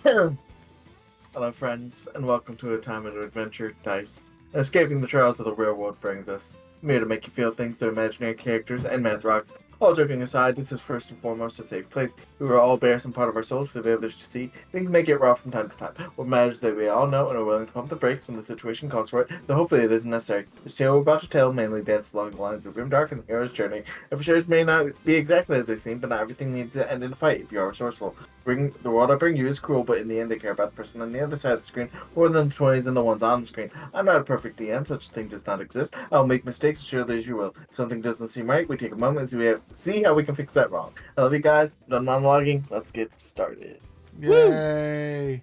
Hello, friends, and welcome to a time of adventure, dice, and escaping the trials of the real world brings us. I'm here to make you feel things through imaginary characters and math rocks. All joking aside, this is first and foremost a safe place. We will all bear some part of our souls for the others to see. Things may get rough from time to time. What matters is that we all know and are willing to pump the brakes when the situation calls for it, though hopefully it isn't necessary. This tale we're about to tell mainly dances along the lines of grimdark and the hero's journey. Adventures may not be exactly as they seem, but not everything needs to end in a fight if you are resourceful. The world I bring you is cruel, but in the end, I care about the person on the other side of the screen more than the toys and the ones on the screen. I'm not a perfect DM, such a thing does not exist. I'll make mistakes as surely as you will. If something doesn't seem right, we take a moment and see how we can fix that wrong. I love you guys. Done monologuing. Let's get started. Yay!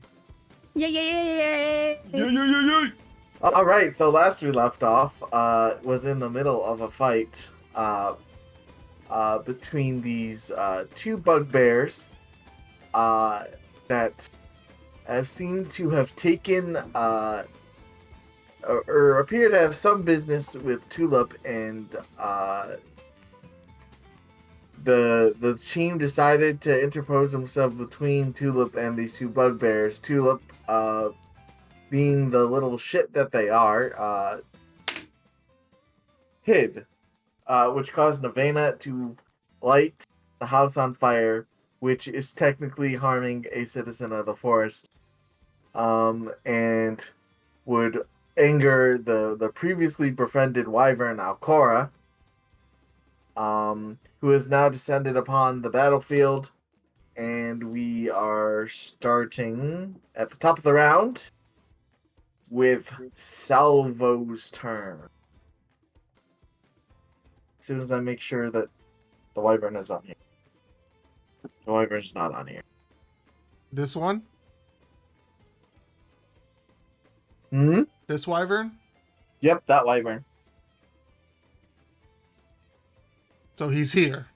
Yay, yay, yay, yay! Yay! All right. So last we left off was in the middle of a fight between these two bugbears that have seemed to have taken or appear to have some business with Tulip, and the team decided to interpose themselves between Tulip and these two bugbears. Tulip, being the little shit that they are, hid, which caused Navena to light the house on fire, which is technically harming a citizen of the forest, and would anger the previously befriended wyvern Alcora, who has now descended upon the battlefield, and we are starting at the top of the round with Salvo's turn. As soon as I make sure that the wyvern is on here. The wyvern's not on here. This one? Hmm? This wyvern? Yep, that wyvern. So he's here.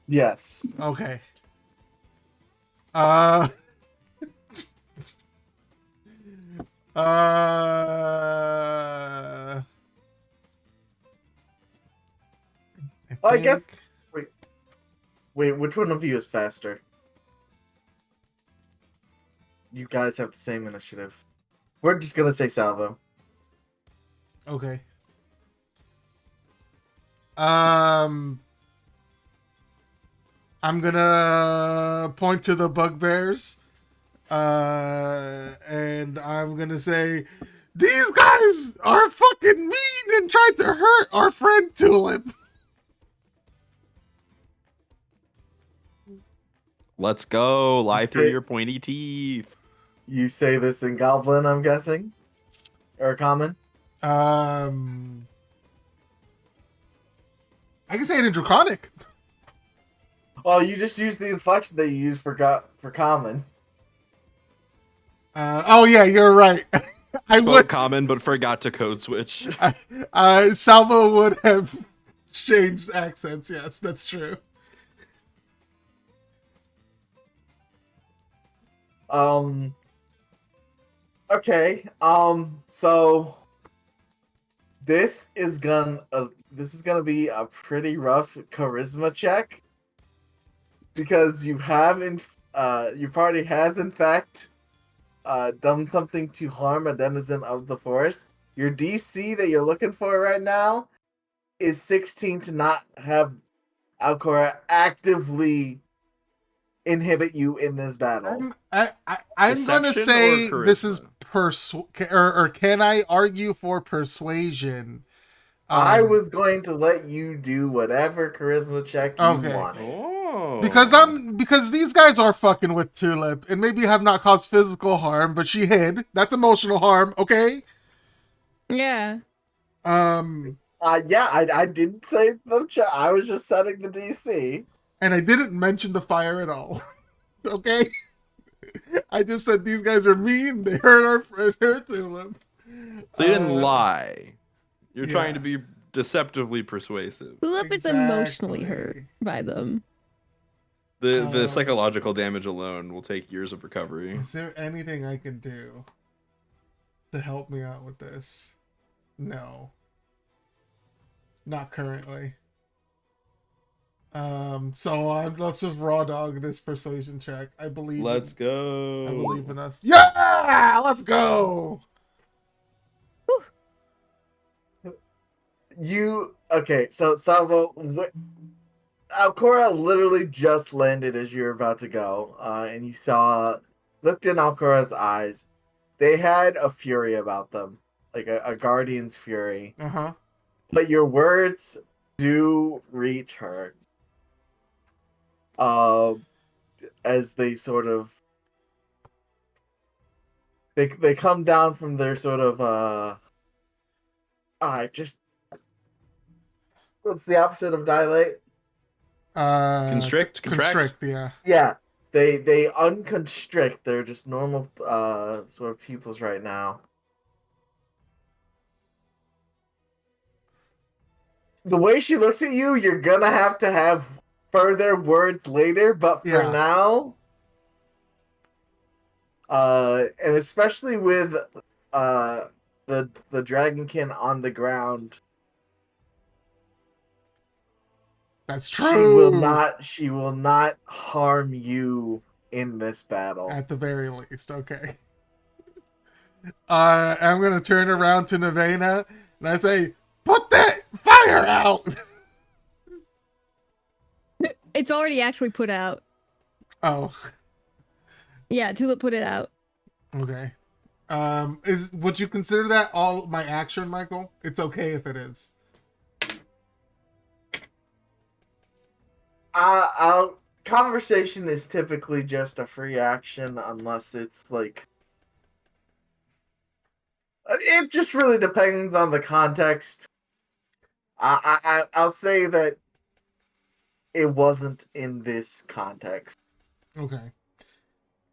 Yes. Okay. I I guess. Wait, which one of you is faster? You guys have the same initiative. We're just gonna say Salvo. Okay. I'm gonna point to the bugbears, and I'm gonna say, these guys are fucking mean and tried to hurt our friend Tulip. Let's go. Lie You through say- your pointy teeth. You say this in Goblin, I'm guessing? Or Common? I can say it in Draconic. Well, you just used the inflection that you used for Common. Oh yeah, you're right. I Spoke would. common, but forgot to code switch. Salvo would have changed accents. Yes, that's true. Okay. So this is gonna be a pretty rough charisma check, because your party has in fact done something to harm a denizen of the forest. Your DC that you're looking for right now is 16 to not have Alcora actively inhibit you in this battle. I'm gonna Deception say or this is charisma? or can I argue for persuasion? I was going to let you do whatever charisma check you Okay. wanted. Oh. Because these guys are fucking with Tulip and maybe have not caused physical harm, but she hid. That's emotional harm, okay? Yeah. Yeah, I didn't say the check. I was just setting the DC. And I didn't mention the fire at all. Okay? I just said these guys are mean. They hurt our friend, hurt Tulip. So you didn't lie. You're yeah. trying to be deceptively persuasive. Tulip is emotionally hurt by them. The psychological damage alone will take years of recovery. Is there anything I can do to help me out with this? No. Not currently. Let's just raw dog this persuasion check. I believe. Let's I go. believe in us. Yeah, let's go. Okay, so Salvo, Alcora literally just landed as you were about to go, and you looked in Alcora's eyes. They had a fury about them, like a guardian's fury. Uh-huh. But your words do reach her. As they sort of they come down from their sort of what's the opposite of dilate? Constrict? Constrict, yeah. Yeah. They unconstrict. They're just normal sort of pupils right now. The way she looks at you, you're gonna have to have further words later, but for now, and especially with the dragonkin on the ground, that's true. She will not harm you in this battle. At the very least, okay. I'm gonna turn around to Nevena and I say, "Put that fire out!" It's already actually put out. Oh. Yeah, Tulip put it out. Okay. Would you consider that all my action, Michael? It's okay if it is. Conversation is typically just a free action unless it's like... It just really depends on the context. I'll say that it wasn't in this context. Okay.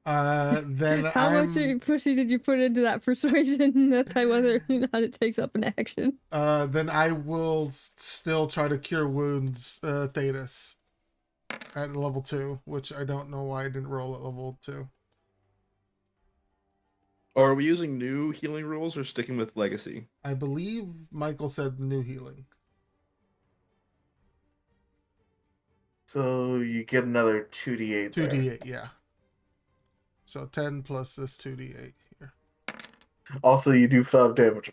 Then How much pussy did you put into that persuasion? That's whether or not it takes up an action. Then I will still try to cure wounds, Thetis, at level 2, which I don't know why I didn't roll at level 2. Or are we using new healing rules or sticking with legacy? I believe Michael said new healing. So you get another 2d8 there. 2d8, yeah. So 10 plus this 2d8 here. Also, you do 5 damage.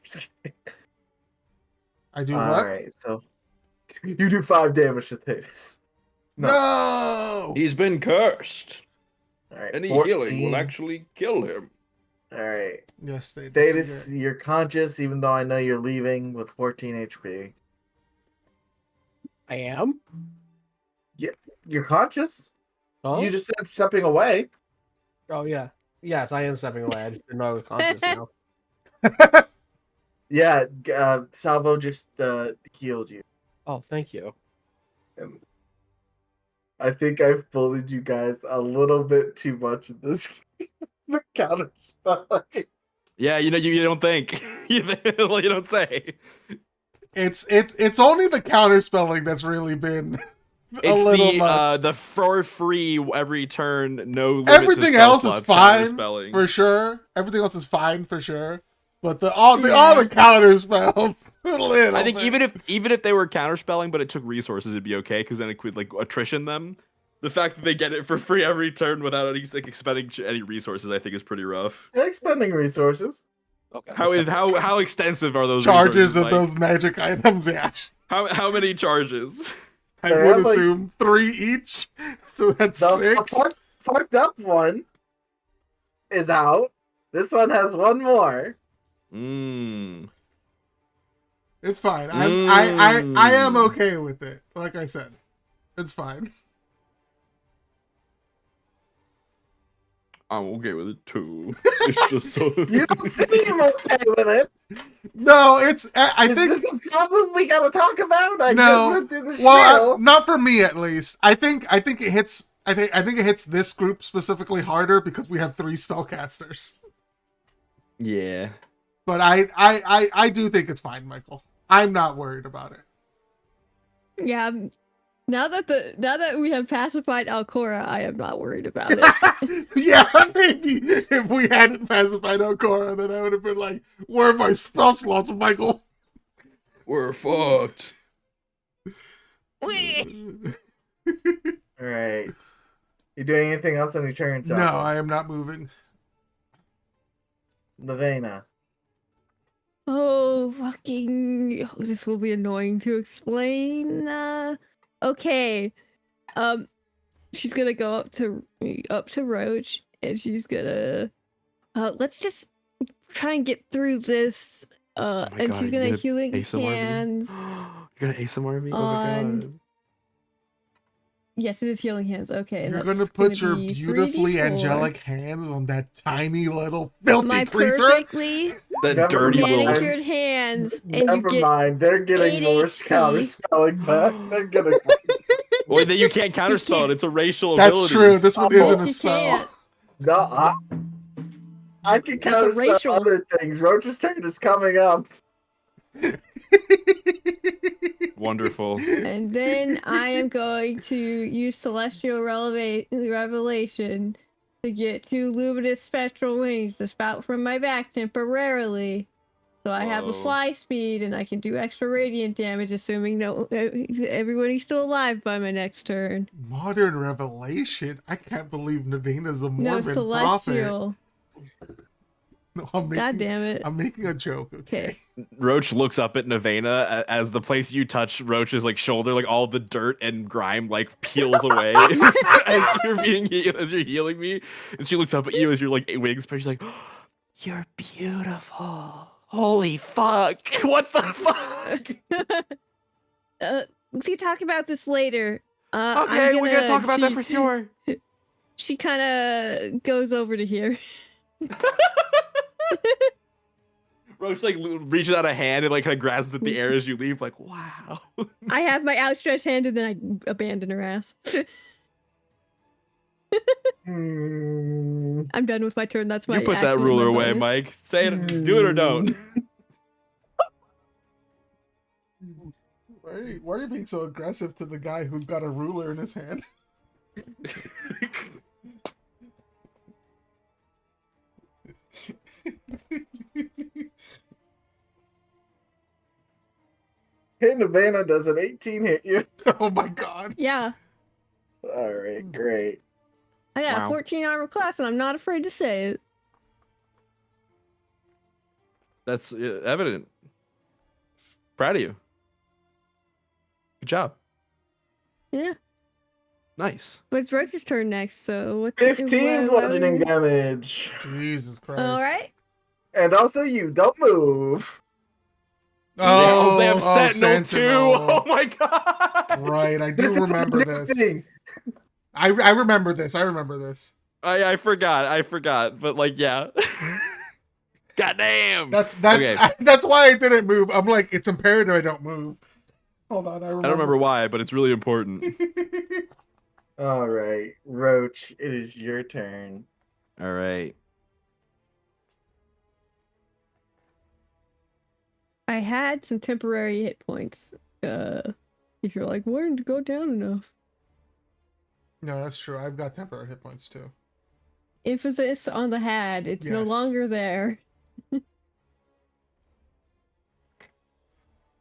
I do what? Alright, so you do 5 damage to Thetis. No! He's been cursed. Alright, Any 14. healing will actually kill him. Alright. Yes, Thetis. Thetis, you're conscious, even though I know you're leaving with 14 HP. I am? Yeah, you're conscious? Oh? You just said stepping away. Oh, yeah. Yes, I am stepping away. I just didn't know I was conscious now. Yeah, Salvo just healed you. Oh, thank you. And I think I've bullied you guys a little bit too much in this the counter spell. Yeah, you don't think. You don't say. It's only the counter spelling that's really been a little much. The for free every turn, no limit Everything to spell else is slots, fine counterspelling. for sure. Everything else is fine for sure. But all the counter spells. I think even if they were counterspelling, but it took resources, it'd be okay because then it could like attrition them. The fact that they get it for free every turn without any expending any resources, I think, is pretty rough. They're expending resources. Okay. How extensive are those charges resources, of like? those magic items? Yeah. How many charges? I would assume 3 each. So that's 6. The fucked up one is out. This one has 1 more. It's fine. I am okay with it. Like I said, it's fine. I'm okay with it too. It's just so You don't seem okay with it. No, I think is this a problem we gotta talk about? Not for me at least. I think it hits. I think it hits this group specifically harder because we have 3 spellcasters. Yeah. But I do think it's fine, Michael. I'm not worried about it. Yeah. Now that we have pacified Alcora, I am not worried about it. Yeah, maybe if we hadn't pacified Alcora, then I would have been like, where are my spell slots, Michael? We're fucked. All right. You doing anything else on your turn, No, Salvo? I am not moving. Lavena. Oh, fucking! This will be annoying to explain. Okay. She's gonna go up to Roach, and she's gonna. Let's just try and get through this. Oh my And God, she's you're gonna gonna healing ASMR me? hands. You're gonna ASMR me? Oh my On- God. Yes, it is healing hands. Okay, You're that's gonna put your be beautifully 3d4. angelic hands on that tiny little filthy My creature. perfectly That Never dirty mind. little. manicured hands, and you Never get mind. They're getting 8 Norse HP. counterspelling back. They're gonna. Well, then you can't counterspell it. It's a racial That's ability. true. This one Oh. isn't a You spell. can't. No, I can That's a counterspell racial. other things. Roach's turn is coming up. Wonderful. And then I am going to use Celestial Revelation to get 2 luminous spectral wings to spout from my back temporarily. So I have a Whoa. fly speed and I can do extra radiant damage, assuming everybody's still alive by my next turn. Modern revelation. I can't believe Navena's a No, Mormon prophet. Celestial. No, I'm making, God damn it. I'm making a joke. Okay. Roach looks up at Navena as the place you touch Roach's like shoulder, like all the dirt and grime like peels away as you're healing me, and she looks up at you as your like wings spread. She's like, "You're beautiful. Holy fuck! What the fuck?" We can talk about this later. Okay, we're gonna talk about that for sure. She kind of goes over to here. Roach like reaches out a hand and like kind of grasps at the air as you leave. Like, wow. I have my outstretched hand and then I abandon her ass. I'm done with my turn. That's my You put that action and ruler my away, bonus. Mike. Say it. Do it or don't. Why are you being so aggressive to the guy who's got a ruler in his hand? Hit Navena does an 18 hit you. Oh my god. Yeah, All right, great. I got Wow. a 14 armor class and I'm not afraid to say it. That's evident. Proud of you. Good job. Yeah, Nice. but it's Roach's turn next, so what's 15 bludgeoning damage. Jesus Christ. All right. And also you, don't move. Oh, they have Sentinel too. Sentinel. Oh my god. Right, I do This is a remember new this. thing. I remember this. I remember this. I forgot. But like, yeah. God damn. That's Okay. that's why I didn't move. I'm like, it's imperative I don't move. Hold on, I remember. I don't remember why, but it's really important. All right, Roach, it is your turn. All right. I had some temporary hit points. If you're like, where to go down enough? No, that's true. I've got temporary hit points too. Emphasis on the had. It's no Yes. longer there.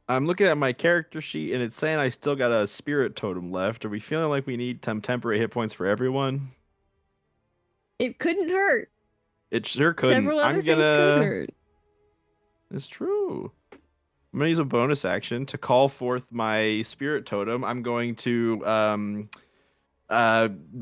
I'm looking at my character sheet and it's saying I still got a spirit totem left. Are we feeling like we need some temporary hit points for everyone? It couldn't hurt. It sure couldn't. Several other I'm things could gonna. hurt. It's true. I'm gonna use a bonus action to call forth my spirit totem. I'm going to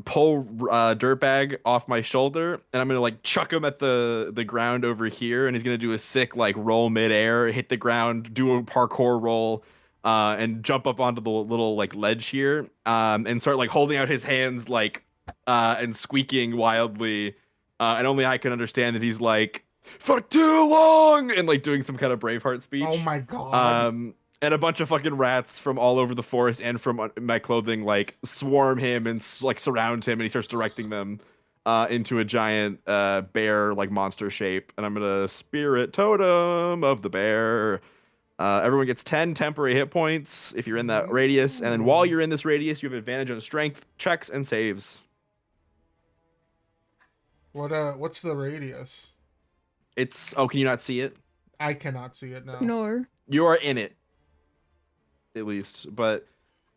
pull Dirtbag off my shoulder, and I'm gonna like chuck him at the ground over here, and he's gonna do a sick like roll midair, hit the ground, do a parkour roll, and jump up onto the little like ledge here, and start like holding out his hands like and squeaking wildly, and only I can understand that he's like for too long and like doing some kind of Braveheart speech. Oh my god. And a bunch of fucking rats from all over the forest and from my clothing like swarm him and like surround him, and he starts directing them into a giant bear like monster shape. And I'm gonna spirit totem of the bear. Everyone gets 10 temporary hit points if you're in that radius, and then while you're in this radius, you have advantage on strength checks and saves. What's the radius? It's can you not see it? I cannot see it now. Nor. You are in it, at least, but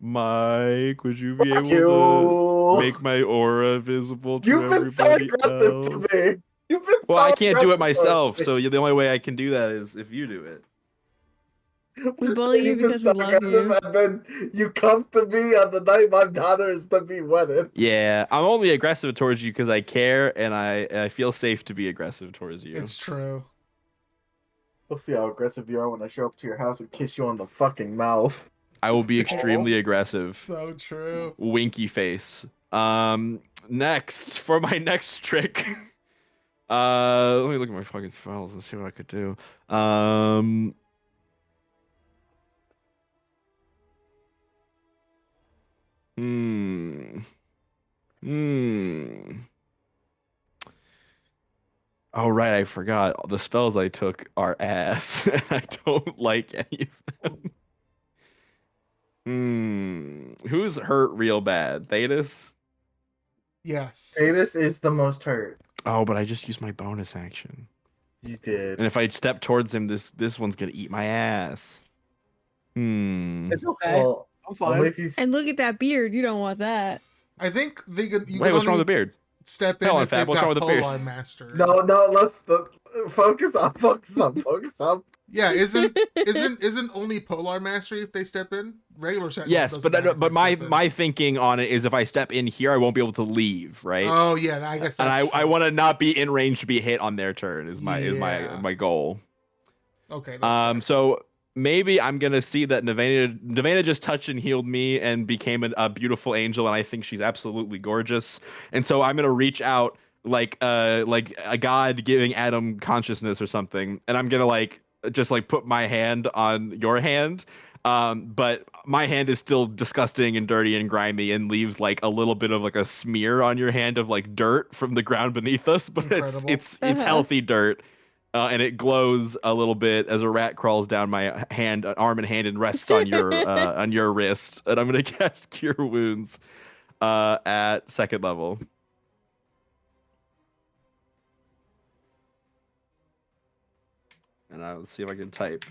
Mike, would you be Fuck able to you. make my aura visible to You've been so everybody aggressive else? to me. You've been Well, so I can't do it aggressive myself, towards me. so the only way I can do that is if you do it. We Just bully say you you've been because so we love aggressive, you. and then you come to me on the night my daughter is to be wedded. Yeah, I'm only aggressive towards you because I care and I feel safe to be aggressive towards you. It's true. We'll see how aggressive you are when I show up to your house and kiss you on the fucking mouth. I will be extremely aggressive. So true. Winky face. Next for my next trick. Let me look at my fucking files and see what I could do. Hmm. Hmm. Oh right, I forgot. The spells I took are ass, and I don't like any of them. Who's hurt real bad? Thetis? Yes. Davis is the most hurt. Oh, but I just used my bonus action. You did. And if I step towards him, this one's gonna eat my ass. It's okay. Well, I'm only fine. if he's And look at that beard. You don't want that. I think you Wait, can what's wrong only with the beard? step in Hell on, if Fab, they've what's wrong got with the beard? Polar Master. no. Let's focus on. Focus on. Yeah, isn't only Polar Mastery if they step in? Regular Sentinel Yes, doesn't matter if but they my step in. my thinking on it is if I step in here, I won't be able to leave, right? Oh yeah, I guess And that's I true. want to not be in range to be hit on their turn is Yeah. my goal. Okay, that's fair. So maybe I'm gonna see that Nevena just touched and healed me and became a beautiful angel, and I think she's absolutely gorgeous. And so I'm gonna reach out like a god giving Adam consciousness or something, and I'm gonna just put my hand on your hand. But my hand is still disgusting and dirty and grimy and leaves like a little bit of like a smear on your hand of like dirt from the ground beneath us, but Incredible. it's Uh-huh. healthy dirt. And it glows a little bit as a rat crawls down my hand, arm and hand, and rests on your wrist. And I'm gonna cast Cure Wounds at 2nd level. And let's see if I can type.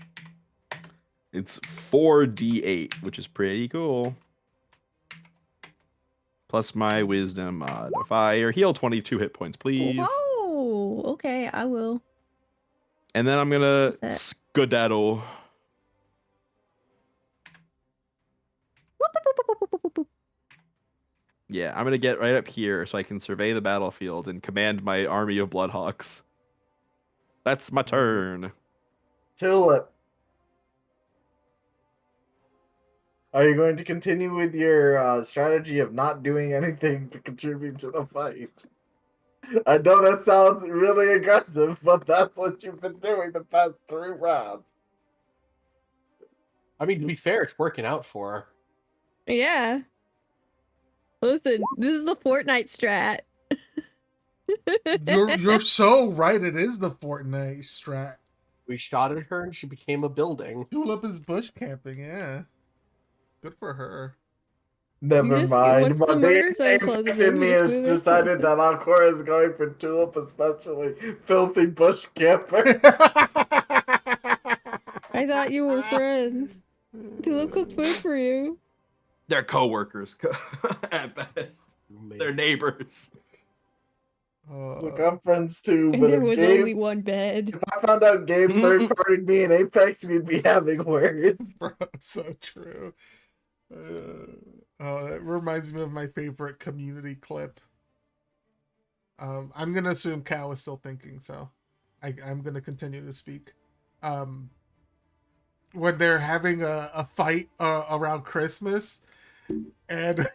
It's 4d8, which is pretty cool. Plus my wisdom modifier. Heal 22 hit points, please. Whoa. Okay, I will. And then I'm gonna What's that? skedaddle. Yeah, I'm gonna get right up here so I can survey the battlefield and command my army of Bloodhawks. That's my turn. Tulip. Are you going to continue with your strategy of not doing anything to contribute to the fight? I know that sounds really aggressive, but that's what you've been doing the past 3 rounds. I mean, to be fair, it's working out for her. Yeah. Listen, this is the Fortnite strat. You're so right. It is the Fortnite strat. We shot at her and she became a building. Tulip is bush camping. Yeah, good for her. Never just- mind. once the But murder zone the closes in in, me you just has move it decided that Encore is going for Tulip, especially filthy bush camper. I thought you were friends. Tulip cooked food for you. They're coworkers at best. They're neighbors. Look, I'm friends too, And but there if was Gabe, only one bed. if I found out Gabe third-partied me in Apex, we'd be having words. Bro, so true. Oh, that reminds me of my favorite community clip. I'm gonna assume Cal is still thinking, so I'm gonna continue to speak. When they're having a fight around Christmas, and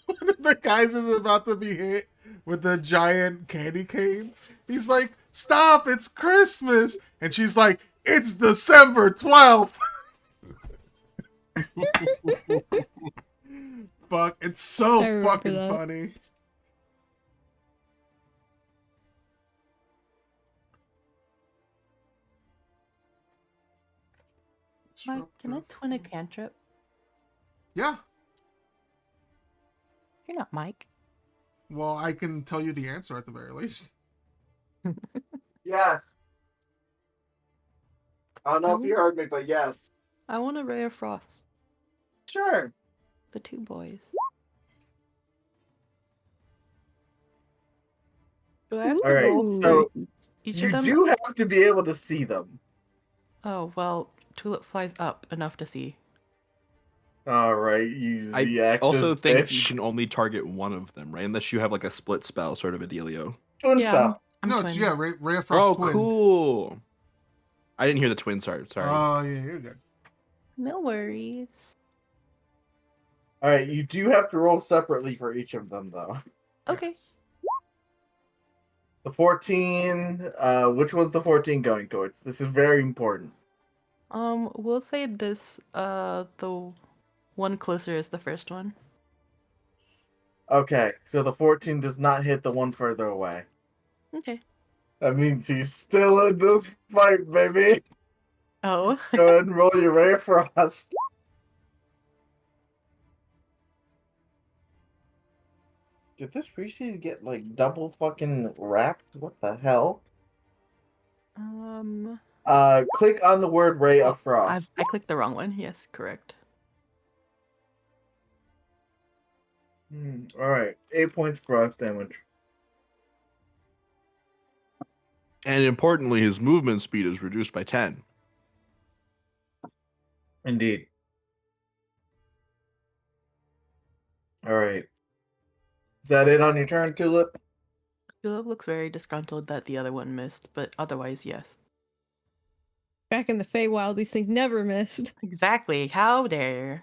one of the guys is about to be hit with a giant candy cane. He's like, "Stop! It's Christmas!" And she's like, "It's December 12th." Fuck! It's I so remember fucking that. funny. Mike, can I twin a cantrip? Yeah. You're not Mike. Well, I can tell you the answer at the very least. Yes. I don't know if you heard me, but yes. I want a ray of frost. Sure. the two boys. Do I have to All right, roll so for each you of them? do have to be able to see them. Oh, well, Tulip flies up enough to see. All right, you I Z-axis also think you bitch. can only target one of them, right? Unless you have like a split spell, sort of a dealio. Twin Yeah, spell. I'm No, twin. it's Ray of Frost Oh, twin. cool. I didn't hear the twin. Sorry. Oh yeah, you're good. No worries. All right, you do have to roll separately for each of them, though. Okay. Yes. The 14, which one's the 14 going towards? This is very important. We'll say this, the one closer is the first one. Okay, so the 14 does not hit the one further away. Okay. That means he's still in this fight, baby. Oh. Go ahead and roll your Ray of Frost. Did this species get like double fucking wrapped? What the hell? Click on the word Ray of I Frost. clicked the wrong one. Yes, correct. Alright, 8 points frost damage. And importantly, his movement speed is reduced by 10. Indeed. Alright. Is that it on your turn, Tulip? Tulip looks very disgruntled that the other one missed, but otherwise, yes. Back in the Feywild, these things never missed. Exactly. How dare?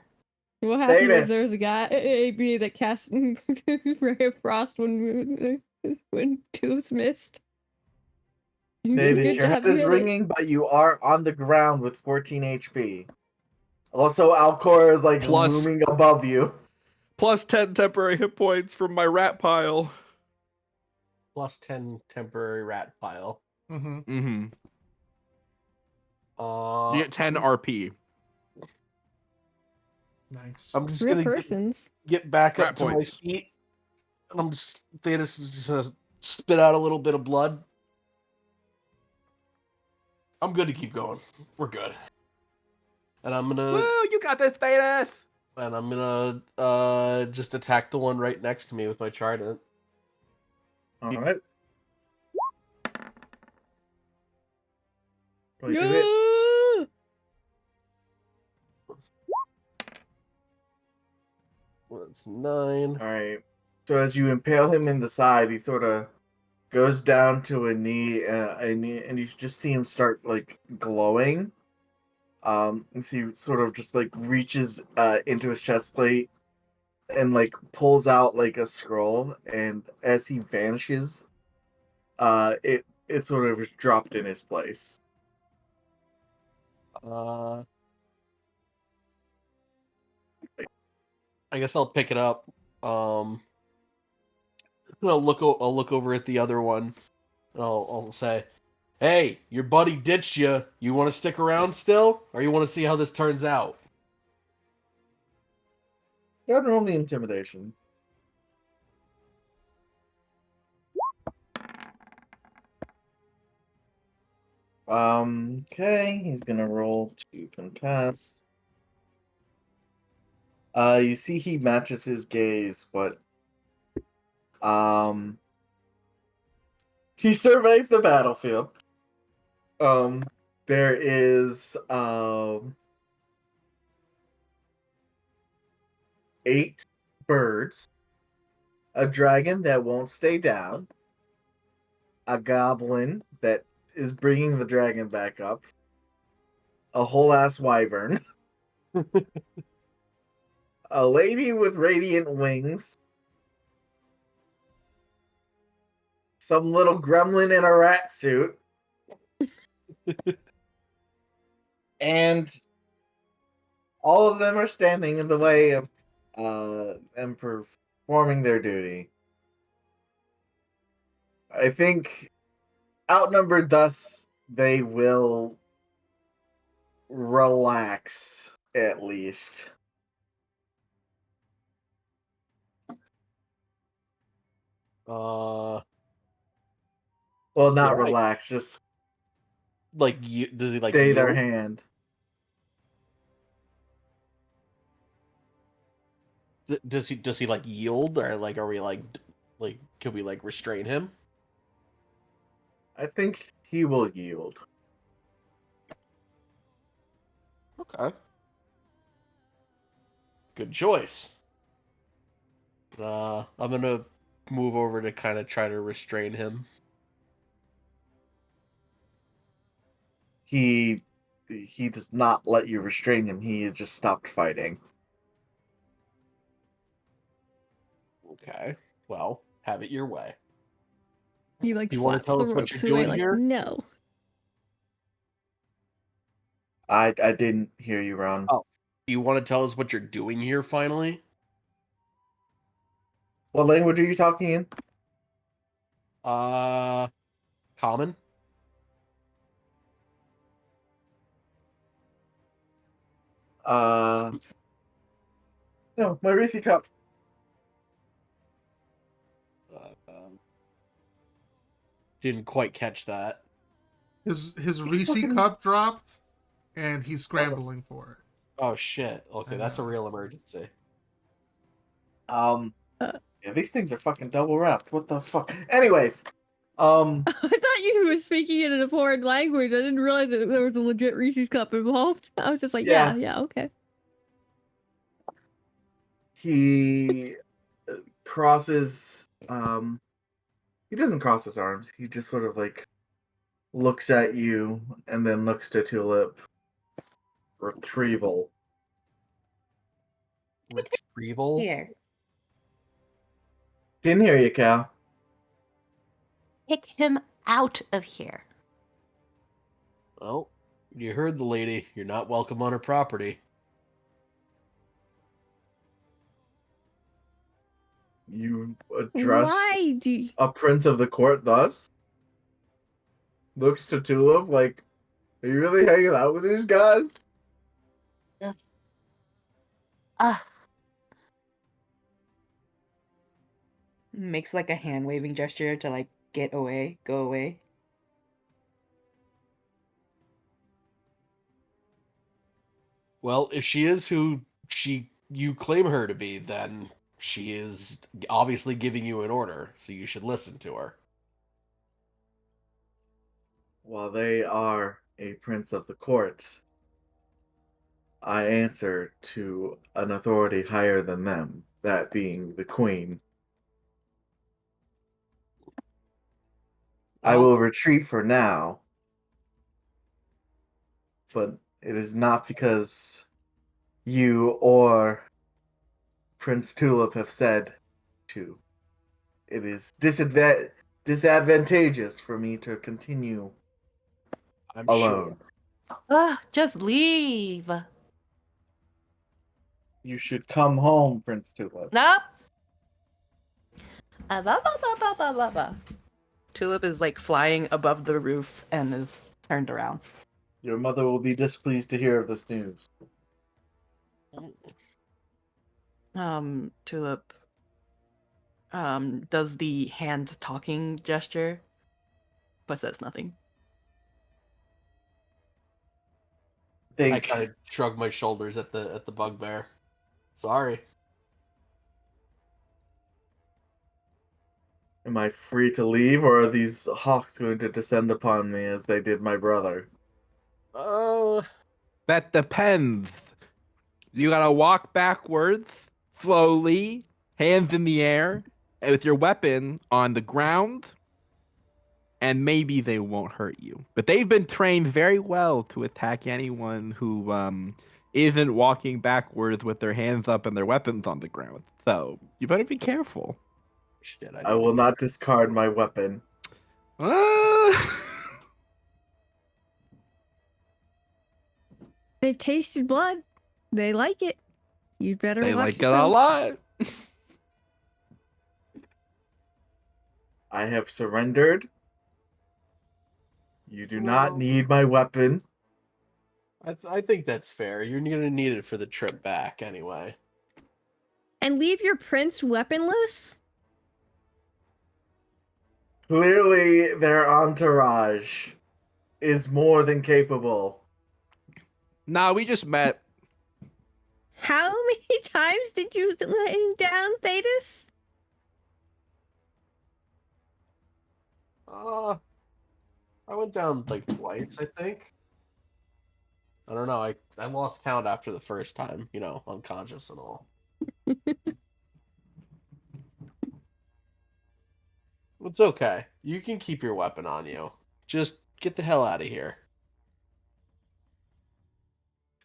What happened was Davis. there was a guy, AB, that cast Ray of Frost when Tooth missed. Davis, Good your job, head is you hit it. ringing, but you are on the ground with 14 HP. Also, Alcor is like Plus- looming above you. Plus 10 temporary hit points from my rat pile. Plus 10 temporary rat pile. Mm-hmm. Mm-hmm. Uh, You get 10 RP. Nice. I'm just Real gonna persons. get back Rat up to my points. feet. And I'm just Thetis is just gonna spit out a little bit of blood. I'm good to keep going. We're good. And I'm gonna Woo, you got this, Thetis! just attack the one right next to me with my trident. Alright. 22 hit. Yeah! Well, that's 9. Alright. So as you impale him in the side, he sort of goes down to a knee, and you just see him start like glowing. And so he sort of just like reaches into his chest plate and like pulls out like a scroll, and as he vanishes, it sort of is dropped in his place. I guess I'll pick it up. I'll look over at the other one. I'll say, "Hey, your buddy ditched you. You want to stick around still, or you want to see how this turns out?" Go ahead and roll the intimidation. Okay, he's gonna roll to contest. You see he matches his gaze, but he surveys the battlefield. There is 8 birds, a dragon that won't stay down, a goblin that is bringing the dragon back up, a whole ass wyvern, a lady with radiant wings, some little gremlin in a rat suit, and all of them are standing in the way of them performing their duty. I think outnumbered thus, they will relax at least. Uh, Well, not Yeah, relax, just does he like stay their yield? hand. Does he like yield, or like are we like can we like restrain him? I think he will yield. Okay. Good choice. I'm gonna move over to kind of try to restrain him. He does not let you restrain him. He has just stopped fighting. Okay. Well, have it your way. He like You want to slaps tell the us what you're ropes away doing like here? no. I didn't hear you, Ron. Oh. You want to tell us what you're doing here finally? What language are you talking in? Common? Uh, no, my Reese cup. Didn't quite catch that. His Reese fucking- cup dropped, and he's scrambling for it. Oh shit. Okay, I that's a know. real emergency. Uh. Yeah, these things are fucking double wrapped. What the fuck? Anyways, I thought you were speaking it in a foreign language. I didn't realize that there was a legit Reese's cup involved. I was just like, Yeah. yeah, okay. he crosses. He doesn't cross his arms. He just sort of like looks at you and then looks to Tulip. Retrieval. Retrieval? Here, Didn't hear you, Cal. kick him out of here. Well, you heard the lady. You're not welcome on her property. You addressed Why do you... a prince of the court thus? Looks to Tulip like, are you really hanging out with these guys? Makes like a hand waving gesture to like get away, go away. Well, if she is who you claim her to be, then she is obviously giving you an order, so you should listen to her. While they are a prince of the court, I answer to an authority higher than them, that being the queen. I Well, will retreat for now, but it is not because you or Prince Tulip have said to. It is disadvantageous for me to continue I'm alone. sure. Just leave. You should come home, Prince Tulip. Nope. Ba, ba, ba, ba, ba, ba, ba. Tulip is like flying above the roof and is turned around. Your mother will be displeased to hear of this news. Tulip does the hand talking gesture, but says nothing. I kind of shrug my shoulders at the bugbear. Sorry. Am I free to leave, or are these hawks going to descend upon me as they did my brother? Oh, That depends. You gotta walk backwards, slowly, hands in the air, and with your weapon on the ground, and maybe they won't hurt you. But they've been trained very well to attack anyone who isn't walking backwards with their hands up and their weapons on the ground. So you better be careful. shit! I will not discard my weapon. They've tasted blood. They like it. You'd better They watch like it a yourself. lot. I have surrendered. You do not Well- need my weapon. I think that's fair. You're gonna need it for the trip back anyway. And leave your prince weaponless? Clearly, their entourage is more than capable. Nah, we just met. How many times did you let him down, Thetis? I went down like twice, I think. I don't know. I lost count after the first time, unconscious and all. It's okay. You can keep your weapon on you. Just get the hell out of here.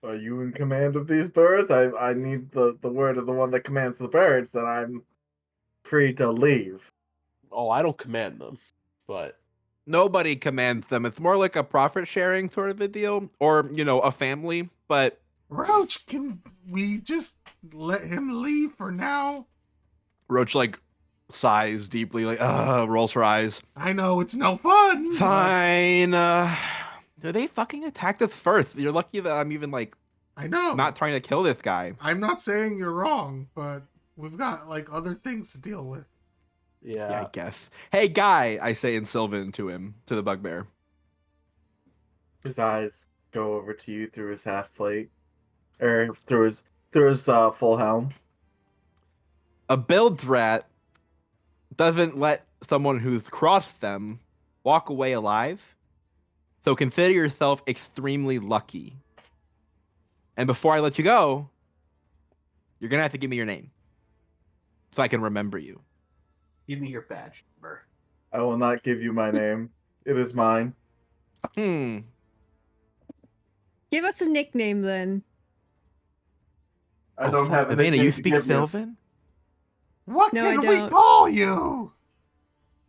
Are you in command of these birds? I need the word of the one that commands the birds that I'm free to leave. Oh, I don't command them, but Nobody commands them. It's more like a profit sharing sort of a deal, or a family. But Roach, can we just let him leave for now? Roach like sighs deeply, like rolls her eyes. I know it's no fun. but- Fine. They fucking attacked us first. You're lucky that I'm even like I know. not trying to kill this guy. I'm not saying you're wrong, but we've got like other things to deal with. Yeah, I guess. Hey, guy, I say in Sylvan to him, to the bugbear. His eyes go over to you through his half plate, or through his full helm. A build rat doesn't let someone who's crossed them walk away alive. So consider yourself extremely lucky. And before I let you go, you're gonna have to give me your name so I can remember you. give me your badge number. I will not give you my name. It is mine. Hmm. Give us a nickname then. I don't have a Avena, nickname you to speak give you. Sylvan? What No, I can we don't. call you?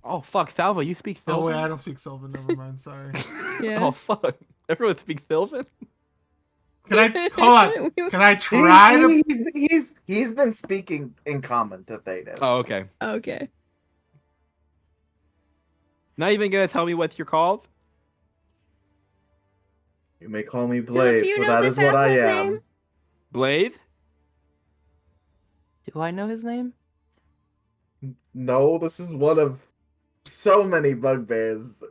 Oh fuck, Salva, you speak Oh Sylvan? wait, I don't speak Sylvan. Never mind. Sorry. Yeah. Oh fuck, everyone speaks Sylvan? Can I hold on? Can I try to? He's been speaking in common to Thetis. Oh, okay. Okay. Not even gonna tell me what you're called? You may call me do Blade, you for know that this is what I asshole's am. name? Blade? Do I know his name? No, this is one of so many bugbears.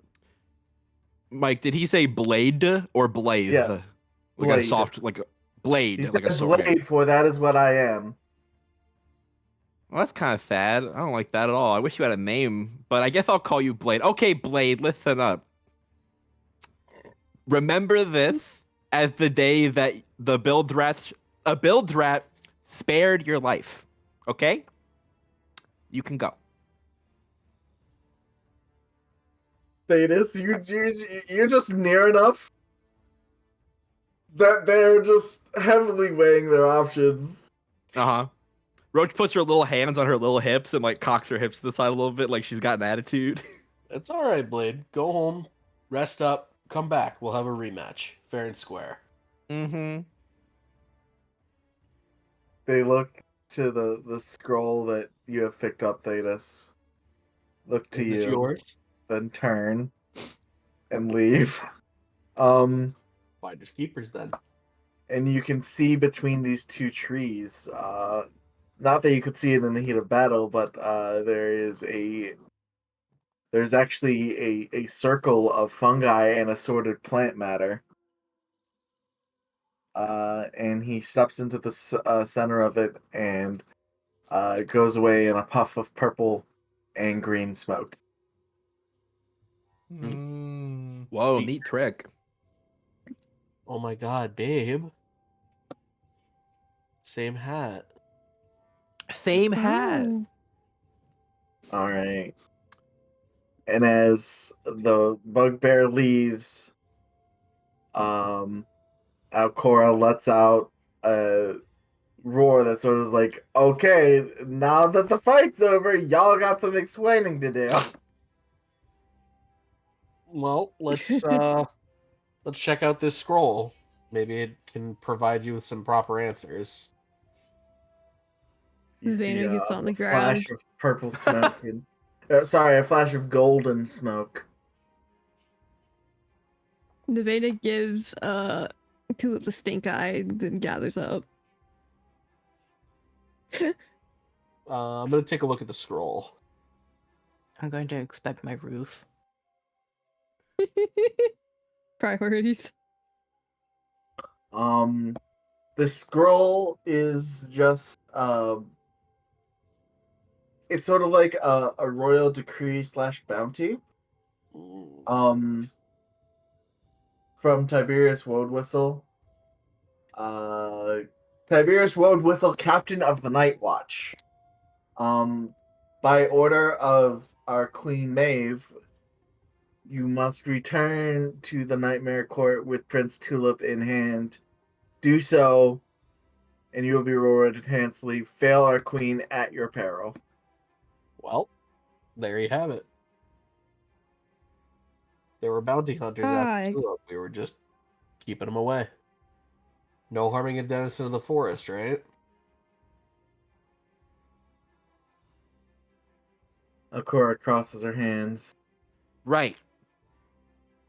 Mike, did he say blade or blade? Yeah, Like a Blade. soft, like a blade, He like a said sword. Blade, for that is what I am. Well, that's kind of sad. I don't like that at all. I wish you had a name, but I guess I'll call you Blade. Okay, Blade, listen up. Remember this as the day that a build rat spared your life. Okay? You can go. Thetis, you're just near enough that they're just heavily weighing their options. Uh-huh. Roach puts her little hands on her little hips and like cocks her hips to the side a little bit like she's got an attitude. It's all right, Blade. Go home, rest up, come back. We'll have a rematch, fair and square. Mm-hmm. They look to the scroll that you have picked up, Thetis. Look to Is this you, yours? then turn and leave. Finders keepers then. And you can see between these two trees. Not that you could see it in the heat of battle, but there's actually a circle of fungi and assorted plant matter. And he steps into the center of it and goes away in a puff of purple and green smoke. Hmm. Whoa, She- neat trick. Oh my god, babe. Same hat. Same hat. Oh. All right. And as the bugbear leaves, Alcora lets out a roar that sort of is like, okay, now that the fight's over, y'all got some explaining to do. Well, let's check out this scroll. Maybe it can provide you with some proper answers. You Xena see gets on the a flash ground. of purple smoke and a flash of golden smoke. Nevada gives Tulip the stink eye, then gathers up. I'm gonna take a look at the scroll. I'm going to expect my roof. Priorities. The scroll is just it's sort of like a royal decree / bounty. From Tiberius Woadwhistle. Tiberius Woadwhistle, Captain of the Night Watch. By order of our Queen Maeve, you must return to the Nightmare Court with Prince Tulip in hand. Do so, and you will be rewarded handsomely. Fail our queen at your peril. Well, there you have it. There were bounty hunters Hi. after Tulip. We were just keeping them away. No harming a denizen of the forest, right? Akora crosses her hands. Right.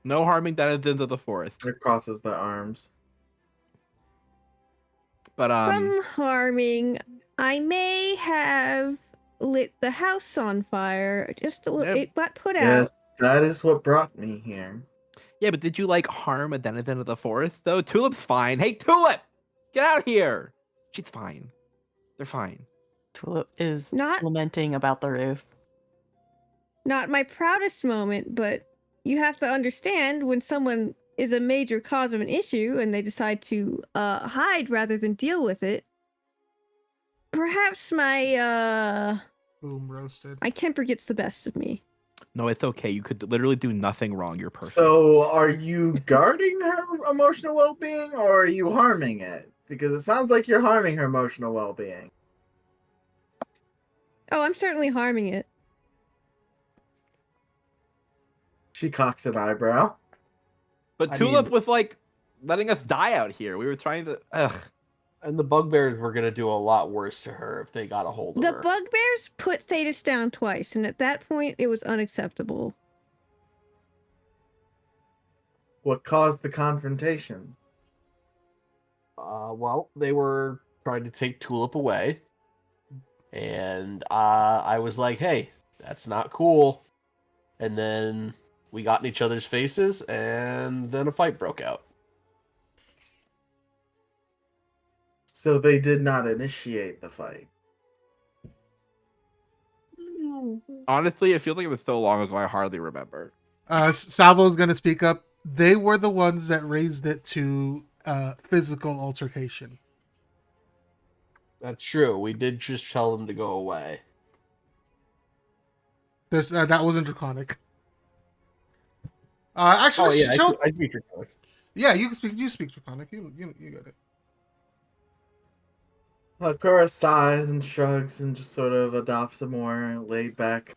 No harming denizens of the forest. Or crosses the arms. But From harming, I may have lit the house on fire. Just a little. Yep. It got put Yes, out. that is what brought me here. yeah, but did you like harm a denizen of the forest though? Tulip's fine. Hey, Tulip, get out here. She's fine. They're fine. Tulip is Not- lamenting about the roof. Not my proudest moment, but you have to understand when someone is a major cause of an issue and they decide to hide rather than deal with it. Perhaps my Boom, roasted. my temper gets the best of me. No, it's okay. You could literally do nothing wrong. You're perfect. So, are you guarding her emotional well-being, or are you harming it? Because it sounds like you're harming her emotional well-being. Oh, I'm certainly harming it. She cocks an eyebrow. But I Tulip mean- was like letting us die out here. We were trying to. Ugh. And the bugbears were going to do a lot worse to her if they got a hold of The her. bugbears put Thetis down twice, and at that point, it was unacceptable. What caused the confrontation? Well, they were trying to take Tulip away. And I was like, hey, that's not cool. And then we got in each other's faces, and then a fight broke out. So they did not initiate the fight. Honestly, it feels like it was so long ago. I hardly remember. Salvo's gonna speak up. They were the ones that raised it to physical altercation. That's true. We did just tell them to go away. This that wasn't draconic. Actually, Oh, yeah, show, I speak draconic. yeah, you can speak. You speak draconic. You get it. Akura sighs and shrugs and just sort of adopts a more laid back.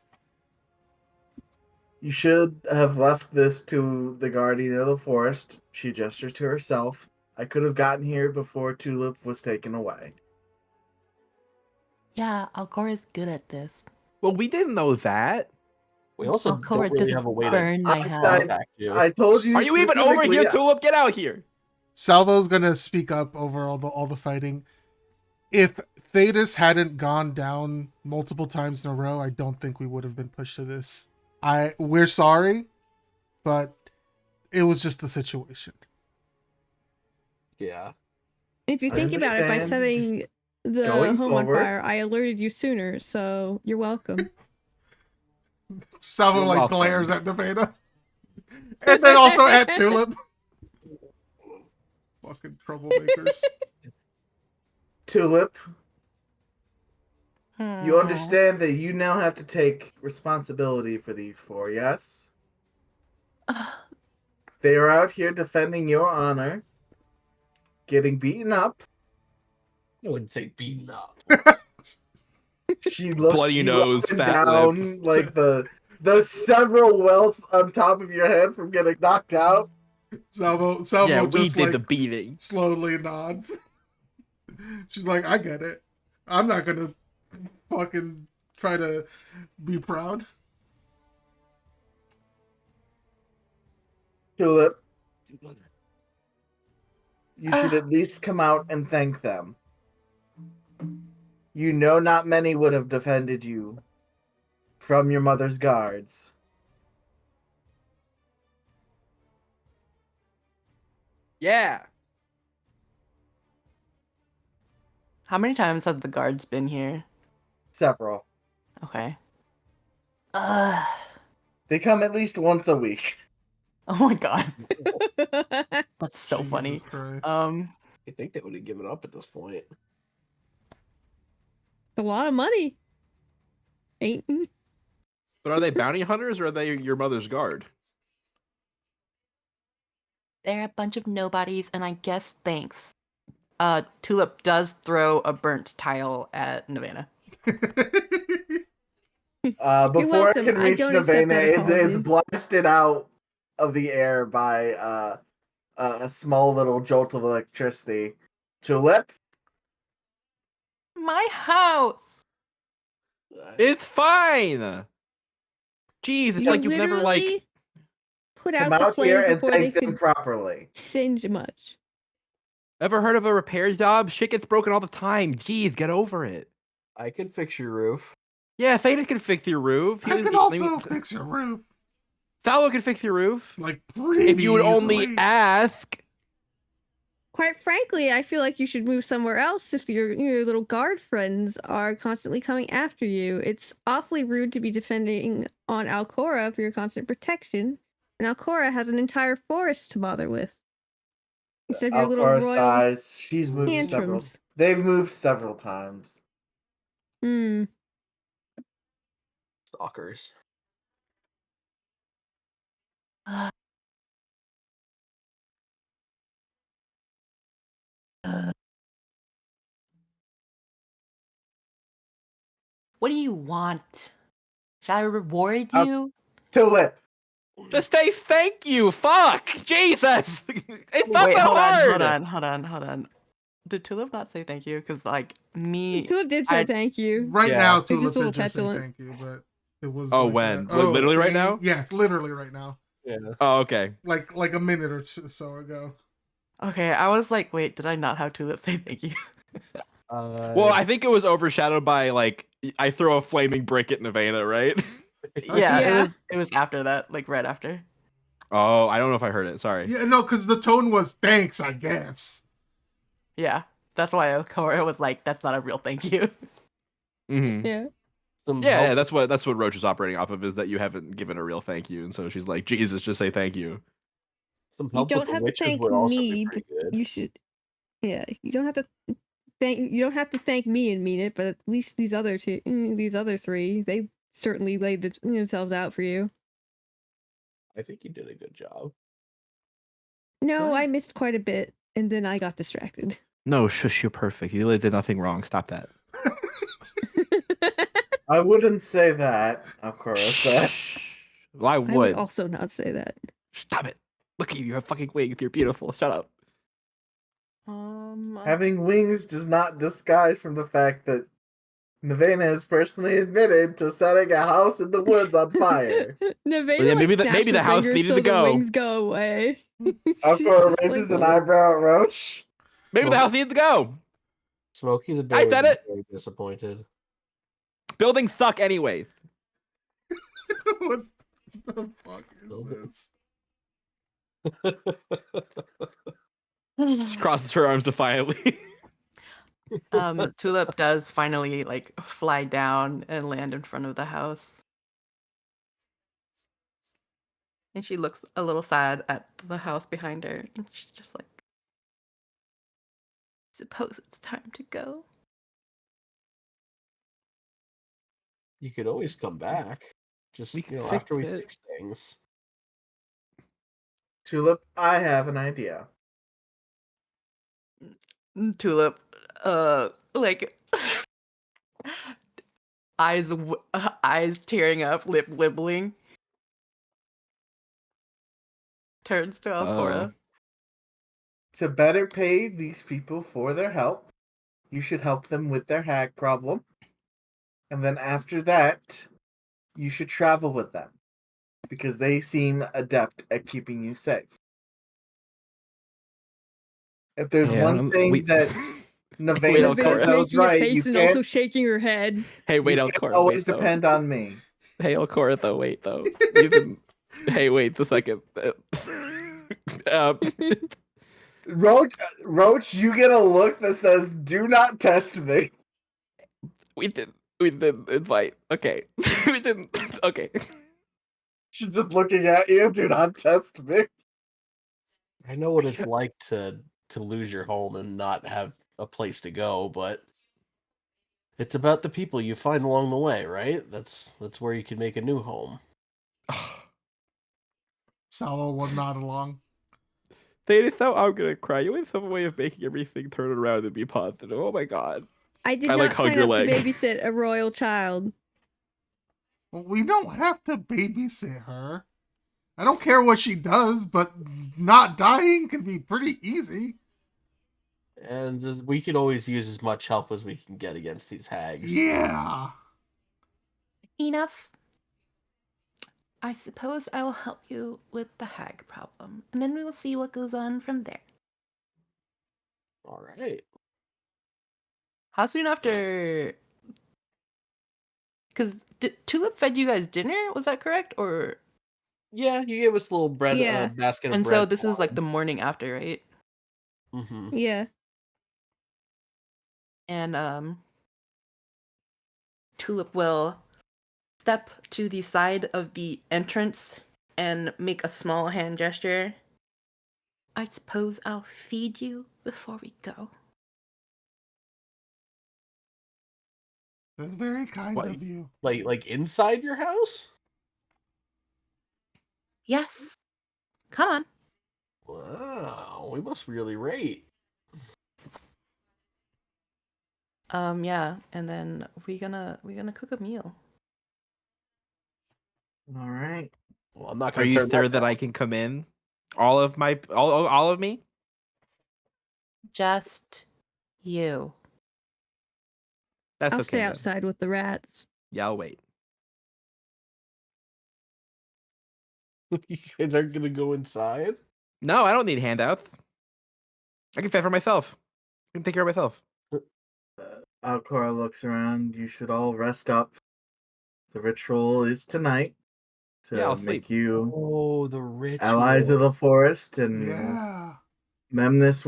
You should have left this to the guardian of the forest. She gestures to herself. I could have gotten here before Tulip was taken away. Yeah, Alcora's good at this. Well, we didn't know that. We also Alcora don't really doesn't have a way to burn my I- house. contact you. I told you. Are you even over here, specifically- Tulip? Get out here. Salvo's gonna speak up over all the fighting. If Thetis hadn't gone down multiple times in a row, I don't think we would have been pushed to this. We're sorry, but it was just the situation. Yeah. If you I think about it, by understand, setting just the going home on forward. fire, I alerted you sooner, so you're welcome. Salvo You're like welcome. glares at Nevada, and then also at Tulip. Fucking troublemakers. Tulip, Hmm. you understand that you now have to take responsibility for these four, yes? They are out here defending your honor, getting beaten up. I wouldn't say beaten up. She looks Bloody you nose, up and fat down, like the several welts on top of your head from getting knocked out. Salvo Yeah, we just did like the beating. slowly nods. She's like, I get it. I'm not gonna fucking try to be proud. Tulip, you should at least come out and thank them. You know not many would have defended you from your mother's guards. Yeah. How many times have the guards been here? Several. Okay. They come at least once a week. Oh my god. That's so Jesus funny. Christ. I think they would have given up at this point. A lot of money. Ain't But are they bounty hunters or are they your mother's guard? They're a bunch of nobodies, and I guess thanks. Tulip does throw a burnt tile at Nirvana. Before I welcome. can I reach don't accept that Navena, it's apology. blasted out of the air by a small little jolt of electricity. Tulip? My house! It's fine. Jeez, it's You like you've never like. literally put Come out the out here flames and before they thank them could properly. singe much. Ever heard of a repair job? Shit gets broken all the time. Jeez, get over it. I can fix your roof. Yeah, Theta can fix your roof. I can also fix your roof. Thalwa can fix your roof. Like, pretty If you would only easily. ask. Quite frankly, I feel like you should move somewhere else if your little guard friends are constantly coming after you. It's awfully rude to be defending on Alcora for your constant protection, and Alcora has an entire forest to bother with. Instead of your little Alcor royal sighs. She's moved several. tantrums. They've moved several times. Hmm. Stalkers. What do you want? Shall I reward Uh, you? Tulip! Just say thank you. Fuck. Jesus. It's not Wait, that hard. hold on. Did Tulip not say thank you? Because, like, me... Tulip did say I- thank you. Right Yeah. now, It's Tulip just a little did just say petulant. thank you, but it was. Oh, like when? that. Literally right okay. now? Yes, literally right now. Yeah. Oh, okay. Like a minute or so ago. Okay, I was like, wait, did I not have Tulip say thank you? Well, I think it was overshadowed by like I throw a flaming brick at Nirvana, right? Yeah, Yeah. it was after that, like right after. Oh, I don't know if I heard it. Sorry. Yeah, no, because the tone was thanks, I guess. Yeah, that's why Okora was like, that's not a real thank you. Mm-hmm. Yeah. Yeah, that's what Roach is operating off of is that you haven't given a real thank you, and so she's like, Jesus, just say thank you. Some You help with don't the have to witches thank would also me, be but pretty good. you should. Yeah, you don't have to thank me and mean it, but at least these other three, they certainly laid themselves out for you. I think you did a good job. No, Good. I missed quite a bit, and then I got distracted. No, shush, you're perfect. You did nothing wrong. Stop that. I wouldn't say that, Alcor says. Shh. Well, I I would. would also not say that. Stop it. Look at you. You have fucking wings. You're beautiful. Shut up. Having wings does not disguise from the fact that Nirvana has personally admitted to setting a house in the woods on fire. Nirvana, Well, yeah, like, maybe snaps maybe her the house fingers needed so to the go. wings go away. She's Alcor just raises like, an eyebrow at Roach. Maybe the Well- house needed to go. Smokey the I Bear said was it. very disappointed. Buildings suck anyways. What the fuck is this? She crosses her arms defiantly. Tulip does finally like fly down and land in front of the house. And she looks a little sad at the house behind her. And she's just like, suppose it's time to go. You could always come back. Just We can fix after we it. fix things. Tulip, I have an idea. Tulip, like eyes tearing up, lip wibbling. Turns to Alcora. To better pay these people for their help, you should help them with their hag problem. And then after that, you should travel with them. Because they seem adept at keeping you safe. If there's Yeah, one thing that Nirvana Alcor. says that was making a right, face you and also can't, shaking her head. Hey, wait, you can't Alcor. always Wait, though. depend on me. Hey, Alcor, though. Wait, though. You've been... Hey, wait a second. Roach, you get a look that says, "Do not test me." We didn't invite. Okay. We didn't. Okay. She's just looking at you. Do not test me. I know what it's like to lose your home and not have a place to go, but it's about the people you find along the way, right? That's where you can make a new home. Salo will nod along. They thought I'm gonna cry. You went some way of making everything turn around and be positive. Oh my god. I did I, not like, hug sign your up leg. to babysit a royal child. Well, we don't have to babysit her. I don't care what she does, but not dying can be pretty easy. And we could always use as much help as we can get against these hags. Yeah. Enough. I suppose I will help you with the hag problem, and then we will see what goes on from there. All right. How soon after? Because Tulip fed you guys dinner, was that correct? Or Yeah, you gave us a little bread, Yeah. basket of and bread. so this is like the morning after, right? Mm-hmm. Yeah. And Tulip will step to the side of the entrance and make a small hand gesture. I suppose I'll feed you before we go. That's very kind What? of you. Like inside your house? Yes. Come on. Wow, we must really rate. Yeah, and then we gonna cook a meal. All right. Well, I'm not Are going to you turn sure that that I can come in? All of me? Just you. That's I'll okay. stay then. outside with the rats. Yeah, I'll wait. You guys aren't going to go inside? No, I don't need handouts. I can fend for myself. I can take care of myself. Alcora looks around. You should all rest up. The ritual is tonight Yeah, to I'll make sleep. you Oh, the ritual. allies of the forest, and Yeah. Memnis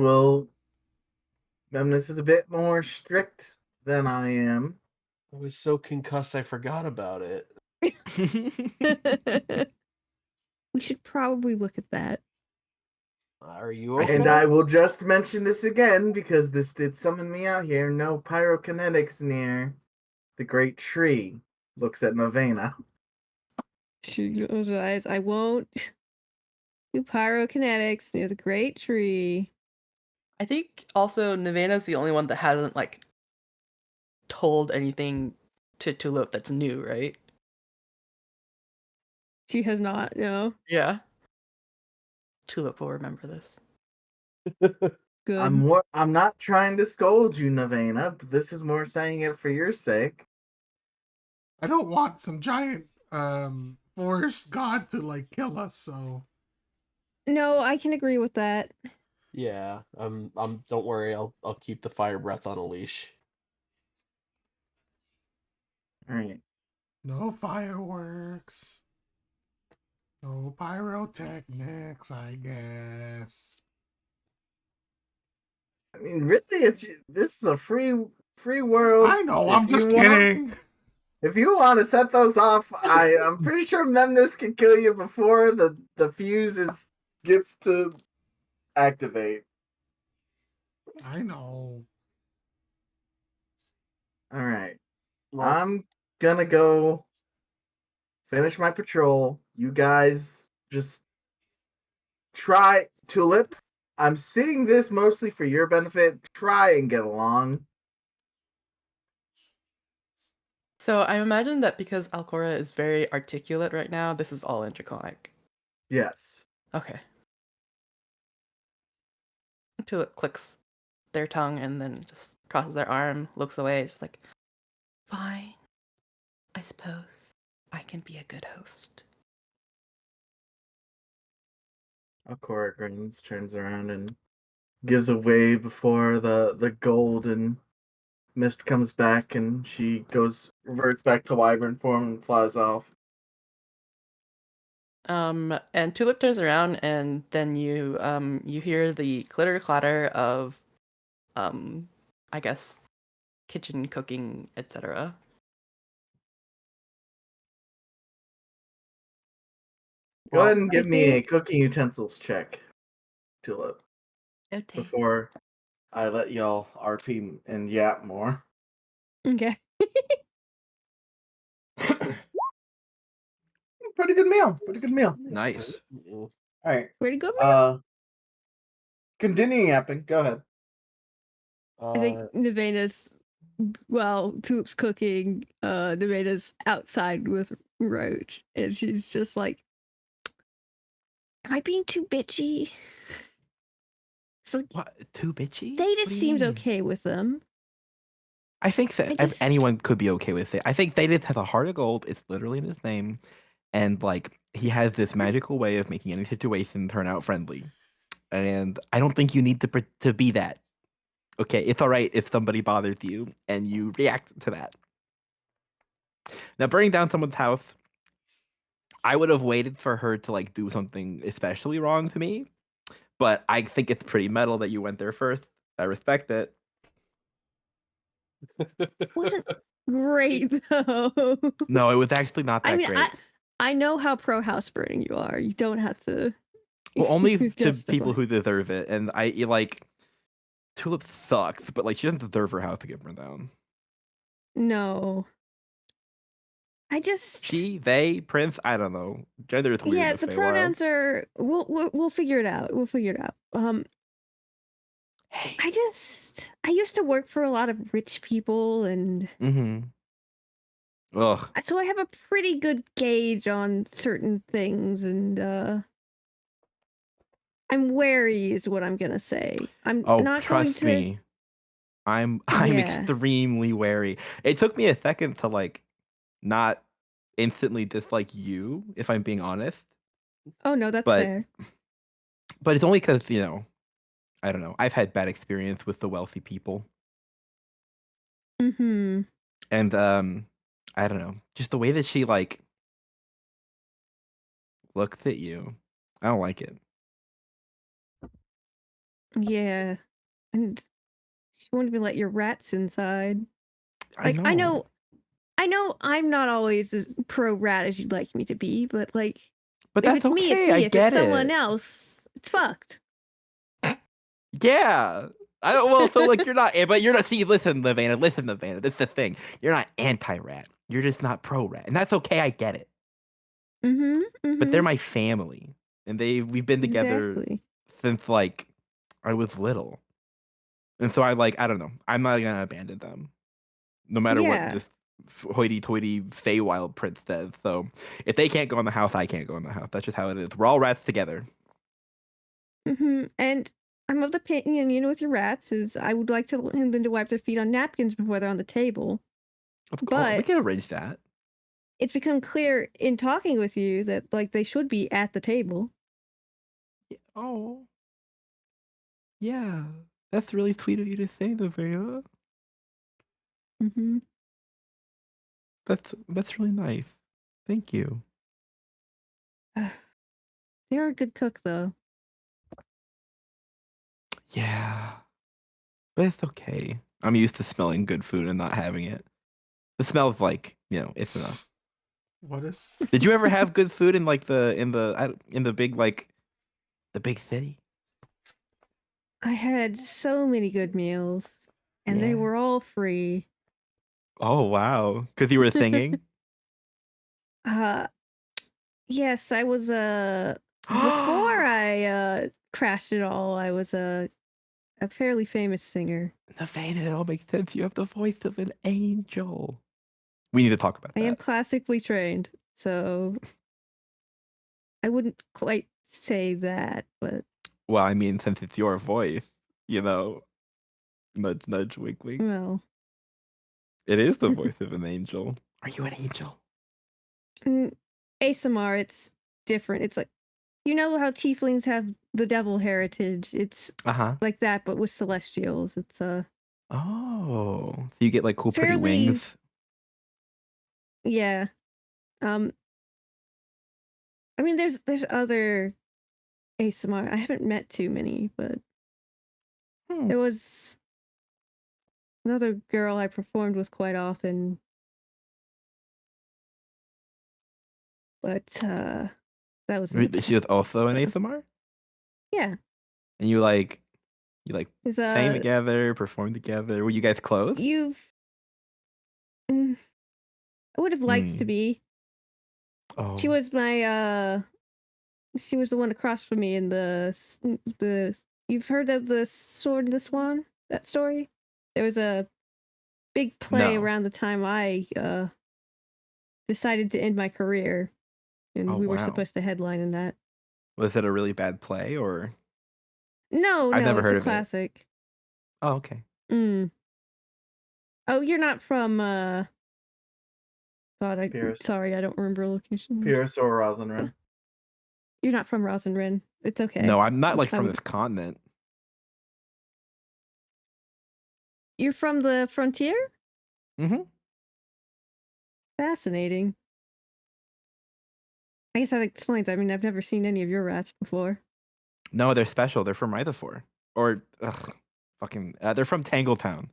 is a bit more strict than I am. I was so concussed I forgot about it. We should probably look at that. Are you okay? And I will just mention this again because this did summon me out here. No pyrokinetics near the great tree. Looks at Novena. She close her eyes. I won't do pyrokinetics near the great tree. I think also Nirvana's the only one that hasn't like told anything to Tulip that's new, right? She has not, no. Yeah. Tulip will remember this. Good. I'm not trying to scold you, Novena, but this is more saying it for your sake. I don't want some giant forest god to like kill us, so No, I can agree with that. Yeah, don't worry, I'll keep the fire breath on a leash. Alright. no fireworks. No pyrotechnics, I guess. I mean, really, this is a free world. I know, If I'm just you want- kidding. If you want to set those off, I'm pretty sure Memnis can kill you before the fuse gets to activate. I know. All right, Well, I'm gonna go finish my patrol. You guys just try, Tulip. I'm seeing this mostly for your benefit. Try and get along. So I imagine that because Alcora is very articulate right now, this is all interconic. Yes. Okay. Tulip clicks their tongue and then just crosses their arm, looks away, just like, fine. I suppose I can be a good host. Alcora grins, turns around, and gives a wave before the golden mist comes back, and she reverts back to wyvern form and flies off. And Tulip turns around, and then you hear the clitter clatter of, I guess, kitchen cooking, etc. Go Well, ahead and give I me a think- cooking utensils check, Tulip, okay. before I let y'all RP and yap more. Okay. Pretty good meal. Pretty good meal. Nice. All right. Where to go? Continuing yapping. Go ahead. I think Nevaehna's, well, Tulip's cooking. Nevaehna's outside with Roach, and she's just like, "Am I being too bitchy?" It's like What? Too bitchy? Data What do you seems mean? okay with them. I think that I just- anyone could be okay with it. I think they did have a heart of gold. It's literally in his name, and like he has this magical way of making any situation turn out friendly. And I don't think you need to be that. Okay, it's all right if somebody bothers you and you react to that. Now, burning down someone's house, I would have waited for her to like do something especially wrong to me, but I think it's pretty metal that you went there first. I respect it. Wasn't great though. No, it was actually not that I mean, great. I know how pro house burning you are. You don't have to. Well, only to justify. people who deserve it, and like Tulip sucks, but like she doesn't deserve her house to get burned down. No. I just. She, they, Prince, I don't know. Gender is weird. Yeah, in the Feywild. pronouns are. We'll figure it out. We'll figure it out. Hey. I used to work for a lot of rich people, and Mm-hmm. Ugh. so I have a pretty good gauge on certain things, and I'm wary, is what I'm gonna say. I'm Oh, not going trust to. me. I'm Yeah. extremely wary. It took me a second to like not instantly dislike you, if I'm being honest. Oh no, that's But fair. but it's only because, I don't know. I've had bad experience with the wealthy people. Mm-hmm. And I don't know. Just the way that she like looks at you. I don't like it. Yeah, and she won't even let your rats inside. I Like, know. I know I'm not always as pro rat as you'd like me to be, but like, But if that's it's me, it's okay. me. I If get it's someone it. else, it's fucked. Yeah. I don't well, so like you're not but you're not see, listen, Livana, this is the thing. You're not anti-rat. You're just not pro-rat. And that's okay, I get it. Mm-hmm. Mm-hmm. But they're my family. And we've been together Exactly. since like I was little. And so I don't know. I'm not gonna abandon them. No matter what Yeah. this hoity-toity Feywild prince says. So if they can't go in the house, I can't go in the house. That's just how it is. We're all rats together. Mm-hmm. And I'm of the opinion, with your rats, is I would like to them to wipe their feet on napkins before they're on the table. Of course, we But can arrange that. it's become clear in talking with you that like they should be at the table. Oh. Yeah. That's really sweet of you to say, Nevaeh. Mm-hmm. That's really nice. Thank you. They're a good cook, though. Yeah. But it's okay. I'm used to smelling good food and not having it. The smell of like, it's enough. What is? Did you ever have good food in like in the big like the big city? I had so many good meals, and they Yeah. were all free. Oh wow. Because you were singing? Yes, I was before I crashed it all, I was a fairly famous singer. Nevaeh, it all makes sense. You have the voice of an angel. We need to talk about I am that. classically trained, so I wouldn't quite say that, but Well, I mean, since it's your voice, nudge, nudge, wink, wink. well, It is the voice of an angel. Are you an angel? ASMR, it's different. It's like, how tieflings have the devil heritage. It's Uh-huh. like that, but with celestials. It's Oh. So you get like cool pretty fairly- wings. yeah. I mean, there's other ASMR. I haven't met too many, but there was another girl I performed with quite often. But that was in the She was past. also an So, ASMR, yeah. and you like Is sang together, performed together. Were you guys close? you've mm, I would have liked to Hmm. be. She Oh was my she was the one across from me in the you've heard of the Sword and the Swan? That story? There was a big play no. around the time I decided to end my career, and Oh we were wow. supposed to headline in that. Was it a really bad play or? No, I've no, never it's a heard of it. classic. Oh okay. Mm. Oh, you're not from God, Pierce. sorry, I don't remember location. Pierce or Rosenren. You're not from Rosenrin. It's okay. No, I'm not like from I'm this continent. You're from the frontier? Mm-hmm. Fascinating. I guess that explains. I mean, I've never seen any of your rats before. No, they're special. They're from Rutherford. Or fucking they're from Tangletown.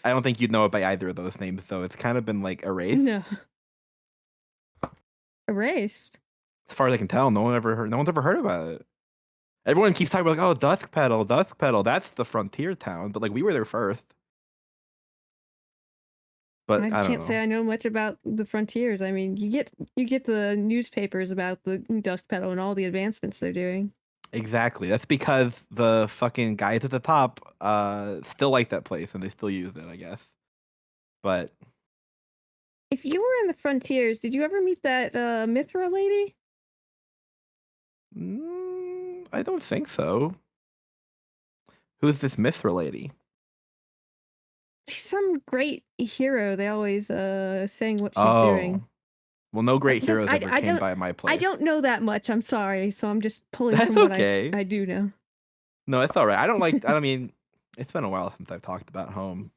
I don't think you'd know it by either of those names though. It's kind of been like erased. No. Erased. As far as I can tell, no one's ever heard about it. Everyone keeps talking about like, oh, Dusk Petal, Dusk Petal, that's the frontier town, but like we were there first. But I I don't can't know. say I know much about the frontiers. I mean, you get the newspapers about the dust petal and all the advancements they're doing. Exactly. That's because the fucking guys at the top still like that place and they still use it, I guess. But If you were in the frontiers, did you ever meet that Mithra lady? I don't think so. Who's this Mithra lady? She's some great hero. They always saying what she's Oh. doing. Well, no great But heroes ever came by my I place. don't know that much. I'm sorry. So I'm just pulling That's from what okay. I do know. No, it's all right. I mean, it's been a while since I've talked about home.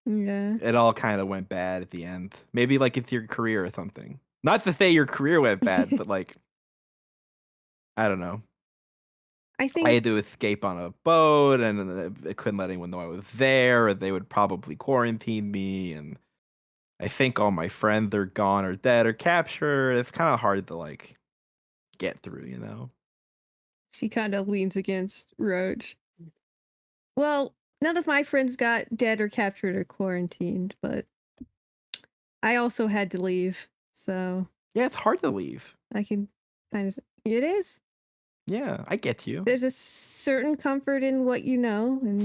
Yeah. It all kind of went bad at the end. Maybe like it's your career or something. Not to say your career went bad, but like I don't know. I I think had to escape on a boat, and I couldn't let anyone know I was there, or they would probably quarantine me. And I think all my friends are gone, or dead, or captured. It's kind of hard to like get through, you know. she kind of leans against Roach. Well, none of my friends got dead or captured or quarantined, but I also had to leave. So Yeah, it's hard to leave. I can kind of. It is. Yeah, I get you. There's a certain comfort in what you know, and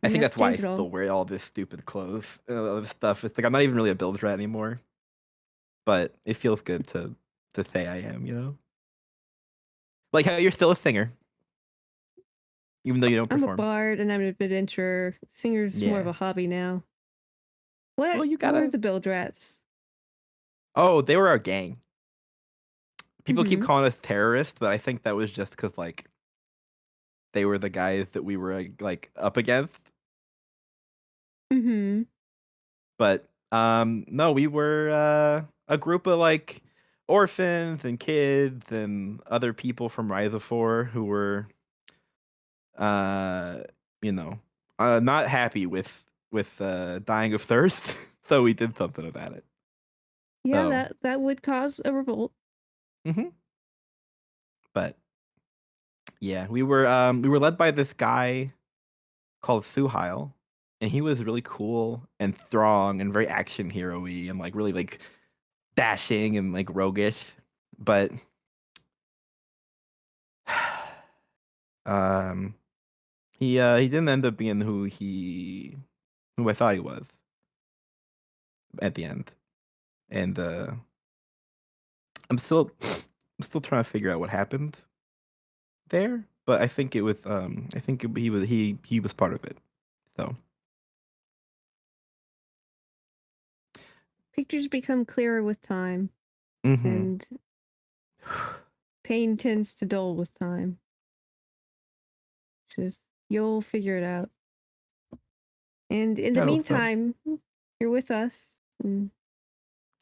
I you think have to that's why I change it all. still wear all this stupid clothes, all this stuff. It's like I'm not even really a build rat anymore, but it feels good to say I am, you know. Like how you're still a singer, even though you don't I'm a perform. bard and I'm an adventurer. Singer's more of Yeah. a hobby now. Well, What you were gotta. the build rats? Oh, they were our gang. People keep Mm-hmm. calling us terrorists, but I think that was just because like they were the guys that we were like up against. Mm-hmm. But no, we were a group of like orphans and kids and other people from Rhizopore who were uh you know not happy with dying of thirst, so we did something about it. Yeah, So, that would cause a revolt. hmm but yeah, we were led by this guy called Suhail, and he was really cool and strong and very action hero-y and like really like dashing and like roguish. But um he didn't end up being who I thought he was at the end. And I'm still trying to figure out what happened there, but I think it was he was part of it. So, Pictures become clearer with time, mhm. and pain tends to dull with time. Says you'll figure it out. And in the I hope so. meantime, you're with us, and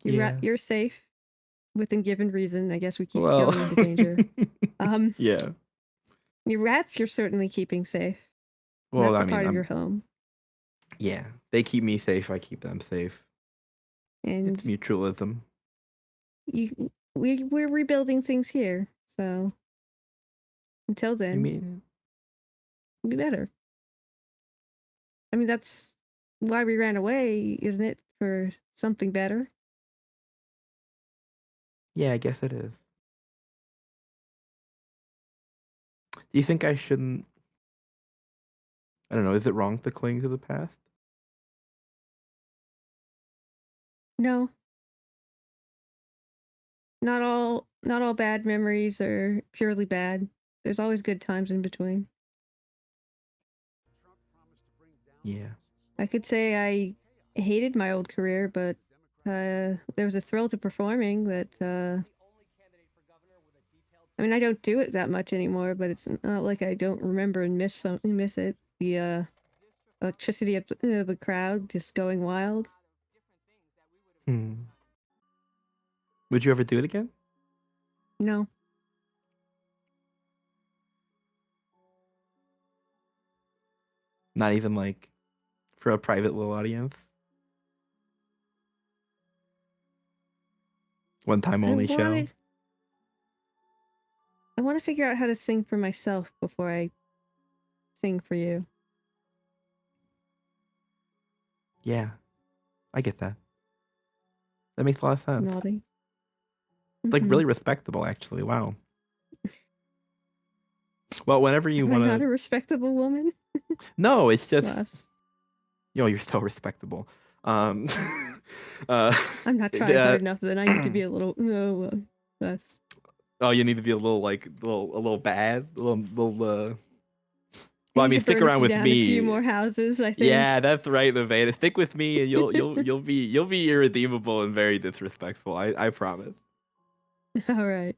Yeah. you're safe. within given reason, I guess we keep Well, going into danger. Yeah. Your rats, you're certainly keeping safe. Well, That's I a mean, part of your home, yeah, they keep me safe. I keep them safe. and It's mutualism. we're rebuilding things here. So until I then, mean, it'll be better. I mean, that's why we ran away, isn't it? For something better. yeah, I guess it is. Do you think I shouldn't? I don't know. Is it wrong to cling to the past? No, not all bad memories are purely bad. There's always good times in between. Yeah. I could say I hated my old career, but there was a thrill to performing that I mean, I don't do it that much anymore, but it's not like I don't remember and miss it. The electricity of a crowd just going wild. Hmm. Would you ever do it again? No. Not even like for a private little audience? One time I only show? wanted I want to figure out how to sing for myself before I sing for you. Yeah. I get that. That makes a lot of sense. Naughty. Like Mhm. really respectable, actually. Wow. Well, whenever you Am I want not to. a respectable woman? No, it's just. Laughs. You're so respectable. Um, uh, I'm not it, trying hard enough. Then I need to be a little less. oh, you need to be a little like a little bad, a little. I Well, I need mean, to stick burn around with down a few me. more houses, I think. Yeah, that's right, Nevada. Stick with me, and you'll be irredeemable and very disrespectful. I promise. All right.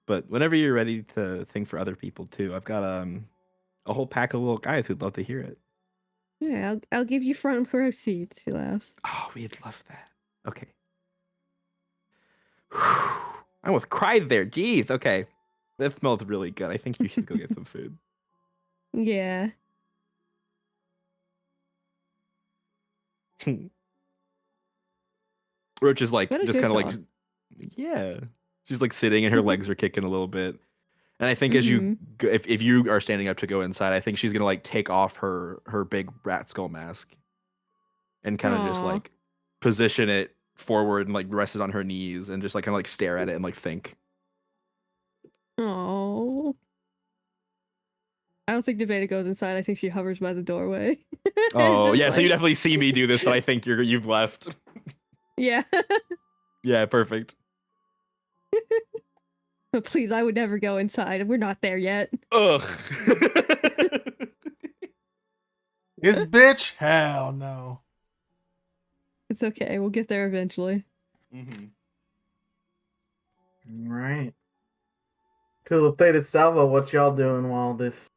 But whenever you're ready to sing for other people too, I've got a whole pack of little guys who'd love to hear it. Yeah, I'll give you front row seats. She laughs. Oh, we'd love that. Okay. I almost cried there. Jeez. Okay. That smells really good. I think you should go get some food. Yeah. Roach is like What a just good kind of like, dog. yeah. She's like sitting and her legs are kicking a little bit. And I think as you Mhm. go, if you are standing up to go inside, I think she's gonna like take off her big rat skull mask and kind of just Aw. like position it forward and like rest it on her knees and just like kind of like stare at it and like think. Oh. I don't think Nevada goes inside. I think she hovers by the doorway. Oh Just yeah, so you like- definitely see me do this, but I think you've left. Yeah. Yeah, perfect. But please, I would never go inside. We're not there yet. Ugh. This bitch? Hell no. It's okay. We'll get there eventually. Mm-hmm. Right. Cool. Theta Salvo, what y'all doing while this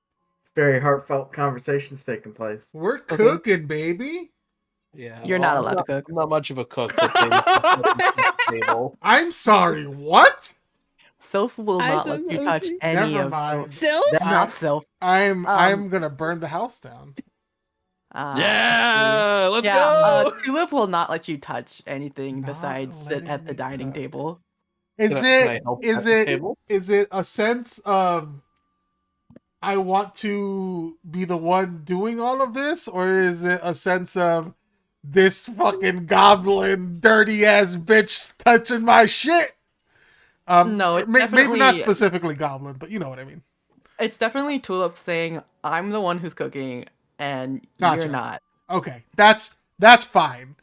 very heartfelt conversation's taking place? We're Okay. cooking, baby. Yeah, You're not allowed to cook. I'm not much of a cook. But table. I'm sorry, what? Sylph will I not let you touch suppose any Never of mind. Sylph? That's not That's- Sylph. I'm gonna burn the house down. Yeah, let's yeah, go. Tulip will not let you touch anything Not besides sit letting at the me dining touch. table. Is Can I help is at the it table? is it a sense of I want to be the one doing all of this, or is it a sense of this fucking goblin dirty ass bitch touching my shit? No, it's maybe not definitely- specifically goblin, but you know what I mean. It's definitely Tulip saying, "I'm the one who's cooking, and Gotcha. you're not." Okay, that's fine.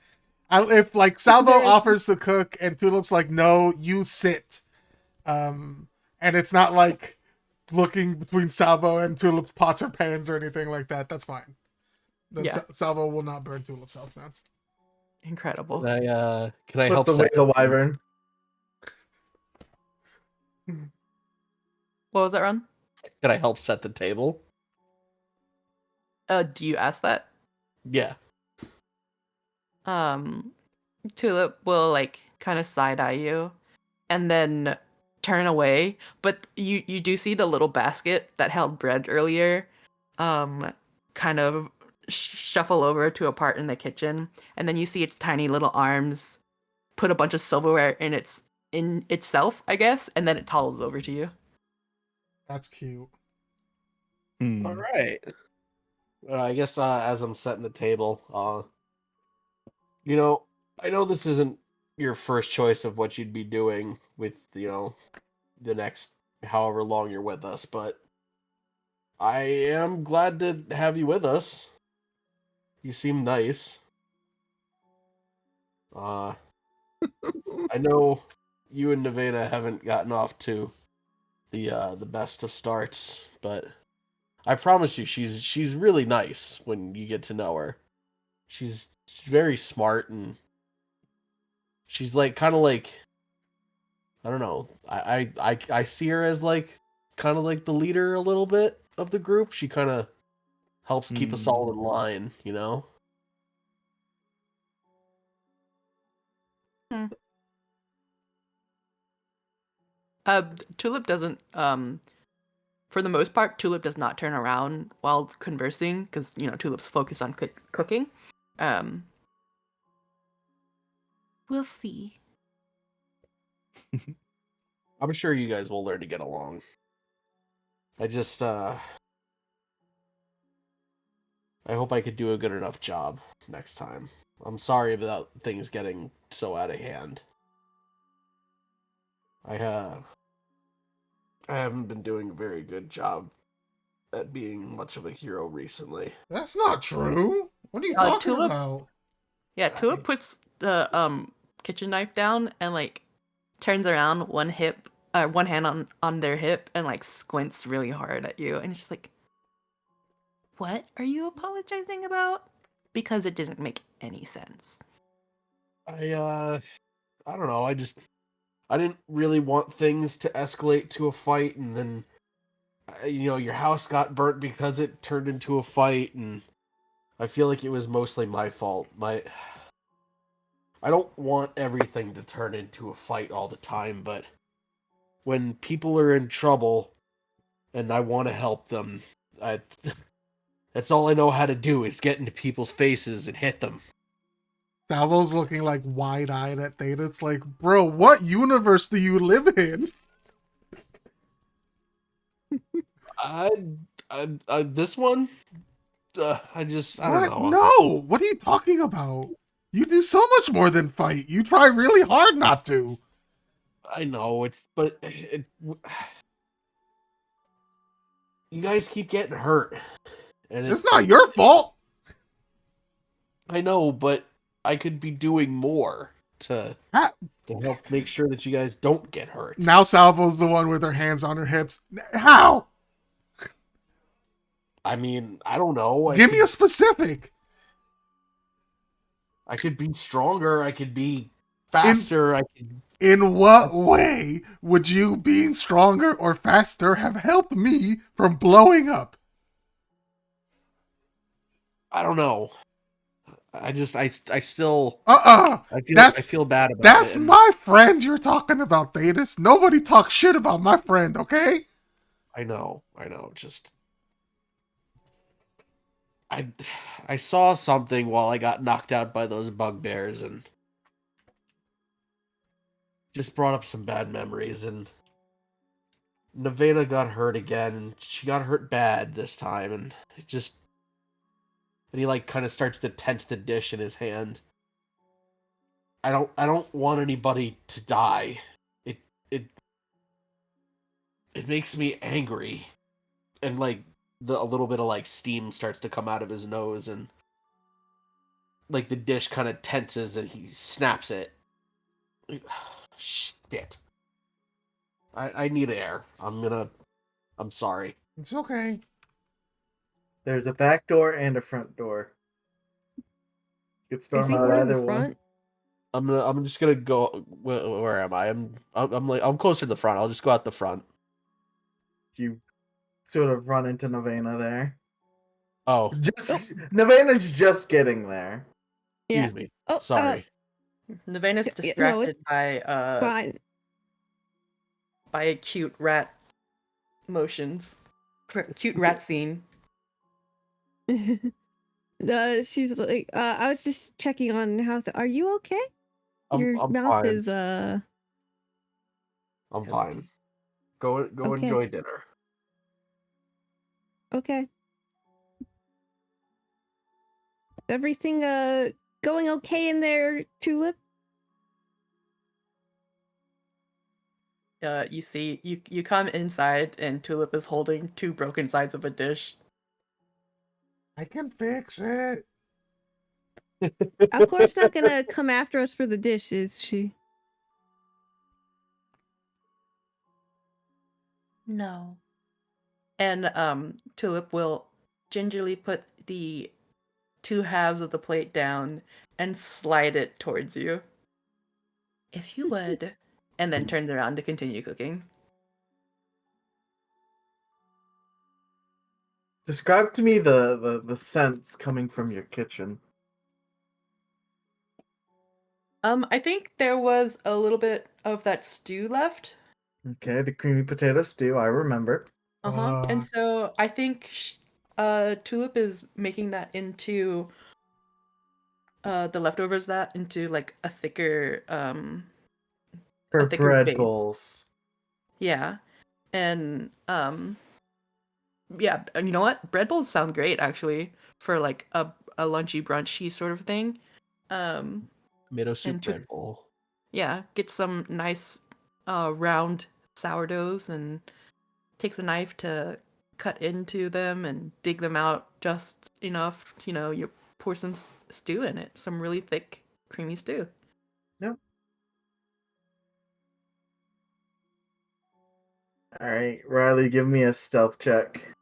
If like Salvo There is- offers to cook and Tulip's like, no, you sit, and it's not like looking between Salvo and Tulip's pots or pans or anything like that, that's fine. Then Yeah. Salvo will not burn Tulip's house down. Incredible. Can I help Puts away set the wyvern. What was that, Ron? Can I help set the table? Do you ask that? Yeah. Tulip will like kind of side eye you, and then turn away. But you do see the little basket that held bread earlier, kind of shuffle over to a part in the kitchen, and then you see its tiny little arms put a bunch of silverware in itself, I guess, and then it toddles over to you. That's cute. Hmm. All right. I guess as I'm setting the table, I know this isn't your first choice of what you'd be doing with, the next however long you're with us, but I am glad to have you with us. You seem nice. I know you and Nevada haven't gotten off to the best of starts, but I promise you, she's really nice when you get to know her. She's very smart, and she's like kind of like, I don't know. I see her as like kind of like the leader a little bit of the group. She kind of helps keep us all in line, you know? Tulip doesn't for the most part, Tulip does not turn around while conversing because Tulip's focused on cooking. Um, we'll see. I'm sure you guys will learn to get along. I just I hope I could do a good enough job next time. I'm sorry about things getting so out of hand. I haven't been doing a very good job at being much of a hero recently. That's not true. What are you talking Tulip- about? Yeah, Tulip puts the kitchen knife down and like turns around one hand on their hip and like squints really hard at you, and it's just like, what are you apologizing about? Because it didn't make any sense. I don't know. I didn't really want things to escalate to a fight, and then your house got burnt because it turned into a fight, and I feel like it was mostly my fault. I don't want everything to turn into a fight all the time, but when people are in trouble and I want to help them, that's all I know how to do is get into people's faces and hit them. Salvo's looking like wide-eyed at Theta. It's like, bro, what universe do you live in? This one, I don't What? know. No! What are you talking about? You do so much more than fight. You try really hard not to. I know you guys keep getting hurt, and It's not your fault. I know, but I could be doing more to help make sure that you guys don't get hurt. Now Salvo's the one with her hands on her hips. How? I mean, I don't know. Give me a specific. I could be stronger. I could be faster. In what way would you being stronger or faster have helped me from blowing up? I don't know. I still. I feel bad about it. That's my friend you're talking about, Thetis. Nobody talks shit about my friend, okay? I know. Just. I saw something while I got knocked out by those bugbears and just brought up some bad memories, and Nevada got hurt again, and she got hurt bad this time, and he like kind of starts to tense the dish in his hand. I don't want anybody to die. It makes me angry. And like a little bit of like steam starts to come out of his nose, and like the dish kind of tenses and he snaps it. Shit. I need air. I'm sorry. It's okay. There's a back door and a front door. You could storm If you out go to either the one. front, I'm just gonna go. Where am I? I'm closer to the front. I'll just go out the front. You sort of run into Nevada there. Oh, Nevada's just getting there. yeah. excuse me. Oh, Sorry. Nevada's Yeah, no, distracted by fine. by a cute rat motions. Cute rat scene. She's like, I was just checking on how. Are you okay? Your I'm mouth fine. is I'm fine. Go Okay. enjoy dinner. Okay. Everything going okay in there, Tulip? You see, you come inside, and Tulip is holding two broken sides of a dish. I can fix it. Of course, not gonna come after us for the dish, is she? No. And Tulip will gingerly put the two halves of the plate down and slide it towards you, If you would. and then turns around to continue cooking. Describe to me the scents coming from your kitchen. I think there was a little bit of that stew left. Okay, the creamy potato stew, I remember. Uh-huh. And Fuck. so I think Tulip is making that into the leftovers that into like a Her thicker bread base. bowls. Yeah. And yeah, and you know what? Bread bowls sound great actually for like a lunchy brunchy sort of thing. Um Tomato soup and bread bowl. yeah, get some nice round sourdoughs and takes a knife to cut into them and dig them out just enough, you pour some stew in it, some really thick creamy stew. Yep. Alright, Riley, give me a stealth check.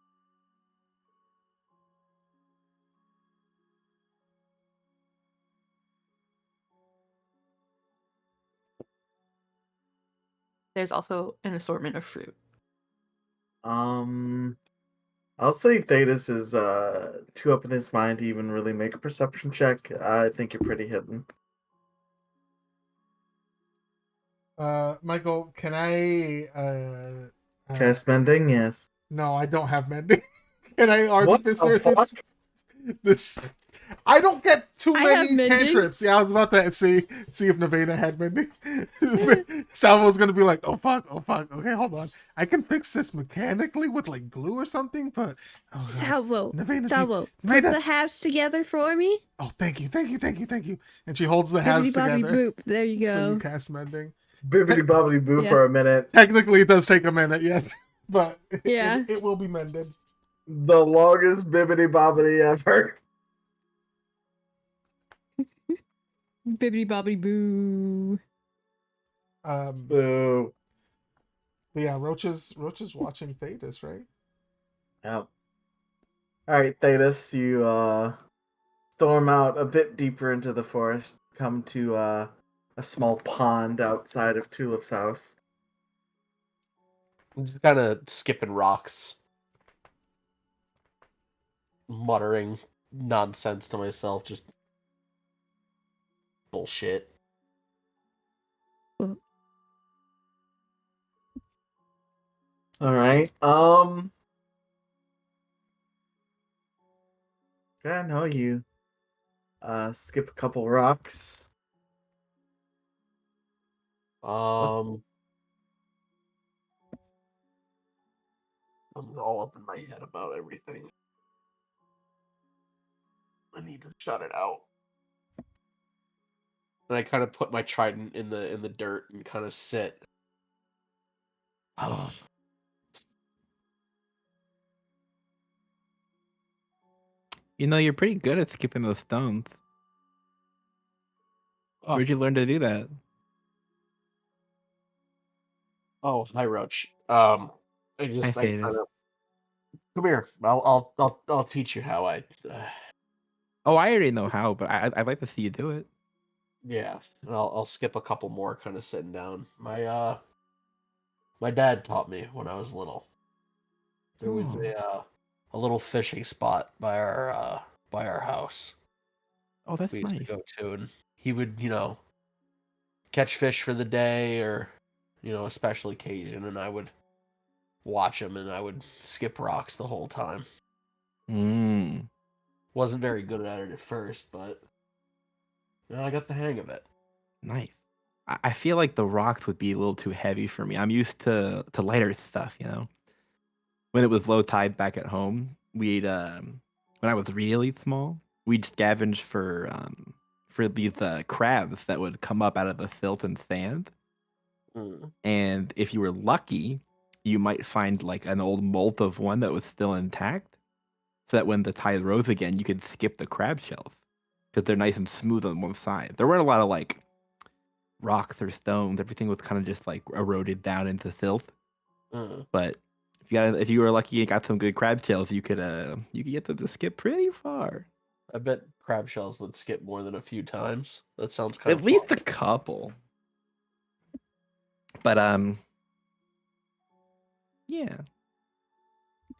There's also an assortment of fruit. I'll say Thetis is too up in his mind to even really make a perception check. I think you're pretty hidden. Michael, can I Chest bending, yes. no, I don't have mending. Can I What artificer the fuck? this I don't get too I have many mending. cantrips. Yeah, I was about to see if Nevena had mending. Salvo's gonna be like, oh fuck. Okay, hold on. I can fix this mechanically with like glue or something, but oh god. Salvo, Nevena, Salvo, put Nevena. the halves together for me. Oh, thank you. And she holds the halves Bibbidi bobbidi together. boop. There you So go. you cast mending. Bibbidi bobbidi boo Yeah. for a minute. Technically, it does take a minute, yes, but Yeah. it will be mended. The longest bibbidi bobbidi ever. Bibbidi bobbidi boo. Boo. But yeah, Roach is watching Thetis, right? Yep. Alright, Thetis, you storm out a bit deeper into the forest, come to a small pond outside of Tulip's house. I'm just kind of skipping rocks, muttering nonsense to myself, just bullshit. Alright, I know you. Skip a couple rocks. I'm all up in my head about everything. I need to shut it out. And I kind of put my trident in the dirt and kind of sit. Oh. You know, you're pretty good at skipping those stones. Where'd you learn to do that? Oh, hi, Roach. Hi, I kind Thetis. of come here. I'll teach you how I. Oh, I already know how, but I'd like to see you do it. Yeah, and I'll skip a couple more, kind of sitting down. My dad taught me when I was little. There was a little fishing spot by our house. Oh, that's We used nice. to go to, and he would catch fish for the day or especially Cajun, and I would watch him and I would skip rocks the whole time. Mm. Wasn't very good at it at first, but I got the hang of it. Nice. I feel like the rocks would be a little too heavy for me. I'm used to lighter stuff, When it was low tide back at home, we'd when I was really small, we'd scavenge for these crabs that would come up out of the silt and sand. Mm. And if you were lucky, you might find like an old molt of one that was still intact, so that when the tide rose again, you could skip the crab shells because they're nice and smooth on one side. There weren't a lot of like rocks or stones. Everything was kind of just like eroded down into silt. Mm. But if you were lucky and got some good crab shells, you could get them to skip pretty far. I bet crab shells would skip more than a few times. That sounds kind At of least a fun. couple. But yeah.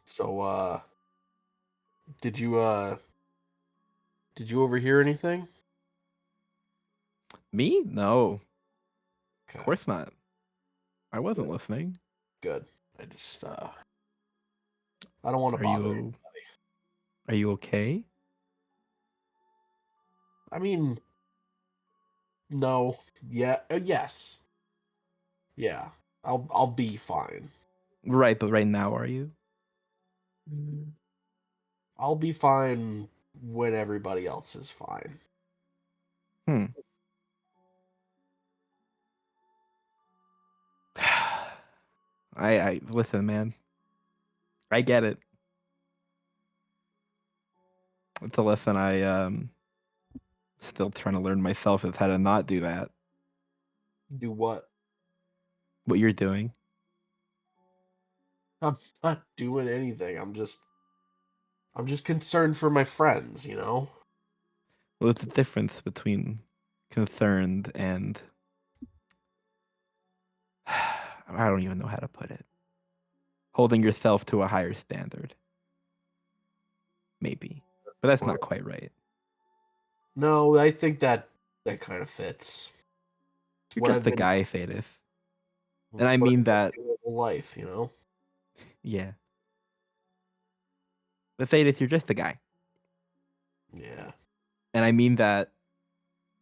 So did you overhear anything? Me? No. Okay. Of course not. I wasn't listening. Good. I just I don't want to Are bother you anybody. Are you okay? I mean, no. Yeah. Yes. Yeah. I'll be fine. Right, but right now are you? I'll be fine when everybody else is fine. I listen, man. I get it. It's a lesson I still trying to learn myself is how to not do that. Do what? What you're doing. I'm not doing anything. I'm just concerned for my friends, Well, there's the difference between concerned and I don't even know how to put it. Holding yourself to a higher standard. Maybe. But that's not quite right. No, I think that kind of fits. You're What just I've a been- guy, Thaddeus. And It's I what mean I've been that doing all life, yeah. But Thaddeus, you're just a guy. Yeah. And I mean that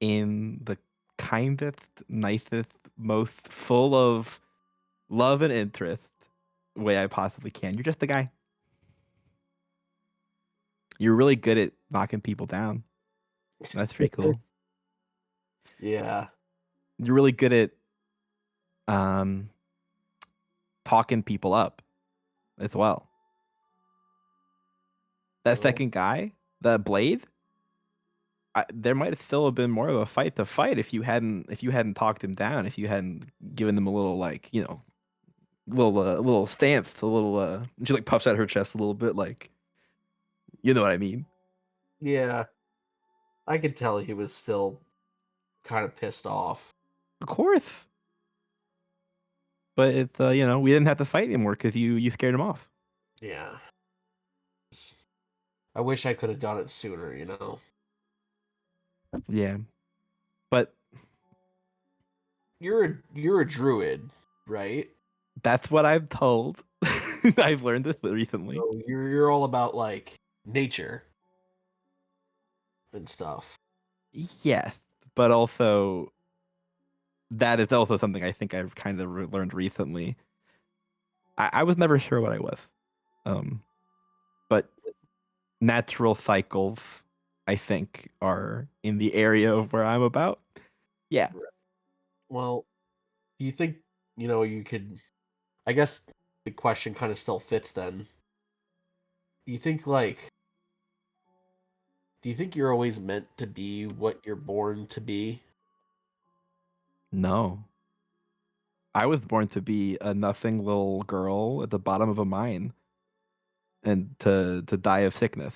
in the kindest, nicest, most full of love and interest way I possibly can. You're just a guy. You're really good at knocking people down. That's pretty cool. Yeah. You're really good at talking people up as well. That Well, second guy, the Blade, there might have still have been more of a fight to fight if you hadn't talked him down, if you hadn't given them a little like little stance, a little she like puffs out her chest a little bit, like you know what I mean. Yeah. I could tell he was still kind of pissed off. Of course, but it's we didn't have to fight anymore because you scared him off. Yeah. I wish I could have done it sooner, Yeah, but You're a druid, right? that's what I'm told. I've learned this recently. So you're all about like nature and stuff. Yes, but also that is also something I think I've kind of learned recently. I was never sure what I was, but natural cycles, I think, are in the area of where I'm about. Yeah. Well, do you think you could? I guess the question kind of still fits then. Do you think you're always meant to be what you're born to be? No. I was born to be a nothing little girl at the bottom of a mine and to die of sickness.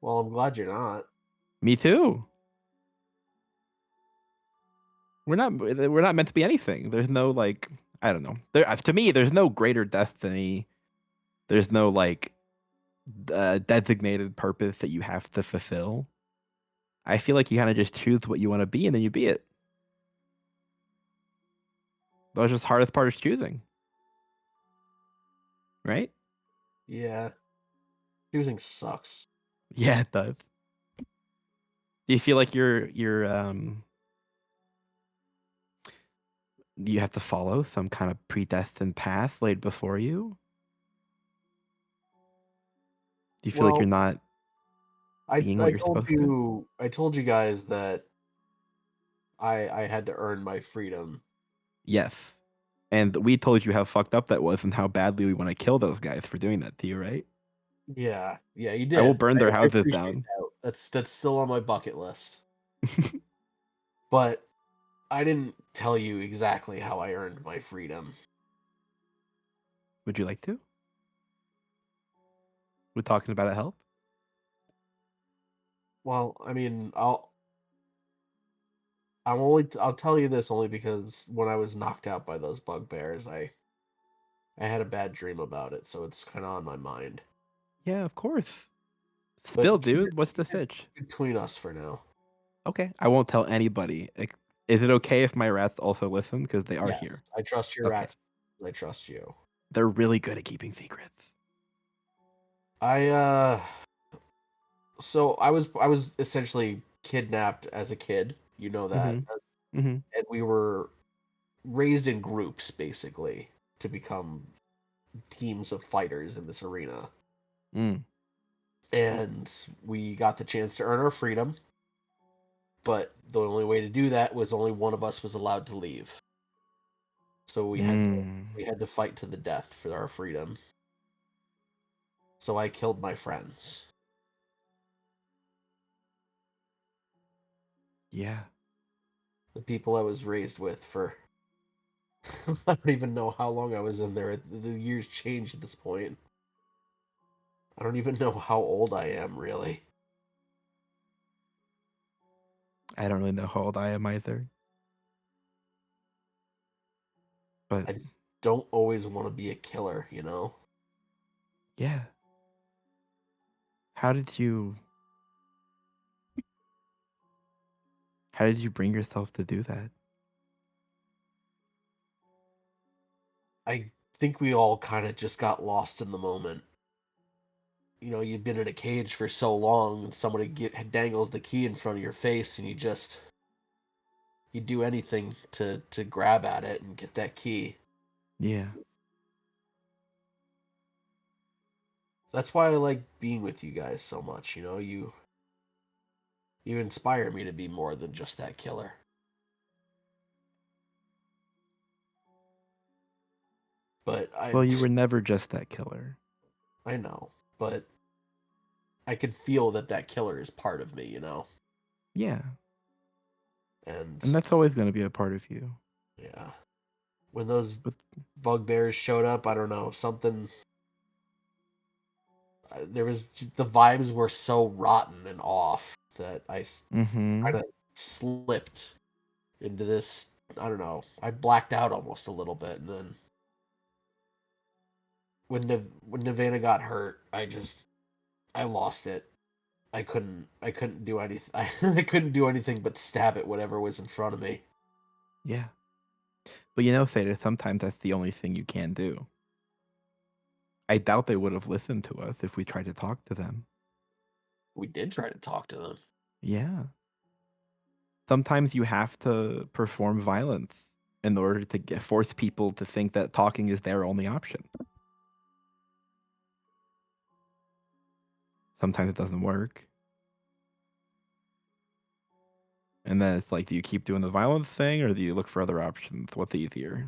Well, I'm glad you're not. Me too. We're not meant to be anything. There's no like I don't know. To me there's no greater destiny. There's no like designated purpose that you have to fulfill. I feel like you kind of just choose what you want to be and then you be it. That was just hardest part is choosing. Right? Yeah. Choosing sucks. Yeah, it does. Do you feel like you're you have to follow some kind of predestined path laid before you? Do you feel like you're Well, not being what you're supposed to? I told you guys that I had to earn my freedom. Yes. And we told you how fucked up that was and how badly we want to kill those guys for doing that to you, right? Yeah, you I will did. burn their I houses appreciate down. that. That's still on my bucket list. But I didn't tell you exactly how I earned my freedom. Would you like to? Would talking about it help? Well, I mean, I'll tell you this only because when I was knocked out by those bugbears, I had a bad dream about it, so it's kind of on my mind. Yeah, of course. But Spill, dude. What's the sitch? between us for now. Okay, I won't tell anybody. Is it okay if my rats also listen? Because they are Yes, here. I trust your Okay. rats. I trust you. They're really good at keeping secrets. So I was essentially kidnapped as a kid. You know that. Mm-hmm. And we were raised in groups basically to become teams of fighters in this arena. Mm. And we got the chance to earn our freedom, but the only way to do that was only one of us was allowed to leave. So we had to fight to the death for our freedom. So I killed my friends. Yeah. The people I was raised with for I don't even know how long I was in there. The years changed at this point. I don't even know how old I am, really. I don't really know how old I am either. But I just don't always want to be a killer, you know? yeah. How did you bring yourself to do that? I think we all kind of just got lost in the moment. You know, you've been in a cage for so long and somebody dangles the key in front of your face and you do anything to grab at it and get that key. Yeah. That's why I like being with you guys so much, you know? You inspire me to be more than just that killer. But Well, you were never just that killer. I know, but I could feel that killer is part of me, you know? Yeah. And And that's always going to be a part of you. yeah. When those But bugbears showed up, I don't know, something there was the vibes were so rotten and off that I kind of slipped into this. I don't know. I blacked out almost a little bit, and then when Nirvana got hurt, I lost it. I couldn't do anything. I couldn't do anything but stab at whatever was in front of me. Yeah. But you know, Theta, sometimes that's the only thing you can do. I doubt they would have listened to us if we tried to talk to them. We did try to talk to them. Yeah. Sometimes you have to perform violence in order to force people to think that talking is their only option. Sometimes it doesn't work. And then it's like, do you keep doing the violence thing or do you look for other options? What's easier?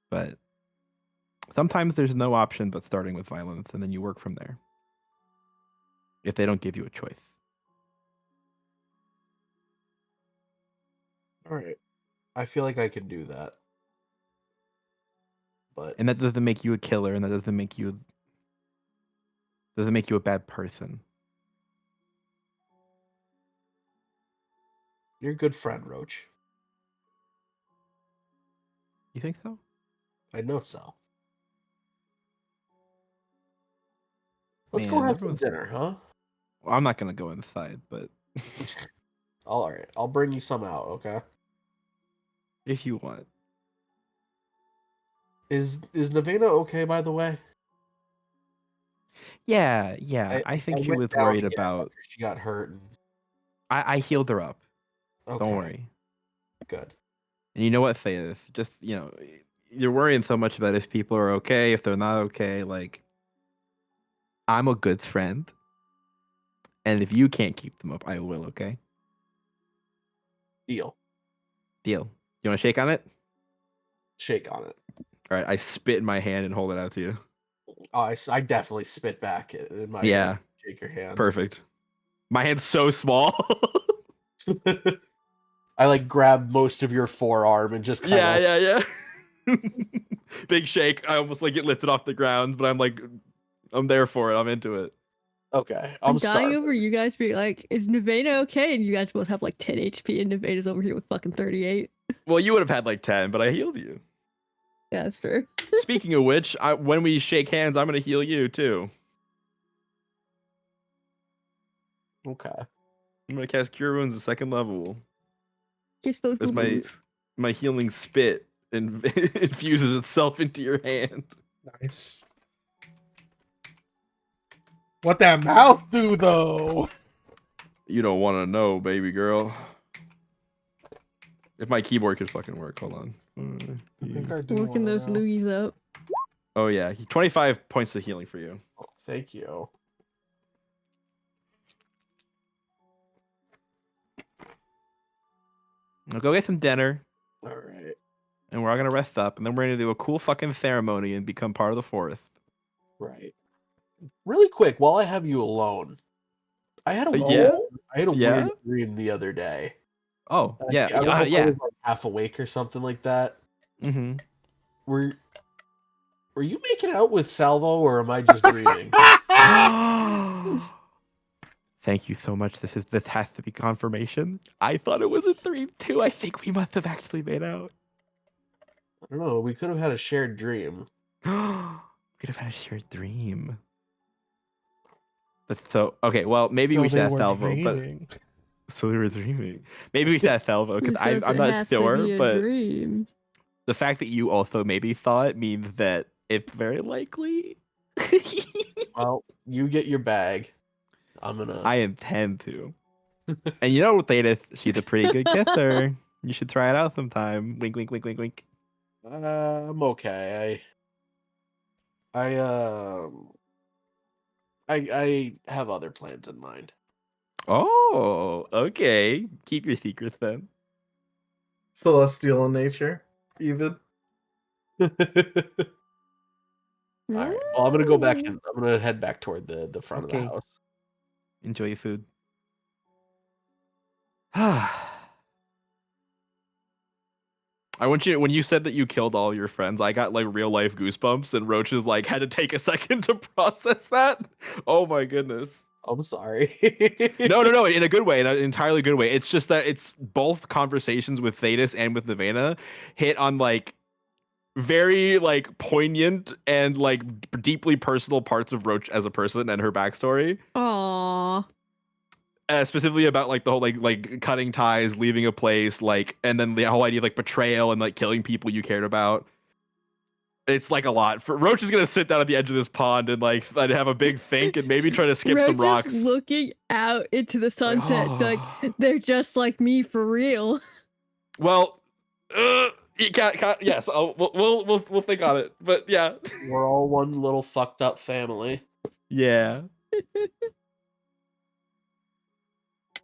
But sometimes there's no option but starting with violence, and then you work from there. If they don't give you a choice. All right. I feel like I can do that. But And that doesn't make you a killer, and that doesn't make you a bad person. you're a good friend, Roach. You think so? I know so. Let's go Man, have some everyone's. dinner, huh? Well, I'm not gonna go inside, but All right. I'll bring you some out, okay? if you want. Is Nevena okay, by the way? Yeah. I think she went was down worried again about. after she got hurt. And... I healed her up. Okay, Don't worry. good. And you know what, Faith? Just you're worrying so much about if people are okay, if they're not okay. Like, I'm a good friend, and if you can't keep them up, I will. Okay. Deal. Deal. You want to shake on it? Shake on it. All right. I spit in my hand and hold it out to you. Oh, I definitely spit back in my Yeah. hand. Shake your hand. Perfect. My hand's so small. I like grab most of your forearm and just kind of Yeah. Big shake. I almost like get lifted off the ground, but I'm there for it. I'm into it. Okay. I'm dying starving. over you guys being like, is Nevena okay? And you guys both have like 10 HP and Nevena's over here with fucking 38. Well, you would have had like 10, but I healed you. Yeah, that's true. Speaking of which, when we shake hands, I'm going to heal you too. Okay. I'm going to cast Cure Wounds at 2nd level. Just those As wounds. my healing spit infuses itself into your hand. Nice. What that mouth do though? You don't want to know, baby girl. If my keyboard could fucking work, hold on. I think I do. Working wanna those know. Louis up. Oh yeah, 25 points of healing for you. Oh, thank you. I'll go get some dinner, All right. and we're all gonna rest up, and then we're gonna do a cool fucking ceremony and become part of the forest. Right. Really quick, while I have you alone, I had a Yeah? Yeah? weird dream the other day. Oh yeah, I hope yeah. I was like half awake or something like that. Mm-hmm. Were you making out with Salvo, or am I just dreaming? Thank you so much. This has to be confirmation. I thought it was a dream too. I think we must have actually made out. I don't know. We could have had a shared dream. We could have had a shared dream. That's so okay. Well, maybe So we should they have were Salvo, but dreaming. so we were dreaming. Maybe we should have Salvo because Who says I'm it not has to sure, be a but dream? the fact that you also maybe saw it means that it's very likely. Well, you get your bag. I intend to. And you know, Thetis, she's a pretty good kisser. You should try it out sometime. Wink, wink, wink, wink, wink. I'm okay. I have other plans in mind. Oh, okay. Keep your secrets then. Celestial in nature, even. All right. Well, I'm gonna go back and I'm gonna head back toward the front of the Okay. house. Enjoy your food. I want you when you said that you killed all your friends, I got like real life goosebumps and Roaches like had to take a second to process that. Oh my goodness. I'm sorry. No, in a good way, in an entirely good way. It's just that it's both conversations with Thetis and with Nevena hit on like very like poignant and like deeply personal parts of Roach as a person and her backstory. Aww. Specifically about like the whole like cutting ties, leaving a place, like, and then the whole idea of like betrayal and like killing people you cared about. It's like a lot. For Roach is gonna sit down at the edge of this pond and like I'd have a big think and maybe try to skip Roach some rocks. is looking out into the sunset, like oh. they're just like me for real. Well, you can't yes, we'll think on it. But yeah, We're all one little fucked up family. yeah.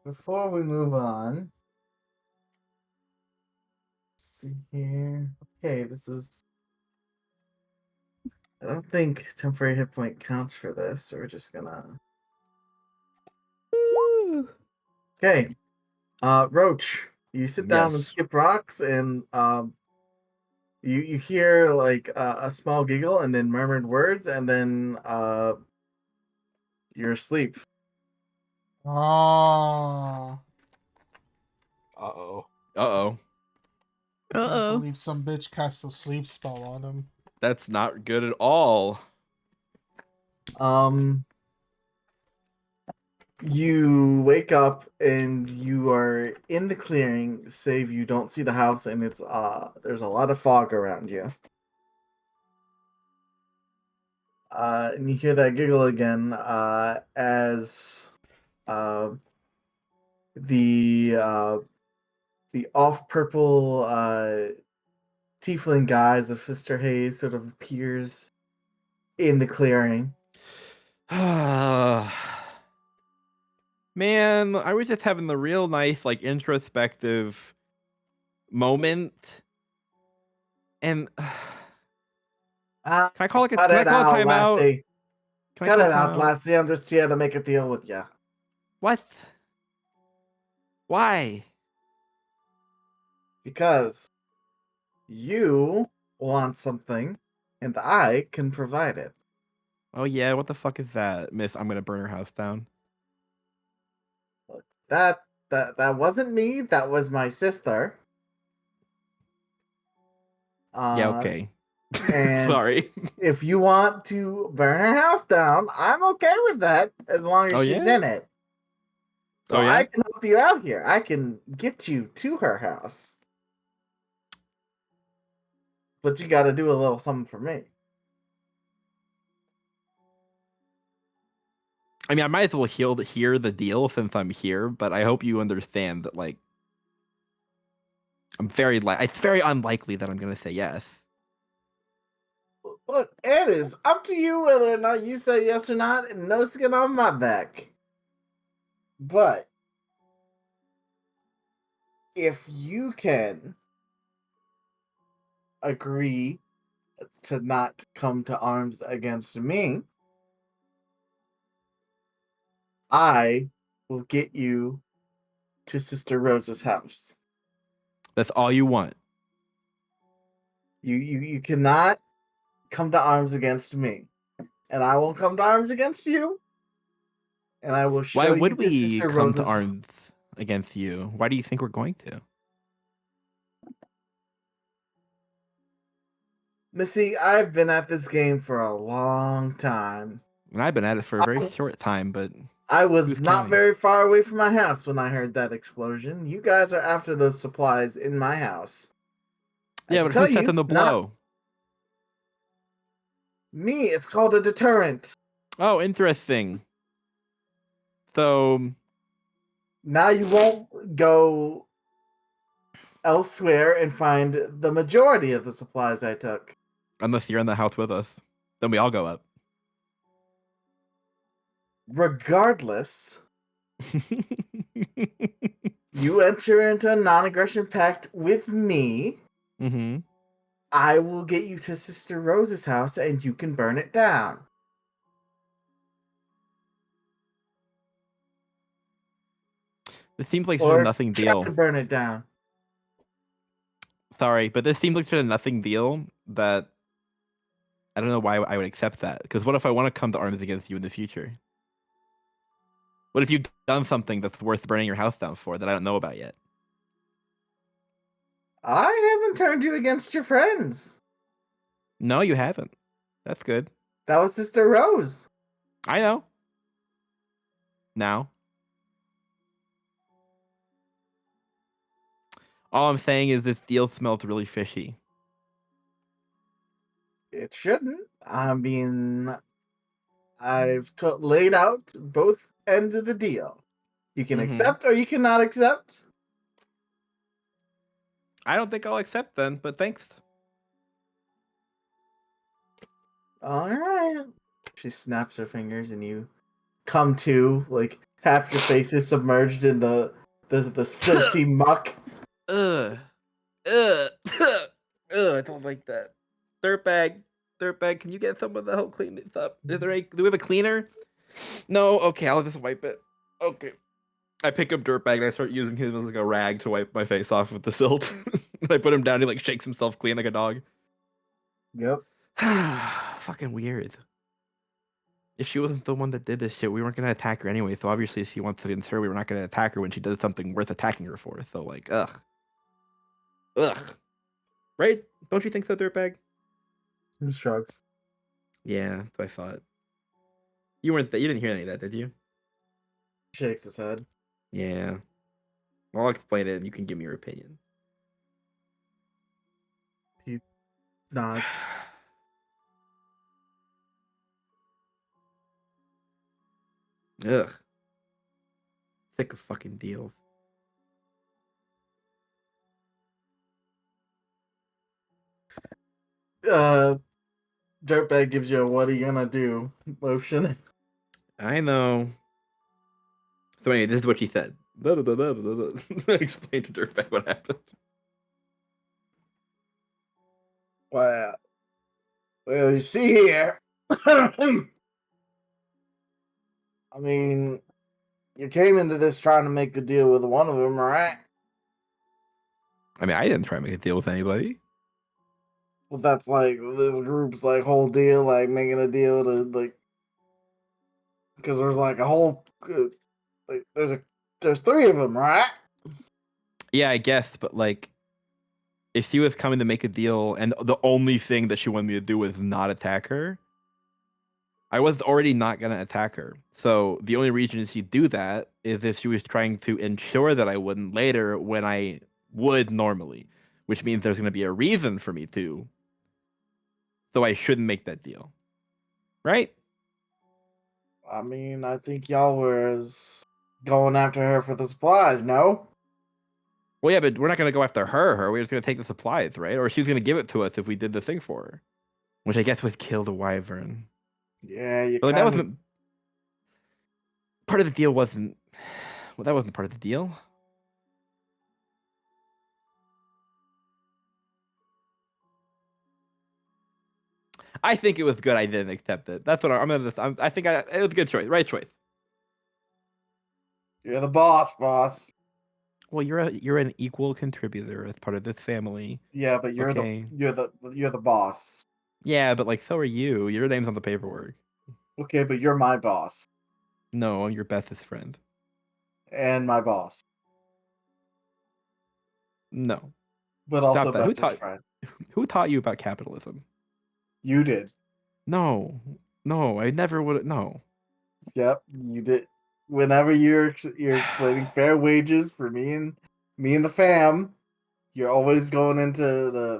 Before we move on, let's see here. Okay, this is. I don't think temporary hit point counts for this, so we're just gonna. Okay, Roach, you sit down and Yes. skip rocks, and you hear like a small giggle, and then murmured words, and then you're asleep. Oh. Uh-oh. Uh-oh. I can't Uh-oh. believe some bitch cast a sleep spell on him. That's not good at all. You wake up and you are in the clearing, save you don't see the house, and it's there's a lot of fog around you. And you hear that giggle again as the off purple tiefling guise of Sister Hayes sort of appears in the clearing. Man, I was just having the real nice, like, introspective moment. And can I call Cut a it out, timeout? Lassie. Can I Cut call it a out, timeout? Lassie. I'm just here to make a deal with you. What? Why? Because you want something, and I can provide it. Oh yeah, what the fuck is that? Miss, I'm gonna burn her house down. Look, that wasn't me. That was my sister. Yeah, okay. And Sorry. if you want to burn her house down, I'm okay with that as long as Oh, she's yeah? in it. So Oh, yeah? I can help you out here. I can get you to her house. But you got to do a little something for me. I mean, I might as well hear the deal since I'm here, but I hope you understand that, like, it's very unlikely that I'm gonna say yes. Look, it is up to you whether or not you say yes or not, and no skin on my back. But if you can agree to not come to arms against me, I will get you to Sister Rose's house. That's all you want. You cannot come to arms against me, and I won't come to arms against you. And I will Why show you would to we Sister come to Rose's. arms against you? Why do you think we're going to? Missy, I've been at this game for a long time. And I've been at it for a very short time, but I was who's not counting? very far away from my house when I heard that explosion. You guys are after those supplies in my house. I Yeah, can but tell who set you, them to not blow? me. It's called a deterrent. Oh, interesting. So, Now you won't go elsewhere and find the majority of the supplies I took. unless you're in the house with us, then we all go up. Regardless, you enter into a non-aggression pact with me. Mm-hmm. I will get you to Sister Rose's house and you can burn it down. This seems like such a Or nothing try deal. to burn it down. Sorry, but this seems like such a nothing deal that I don't know why I would accept that. Because what if I want to come to arms against you in the future? What if you've done something that's worth burning your house down for that I don't know about yet? I haven't turned you against your friends. No, you haven't. That's good. That was Sister Rose. I know. Now. All I'm saying is this deal smells really fishy. It shouldn't. I mean, I've laid out both ends of the deal. You can Mhm. accept or you cannot accept. I don't think I'll accept then, but thanks. All right. She snaps her fingers, and you come to, like, half your face is submerged in the silty muck. Ugh. Ugh. Ugh. I don't like that. Dirtbag, can you get someone to help clean this up? Do we have a cleaner? No? Okay, I'll just wipe it. Okay. I pick up Dirtbag and I start using him as like a rag to wipe my face off with the silt. And I put him down, he like shakes himself clean like a dog. Yep. Fucking weird. If she wasn't the one that did this shit, we weren't gonna attack her anyway. So obviously, if she wants to insure, we were not gonna attack her when she does something worth attacking her for. So like, ugh, right? Don't you think so, Dirtbag? He shrugs. Yeah, that's what I thought. You weren't. You didn't hear any of that, did you? Shakes his head. Yeah. I'll explain it and you can give me your opinion. He nods. Ugh. Sick of fucking deals. Dirtbag gives you a "what are you gonna do" motion. I know. So anyway, this is what she said. Explain to Dirtbag what happened. Well, you see here. I mean, you came into this trying to make a deal with one of them, right? I mean, I didn't try to make a deal with anybody. Well, that's like this group's like whole deal, like making a deal to like, because there's like a whole, like there's three of them, right? Yeah, I guess, but like, if she was coming to make a deal and the only thing that she wanted me to do was not attack her, I was already not gonna attack her. So the only reason she'd do that is if she was trying to ensure that I wouldn't later when I would normally, which means there's gonna be a reason for me to. So I shouldn't make that deal. Right? I mean, I think y'all was going after her for the supplies, no? Well, yeah, but we're not gonna go after her. We're just gonna take the supplies, right? Or she was gonna give it to us if we did the thing for her. Which I guess would kill the wyvern. Yeah, you But like that kind of. wasn't part of the deal wasn't well, that wasn't part of the deal. I think it was good. I didn't accept it. That's what I'm gonna. I think it was a good choice, right choice. You're the boss. Well, you're an equal contributor as part of this family. Yeah, but you're Okay. you're the boss. Yeah, but like so are you. Your name's on the paperwork. Okay, but you're my boss No, I'm your bestest friend. and my boss, No, but also stop that. bestest friend. Who taught you about capitalism? You did. No, no, I never would. No. Yep, you did. Whenever you're explaining fair wages for me and the fam, you're always going into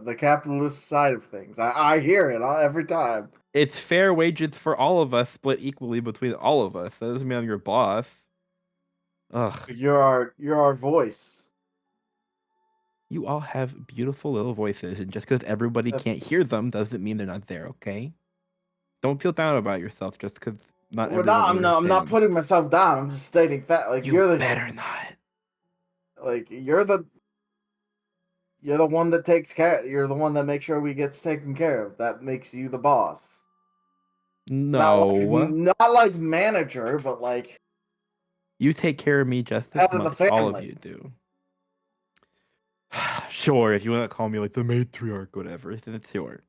the capitalist side of things. I hear it every time. It's fair wages for all of us, split equally between all of us. That doesn't mean I'm your boss. Ugh. You're our voice. You all have beautiful little voices, and just because everybody Uh, can't hear them doesn't mean they're not there, okay? Don't feel down about yourself just because not We're everyone not. I'm not understands. putting myself down. I'm just stating fact. Like You better not. You're the one that takes care. You're the one that makes sure we gets taken care of. That makes you the boss. No. Not like manager, but like You take care of me just as head of the much. All of family. you do. Sure, if you want to call me like the matriarch, whatever, then sure.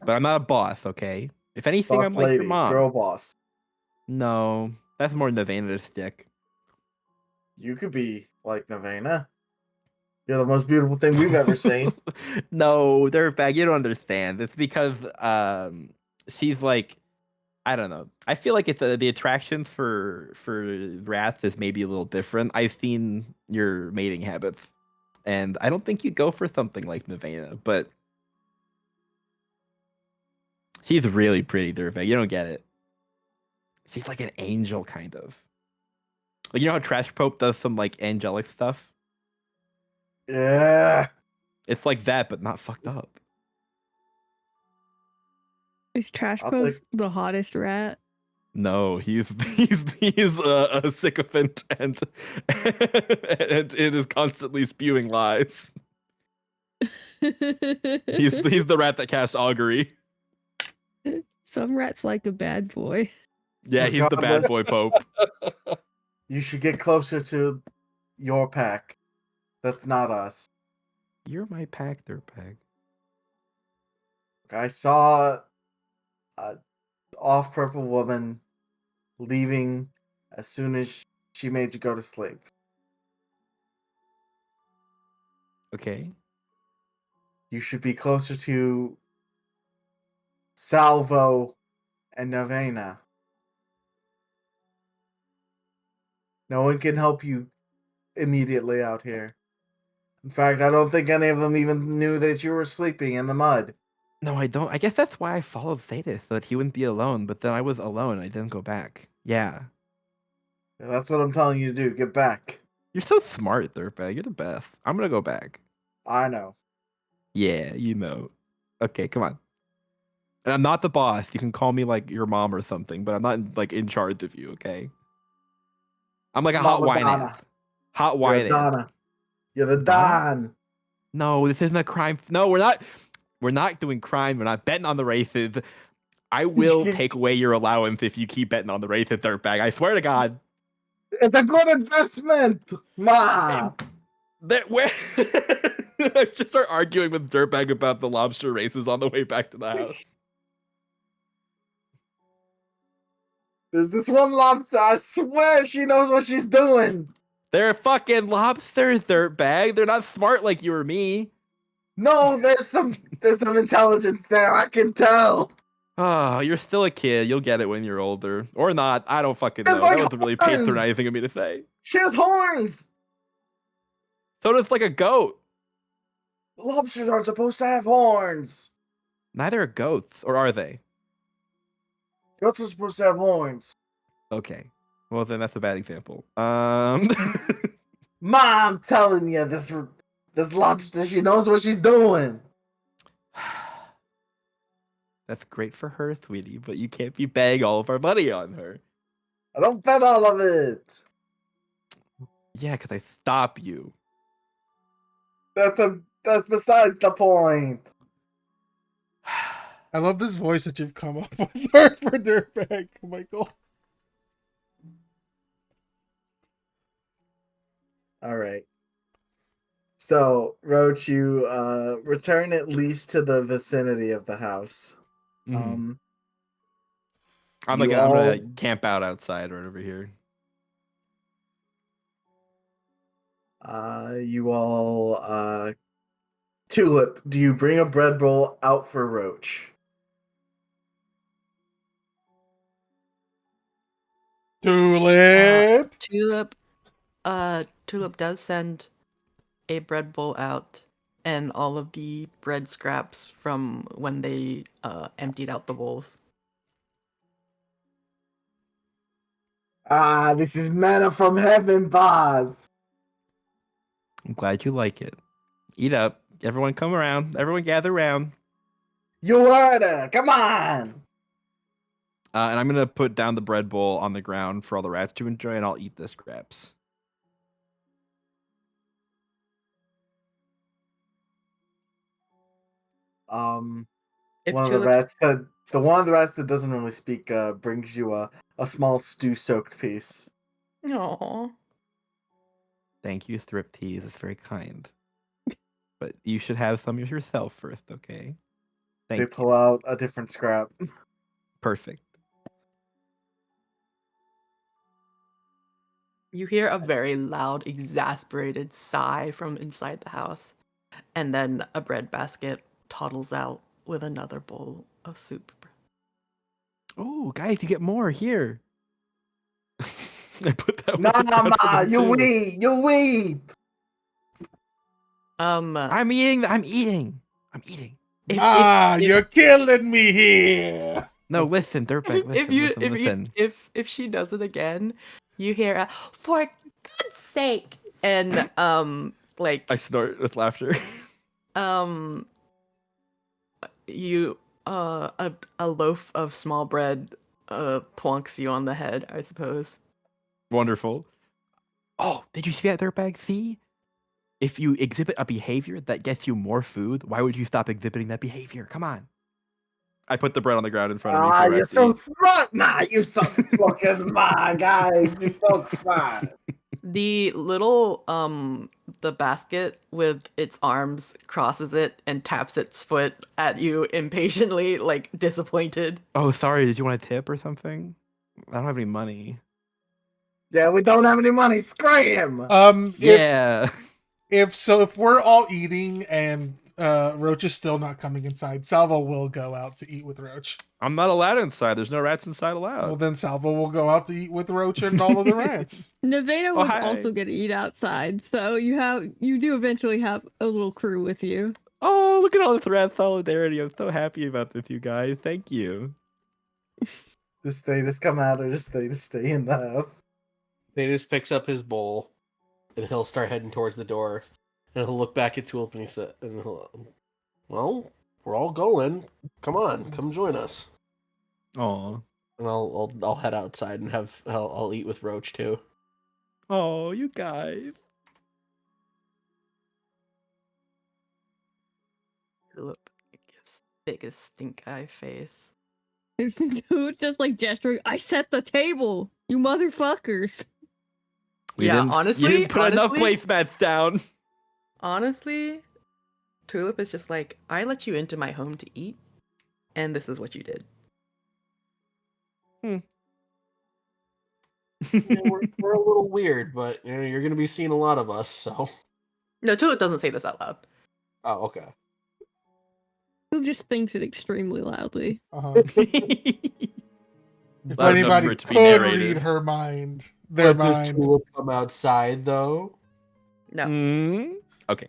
But I'm not a boss, okay? If anything, Boss I'm like your lady, mom. girl boss. No, that's more Nevada's stick. You could be like Nevena. You're the most beautiful thing we've ever seen. No, dirtbag, you don't understand. It's because she's like, I don't know. I feel like it's the attraction for Wrath is maybe a little different. I've seen your mating habits, and I don't think you go for something like Nevena, but she's really pretty, dirtbag. You don't get it. She's like an angel, kind of. Like you know how Trash Pope does some like angelic stuff. Yeah. It's like that, but not fucked up. Is Trash I'll Post the hottest rat? No, he's a sycophant and and it is constantly spewing lies. He's the rat that casts augury. Some rats like a bad boy. Yeah, he's the bad Regardless. boy pope. You should get closer to your pack. That's not us. You're my pack, dirtbag. I saw a off purple woman leaving as soon as she made you go to sleep. Okay. You should be closer to Salvo and Novena. No one can help you immediately out here. In fact, I don't think any of them even knew that you were sleeping in the mud. No, I don't. I guess that's why I followed Thetis, so that he wouldn't be alone. But then I was alone and I didn't go back. Yeah. Yeah, that's what I'm telling you to do. Get back. You're so smart, Dirtbag. You're the best. I'm gonna go back. I know. Yeah, you know. Okay, come on. And I'm not the boss. You can call me like your mom or something, but I'm not like in charge of you, okay? I'm like a hot Mama wine Donna. amp. Hot You're wine the amp. Donna. You're the Donna? Don. No, this isn't a crime. No, we're not. We're not doing crime. We're not betting on the races. I will take away your allowance if you keep betting on the races, Dirtbag. I swear to God. It's a good investment, Ma. That where I just start arguing with Dirtbag about the lobster races on the way back to the house. There's this one lobster. I swear she knows what she's doing. They're fucking lobsters, Dirtbag. They're not smart like you or me. No, there's some intelligence there. I can tell. Oh, you're still a kid. You'll get it when you're older. Or not. I don't fucking It's know. like That wasn't really horns. patronizing of me to say. She has horns. So does like a goat. Lobsters aren't supposed to have horns. Neither are goats, or are they? Goats are supposed to have horns. Okay. Well, then that's a bad example. Ma, I'm telling you, this lobster, she knows what she's doing. That's great for her, sweetie, but you can't be betting all of our money on her. I don't bet all of it. Yeah, because I stop you. That's besides the point. I love this voice that you've come up with for Dirtbag, Michael. All right. So, Roach, you return at least to the vicinity of the house. I'm you gonna all- camp out outside right over here. You all Tulip, do you bring a bread bowl out for Roach? Tulip. Tulip does send a bread bowl out and all of the bread scraps from when they emptied out the bowls. Ah, this is manna from heaven, boss. I'm glad you like it. Eat up. Everyone come around. Everyone gather around. You heard her. Come on. And I'm gonna put down the bread bowl on the ground for all the rats to enjoy, and I'll eat the scraps. If One of the Tulip's rats one of the rats that doesn't really speak brings you a small stew-soaked piece. Aww. Thank you, Striptease. It's very kind. But you should have some yourself first, okay? They Thank you. pull out a different scrap. Perfect. You hear a very loud, exasperated sigh from inside the house, and then a bread basket toddles out with another bowl of soup. Oh, guys, you get more here. I put that Nah, one across for ma, them, you too. weep, you weep. I'm eating. You're killing me here. No, listen, Dirtbag. Listen. If she does it again, you hear a "for God's sake" and like I snort with laughter. you a loaf of small bread plonks you on the head, I suppose. Wonderful. Oh, did you see that, Dirtbag? See? If you exhibit a behavior that gets you more food, why would you stop exhibiting that behavior? Come on. I put the bread on the ground in front of me. Ah, for the you're rats to so eat. smart, ma. You so fucking smart, guys. You're so smart. The little the basket with its arms crosses it and taps its foot at you impatiently, like disappointed. Oh, sorry. Did you want a tip or something? I don't have any money. Yeah, we don't have any money. Scram. If Yeah. if we're all eating and Roach is still not coming inside. Salvo will go out to eat with Roach. I'm not allowed inside. There's no rats inside allowed. Well, then Salvo will go out to eat with Roach and all of the rats. Nevada Oh, was hi. also gonna eat outside, so you do eventually have a little crew with you. Oh, look at all the rat solidarity. I'm so happy about this, you guys. Thank you. Just they just come out, or just they just stay in the house. Thetis picks up his bowl, and he'll start heading towards the door. And he'll look back at Tulip and he said, "Well, we're all going. Come on, come join us." Aw. And I'll head outside and I'll eat with Roach too. Oh, you guys. Tulip gives biggest stink eye face. Just like gesturing, I set the table, you motherfuckers. Yeah, You honestly- didn't put enough honestly- placemats down. Honestly, Tulip is just like, I let you into my home to eat, and this is what you did. We're a little weird, but you're gonna be seeing a lot of us. So, No, Tulip doesn't say this out loud. oh, okay. Who just thinks it extremely loudly. If Loud enough anybody for it to be could narrated. read her mind, their But does mind. Tulip come outside though? No. Okay.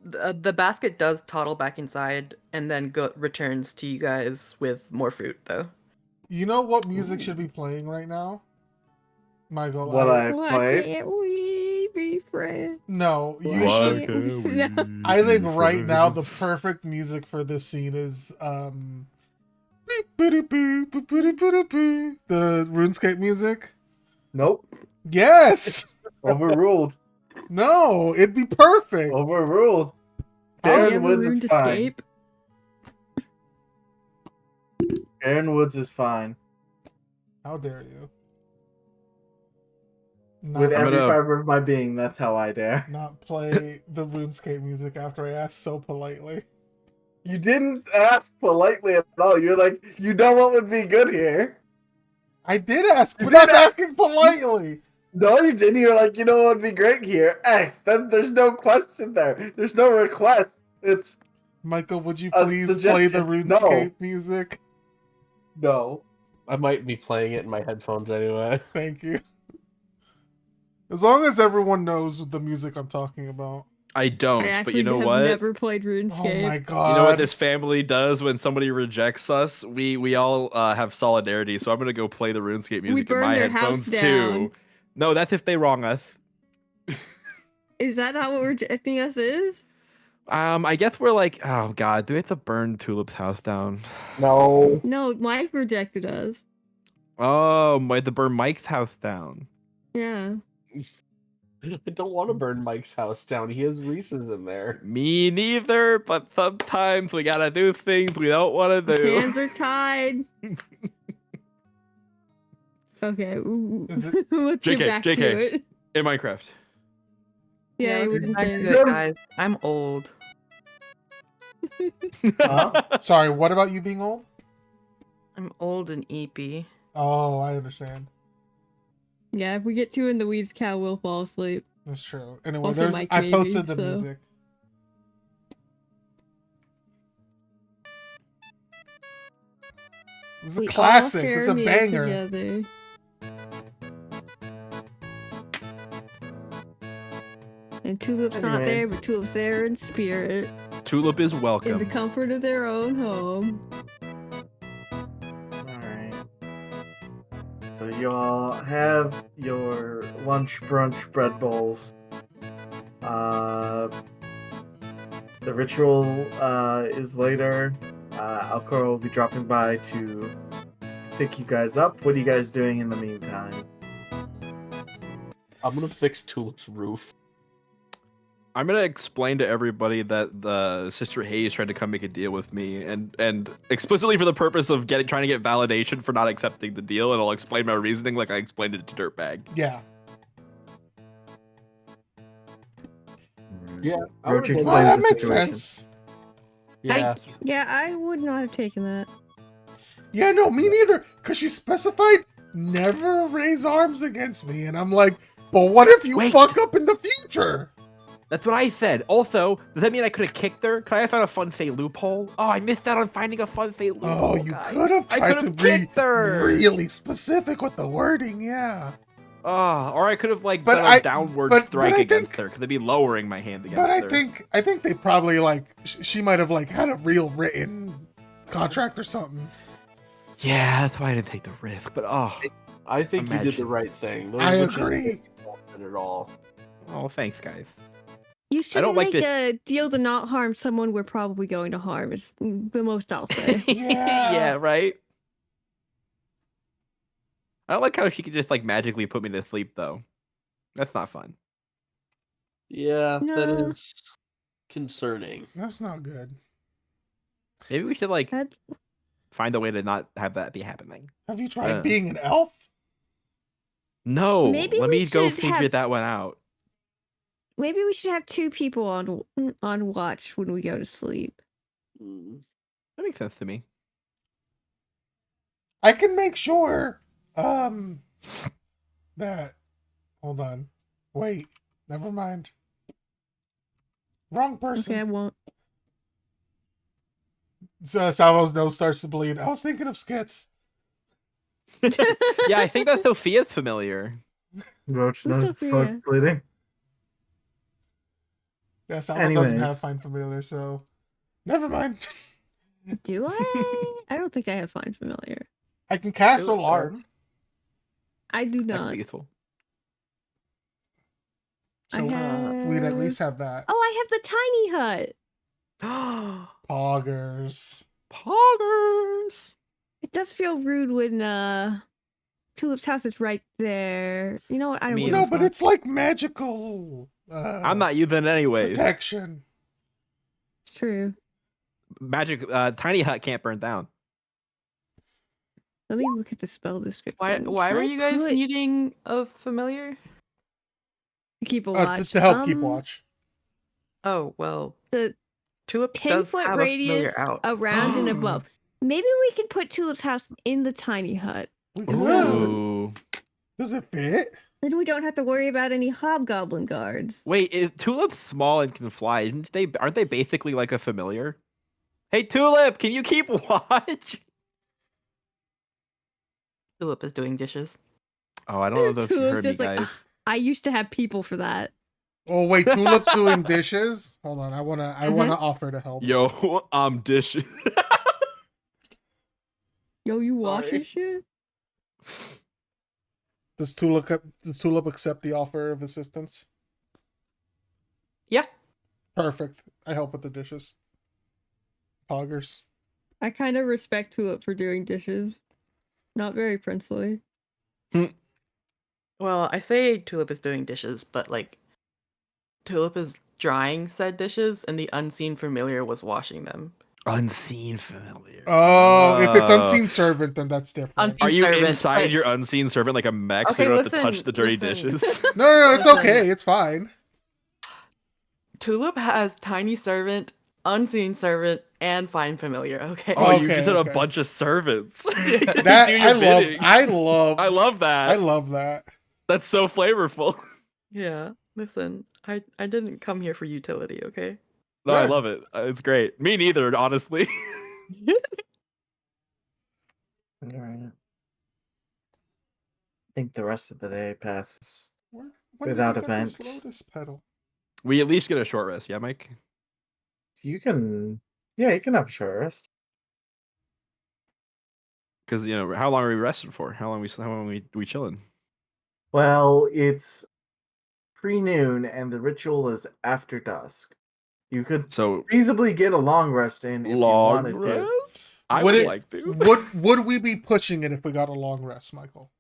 The basket does toddle back inside and then returns to you guys with more fruit, though. You know what music should be playing right now? Michael, What I Why played? can't we be friends? no, you Why should. can't we? No. I think right now the perfect music for this scene is the RuneScape music. Nope. Yes. Overruled. No, it'd be perfect. Overruled. Have you Aaron ever Woods ruined is fine. escape? Aaron Woods is fine. How dare you? Not, With I'm every gonna- fiber of my being, that's how I dare. not play the RuneScape music after I asked so politely. You didn't ask politely at all. You're like, you know what would be good here? I did ask, You but not did ask. asking politely. No, you didn't. You're like, you know what would be great here? X. Then there's no question there. There's no request. It's Michael, would you A please play the suggestion. No. RuneScape music? no. I might be playing it in my headphones anyway. Thank you. As long as everyone knows the music I'm talking about. I don't, I but you actually know have what? never played Oh RuneScape. my god. You know what this family does when somebody rejects us? We all have solidarity, so I'm gonna go play the RuneScape music in burn my their headphones house too. down. No, that's if they wrong us. Is that not what rejecting us is? I guess we're like, oh god, do we have to burn Tulip's house down? No. No, Mike rejected us. Oh, might to burn Mike's house down. Yeah. I don't want to burn Mike's house down. He has Reese's in there. Me neither, but sometimes we gotta do things we don't want to do. Hands are tied. Okay. Is it- Let's JK, get back JK. to it. In Minecraft. Yeah, let's we get didn't back say to it. it, guys. I'm old. Huh? Sorry, what about you being old? I'm old and eepy. Oh, I understand. Yeah, if we get too in the weeds, Cal will fall asleep. That's true. Anyway, Also Mike, I maybe, posted the so- music. This is a We all classic. share It's a meal banger. Together. And Tulip's not there, Anyways. but Tulip's there in spirit, Tulip is in the welcome. comfort of their own home. Alright. So you all have your lunch, brunch, bread bowls. The ritual is later. Alcor will be dropping by to pick you guys up. What are you guys doing in the meantime? I'm gonna fix Tulip's roof. I'm gonna explain to everybody that the Sister Hayes tried to come make a deal with me, and explicitly for the purpose of trying to get validation for not accepting the deal, and I'll explain my reasoning like I explained it to Dirtbag. Yeah. Yeah, I Roach would explains Well, that the makes situation. sense. Yeah, Yeah, I would not have taken that. Yeah, no, me neither. Because she specified never raise arms against me. And I'm like, but what if you Wait. fuck up in the future? That's what I said. Also, does that mean I could have kicked her? Could I have found a fun fate loophole? Oh, I missed out on finding a fun fate loophole. Oh, you guys. could have I tried could to have kicked her. really specific with the wording, yeah. Oh, or I could have like But done I- a downward but strike I against think- her. Could they be lowering my hand against But her? I think they probably like she might have like had a real written contract or something. Yeah, that's why I didn't take the risk. But I think you did Imagine. the right thing. Those I witches agree. don't at all. oh, thanks, guys. You should don't like make a deal to not harm someone we're probably going to harm. Is the most I'll say. Yeah. yeah, right. I don't like how she could just like magically put me to sleep though. That's not fun. Yeah, that No. is concerning. That's not good. Maybe we should like That- find a way to not have that be happening. Have you tried Yeah. being an elf? No, Maybe let we me go should figure have- that one out. Maybe we should have 2 people on watch when we go to sleep. Mm. That makes sense to me. I can make sure that hold on. Wait, never mind. Wrong person. Okay, I won't. So Salvo's nose starts to bleed. I was thinking of skits. Yeah, I think that Sophia's familiar. Roach Who's knows it's Sophia? fuck bleeding. Yeah, Salvo doesn't have Anyways. Find Familiar, so never mind. Do I? I don't think I have Find Familiar. I can cast Do it, Alarm. I do That could not. be useful. So I we'd at have- least have that. Oh, I have the tiny hut. Poggers. Poggers. It does feel rude when Tulip's house is right there. You know what? I don't mean- give a No, but fuck. it's like magical I'm not using it anyways. protection. It's true. Magic tiny hut can't burn down. Let me look at the spell description. Why Can were I you guys put- needing a familiar? to keep a watch? To help keep Um, watch. Oh well, The Tulip 10 does foot have a familiar radius out. around and above. Maybe we can put Tulip's house in the tiny hut. We can do it. Ooh. Does it fit? Then we don't have to worry about any hobgoblin guards. Wait, is Tulip small and can fly? Aren't they basically like a familiar? Hey Tulip, can you keep watch? Tulip is doing dishes. Oh, I don't know if you Tulip's heard me, just like, guys. I used to have people for that. Oh wait, Tulip's doing dishes. Hold on, I wanna offer to help. Yo, I'm dishing. Yo, you wash Sorry. your shit? Does Tulip accept the offer of assistance? Yeah. Perfect. I help with the dishes. Poggers. I kind of respect Tulip for doing dishes. Not very princely. Well, I say Tulip is doing dishes, but like Tulip is drying said dishes and the unseen familiar was washing them. Unseen familiar. Oh, if it's Oh. unseen servant, then that's different. Unseen- Are you servant, inside but- your unseen servant like a mech so Okay, you don't have to listen, touch the dirty listen. dishes? No, it's Listen. okay. It's fine. Tulip has tiny servant, unseen servant, and find familiar. Okay. Oh, you Okay, just had okay. a bunch of servants. That Do your I love. bidding. I love. I love that. I love that. That's so flavorful. Yeah. Listen, I didn't come here for utility. Okay. No, I Good. love it. It's great. Me neither, honestly. Alright. I think the rest of the day passes. When Without did we get this events. Lotus petal. We at least get a short rest, yeah, Mike? You can have a short rest. Because how long are we rested for? How long we chilling? Well, it's pre-noon and the ritual is after dusk. You could So feasibly get a long rest in if long you wanted to. rest? I Would would it- like to. Would we be pushing it if we got a long rest, Michael?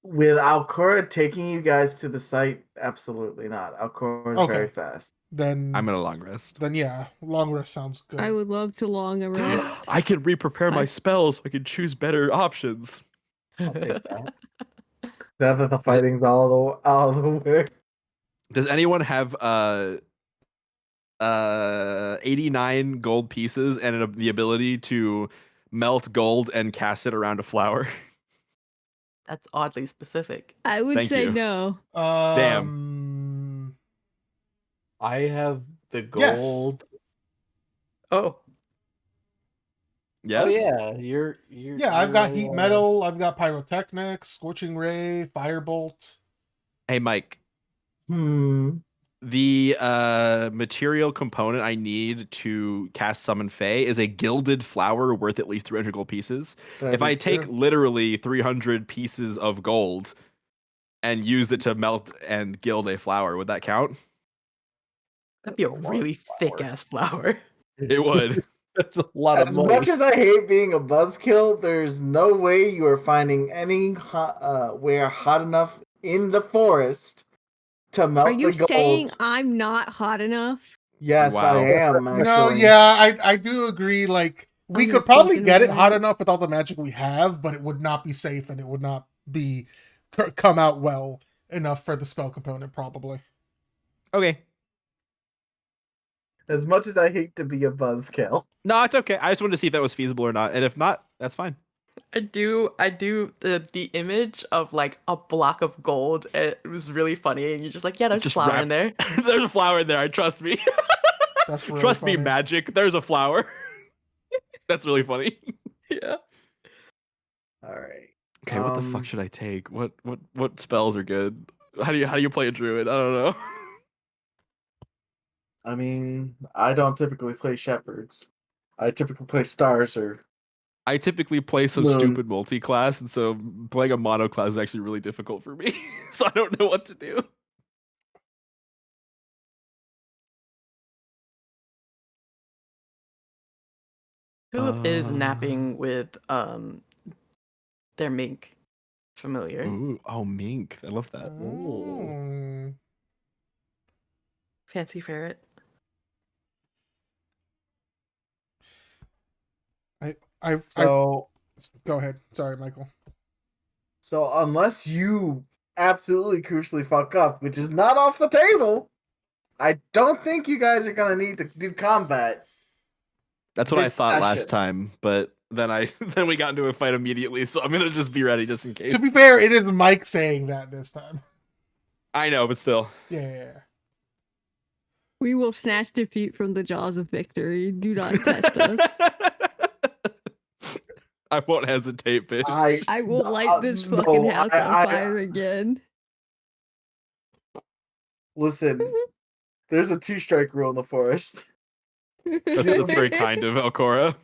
With Alcora taking you guys to the site, absolutely not. Alcora is Okay. very fast. Then I'm in a long rest. Then yeah, long rest sounds good. I would love to long a rest. I can re-prepare my I- spells so I can choose better options. I'll take that. Now that the fighting's all the way. Does anyone have 89 gold pieces and the ability to melt gold and cast it around a flower? That's oddly specific. I would Thank say you. no. Damn. I have the Yes. gold. Oh, Yes. Oh yeah, you're Yeah, I've got heat metal, I've got pyrotechnics, scorching ray, firebolt. Hey, Mike. Hmm. The material component I need to cast Summon Fae is a gilded flower worth at least 300 gold pieces. That If I is take true. literally 300 pieces of gold and use it to melt and gild a flower, would that count? that'd be a That's a lot of really thick ass flower. It would. That's a lot of As money. much as I hate being a buzzkill, there's no way you are finding any where hot enough in the forest to melt Are you the gold. saying I'm not hot enough? Yes, I Wow. am actually. No, yeah, I do agree. Like, we I'm could a probably poison get it hot wizard. enough with all the magic we have, but it would not be safe and it would not be come out well enough for the spell component, probably. Okay. As much as I hate to be a buzzkill. No, it's okay. I just wanted to see if that was feasible or not. And if not, that's fine. I do the image of like a block of gold. It was really funny, and you're just like, yeah, there's Just a flower wrap- in there. There's a flower in there. I trust me. That's really Trust funny. me, magic. There's a flower. That's really funny. Yeah. All right. Okay, what the fuck should I take? What spells are good? How do you play a druid? I don't know. I mean, I don't typically play shepherds. I typically play stars or I typically play some Moon. stupid multi-class, and so playing a mono class is actually really difficult for me. So I don't know what to do. Philip is napping with their mink familiar. Ooh, oh, mink. I love that. Mm. Fancy ferret. I so. go ahead. Sorry, Michael. So unless you absolutely crucially fuck up, which is not off the table, I don't think you guys are gonna need to do combat. That's what I this thought last session. time, but then we got into a fight immediately, so I'm gonna just be ready just in case. To be fair, it is Mike saying that this time. I know, but still. Yeah. We will snatch defeat from the jaws of victory. Do not test us. I won't hesitate, bitch. I will light this fucking no, house on fire again. Listen, there's a 2-strike rule in the forest. That's very kind of Elcora.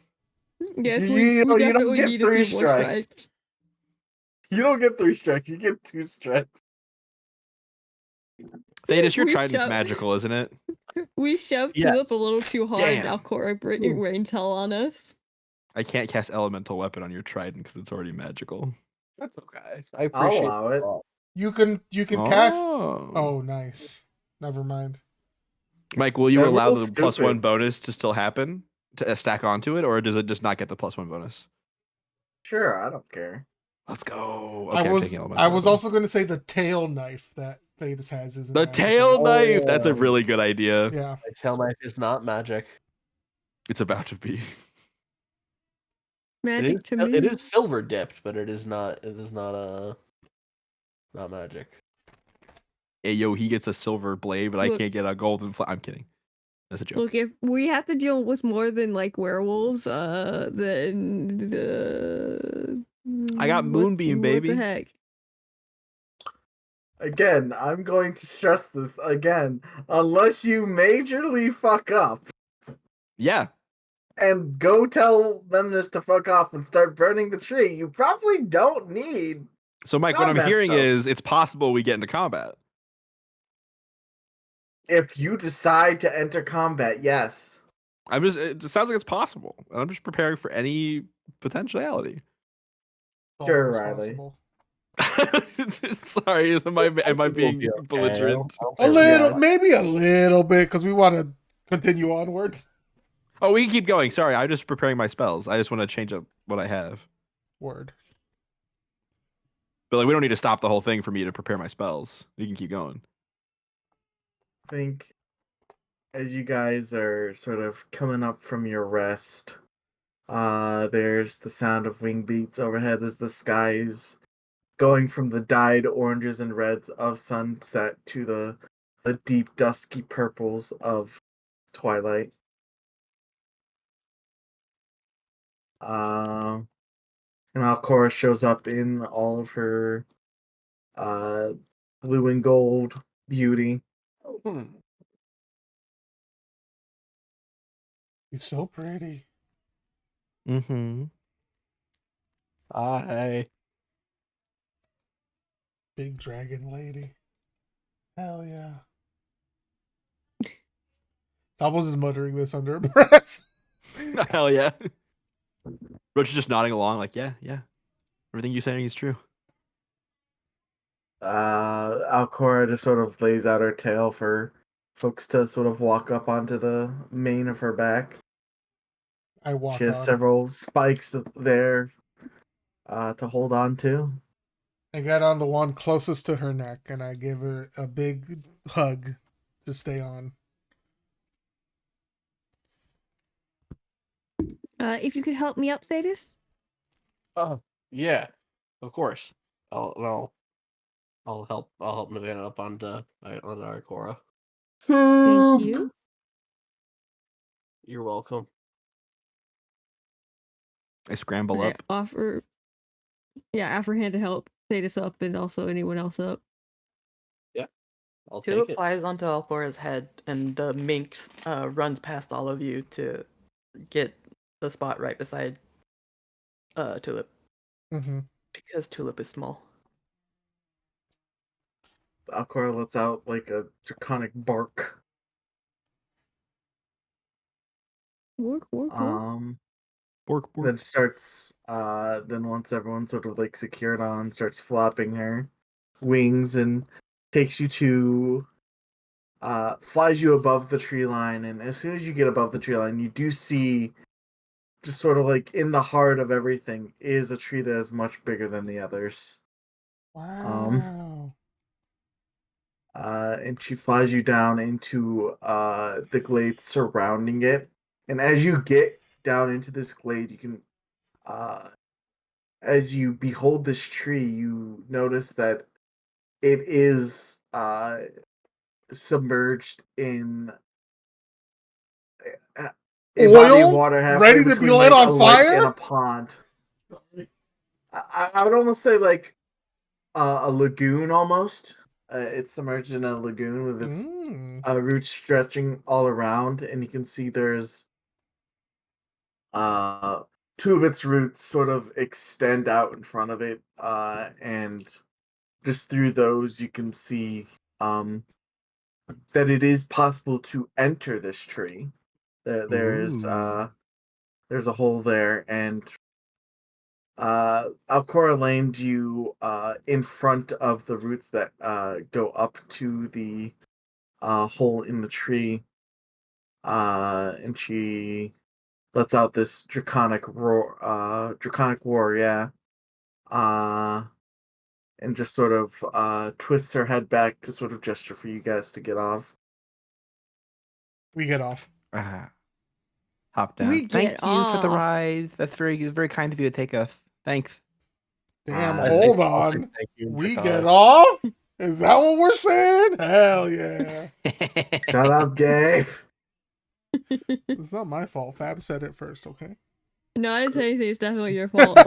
Yes, You don't definitely get need a 3 few more strikes. strikes. You don't get 3 strikes, you get 2 strikes. Thetis, your We trident's shove- magical, isn't it? We shoved Yes. Tulip a little too hard. Damn. Now Cora rains hell on us. I can't cast elemental weapon on your trident because it's already magical. That's okay. I I'll appreciate allow it. You can cast. Oh. Oh, nice. Never mind. Mike, will you That allow the rule's +1 stupid. bonus to still happen to stack onto it, or does it just not get the +1 bonus? Sure, I don't care. Let's go. Okay, I'm I was taking elemental weapon. also going to say the tail knife that Thetis has isn't The magical. tail knife. That's a Oh. really good idea. Yeah. My tail knife is not magic. It's about to be. Magic to me. It is silver dipped, but it is not. It is not not magic. Hey, yo, he gets a silver blade, but I Look- can't get a golden. I'm kidding. That's a joke. Look, if we have to deal with more than like werewolves, then I got Moonbeam, baby. What the heck? Again, I'm going to stress this again. Unless you majorly fuck up Yeah. and go tell them just to fuck off and start burning the tree, you probably don't need. So, Mike, what I'm Combat hearing stuff. is it's possible we get into combat. If you decide to enter combat, yes. It sounds like it's possible. I'm just preparing for any potentiality. Sure, Always Riley. possible. Sorry, am I We'll being be okay. belligerent? A little, Yes. maybe a little bit, because we want to continue onward. Oh, we can keep going. Sorry, I'm just preparing my spells. I just want to change up what I have. Word. But like, we don't need to stop the whole thing for me to prepare my spells. We can keep going. I think as you guys are sort of coming up from your rest, there's the sound of wing beats overhead as the skies going from the dyed oranges and reds of sunset to the the deep dusky purples of twilight. And Alcora shows up in all of her blue and gold beauty. You're so pretty. Mm-hmm. Hi. Big dragon lady. Hell yeah. I wasn't muttering this under breath. Hell yeah. Roach is just nodding along, like, yeah. Everything you're saying is true. Alcora just sort of lays out her tail for folks to sort of walk up onto the mane of her back. I walk She has on. several spikes there to hold on to. I got on the one closest to her neck, and I give her a big hug to stay on. If you could help me up, Thetis. Oh, yeah, of course. I'll help. I'll help Navana up onto Arcora. Thank you. You're welcome. I scramble I up. offer hand to help Thetis up and also anyone else up. I'll Tulip take it. flies onto Alcora's head, and the minx runs past all of you to get the spot right beside Tulip, Mm-hmm. because Tulip is small. Alcora lets out like a draconic bark. Work. Bork. Then starts then once everyone's sort of like secured on, starts flopping her wings and takes you to flies you above the tree line, and as soon as you get above the tree line you do see just sort of like in the heart of everything is a tree that is much bigger than the others. Wow. And she flies you down into the glade surrounding it. And as you get down into this glade, you can, as you behold this tree, you notice that it is submerged in a body of Oil? water halfway Ready to be between lit like a on lake fire? and a pond. I would almost say like a lagoon almost. It's submerged in a lagoon with its roots stretching all around, and you can see there's two of its roots sort of extend out in front of it, and just through those you can see that it is possible to enter this tree. Ooh. There's a hole there, and Alcora laned you in front of the roots that go up to the hole in the tree, and she lets out this draconic roar, yeah, and just sort of twists her head back to sort of gesture for you guys to get off. We get off. Hop down. We Thank get you for the off. ride. That's very kind of you to take us. Thanks. Damn, Uh, hold I'll say on. thank you, We Draconic. get off? Is that what we're saying? Hell yeah. Shut up, Gabe. It's not my fault. Fab said it first, okay? No, I didn't say anything. It's definitely your fault.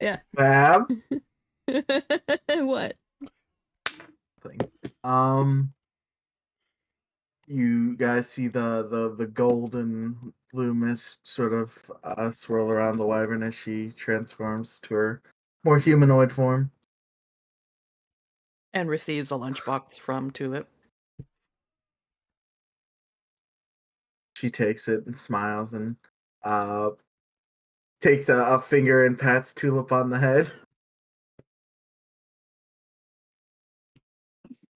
Yeah. Fab. What? Um, you guys see the golden blue mist sort of swirl around the wyvern as she transforms to her more humanoid form. And receives a lunchbox from Tulip. She takes it and smiles and uh takes a finger and pats Tulip on the head.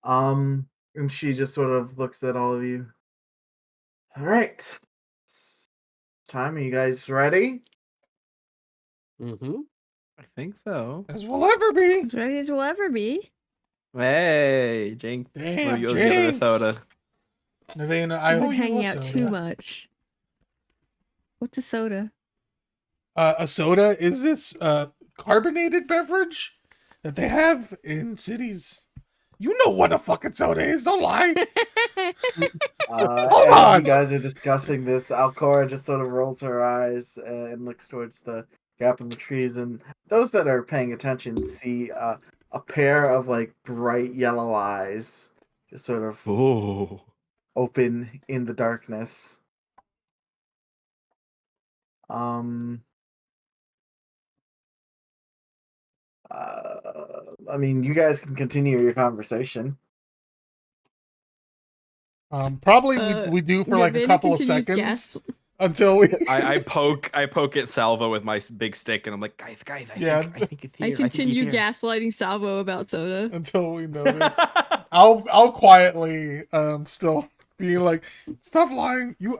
And she just sort of looks at all of you. All right, it's time. Are you guys ready? Mm-hmm. I think so. As we'll ever be. As ready as we'll ever be. Hey, Jinx. Damn, You'll give her the Jinx. soda. Navana, I I've owe been you hanging a out soda. too much. What's a soda? A soda is this carbonated beverage that they have in cities. You know what a fucking soda is, don't lie. As Hold you on. guys are discussing this, Alcora just sort of rolls her eyes and looks towards the gap in the trees, and those that are paying attention see a pair of like bright yellow eyes just sort of Oh. open in the darkness. Um. I mean, you guys can continue your conversation. Probably we do for like a Ravenna couple of continues seconds until we. I poke at Salvo with my big stick, and I'm like, guys, I Yeah. think it's I here. continue think he's here. gaslighting Salvo about soda. Until we notice. I'll quietly still being like, stop lying. You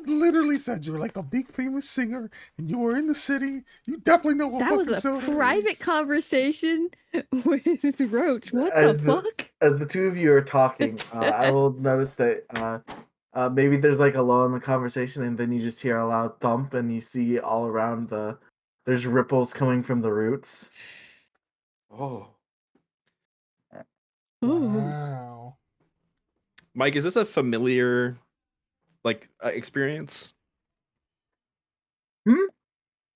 literally said you were like a big famous singer and you were in the city. You definitely know what That was fucking a soda private is. conversation with Roach. What As the the- fuck? As the two of you are talking, I will notice that maybe there's like a lull in the conversation, and then you just hear a loud thump, and you see all around there's ripples coming from the roots. Oh, Wow. Mike, is this a familiar experience? Hmm?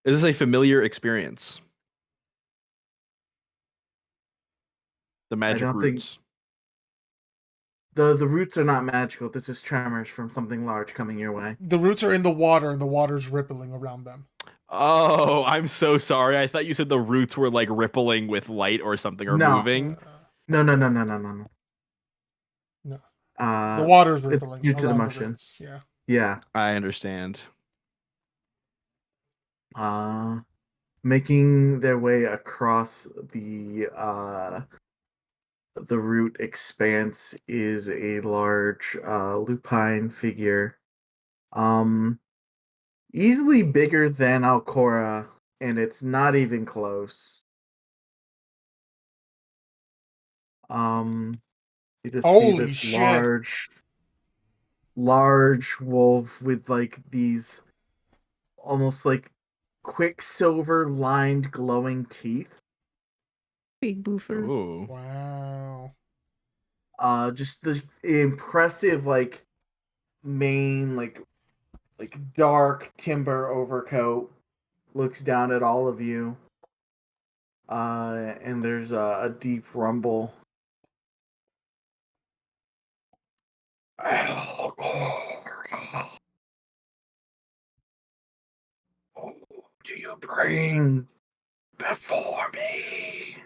Is this a familiar experience? The magic don't think- roots. The roots are not magical. This is tremors from something large coming your way. The roots are in the water and the water's rippling around them. Oh, I'm so sorry. I thought you said the roots were like rippling with light or something or No. moving. No. No. The water's It's rippling due to the around the motion. roots. Yeah. Yeah. I understand. Making their way across the root expanse is a large lupine figure. Easily bigger than Alcora, and it's not even close. You just see Holy this shit. large wolf with like these almost like quicksilver lined glowing teeth. Big boofer. Ooh. Wow. Just the impressive like mane, like dark timber overcoat, looks down at all of you. And there's a deep rumble. Do you bring before me?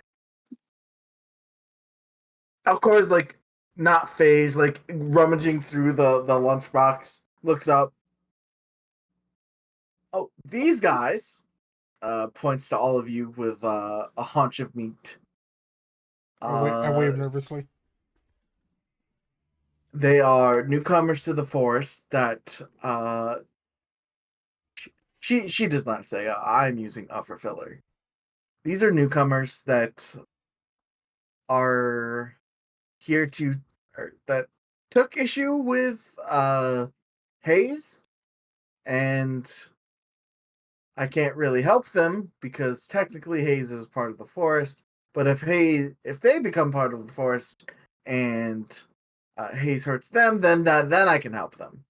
Alcor's like not phased, like rummaging through the lunchbox, looks up. Oh, these guys, points to all of you with a haunch of meat. I wave nervously. They are newcomers to the forest that she does not say. I'm using for filler. These are newcomers that are here to that took issue with Hayes, and I can't really help them because technically Hayes is part of the forest. But if they become part of the forest and Hayes hurts them, then I can help them.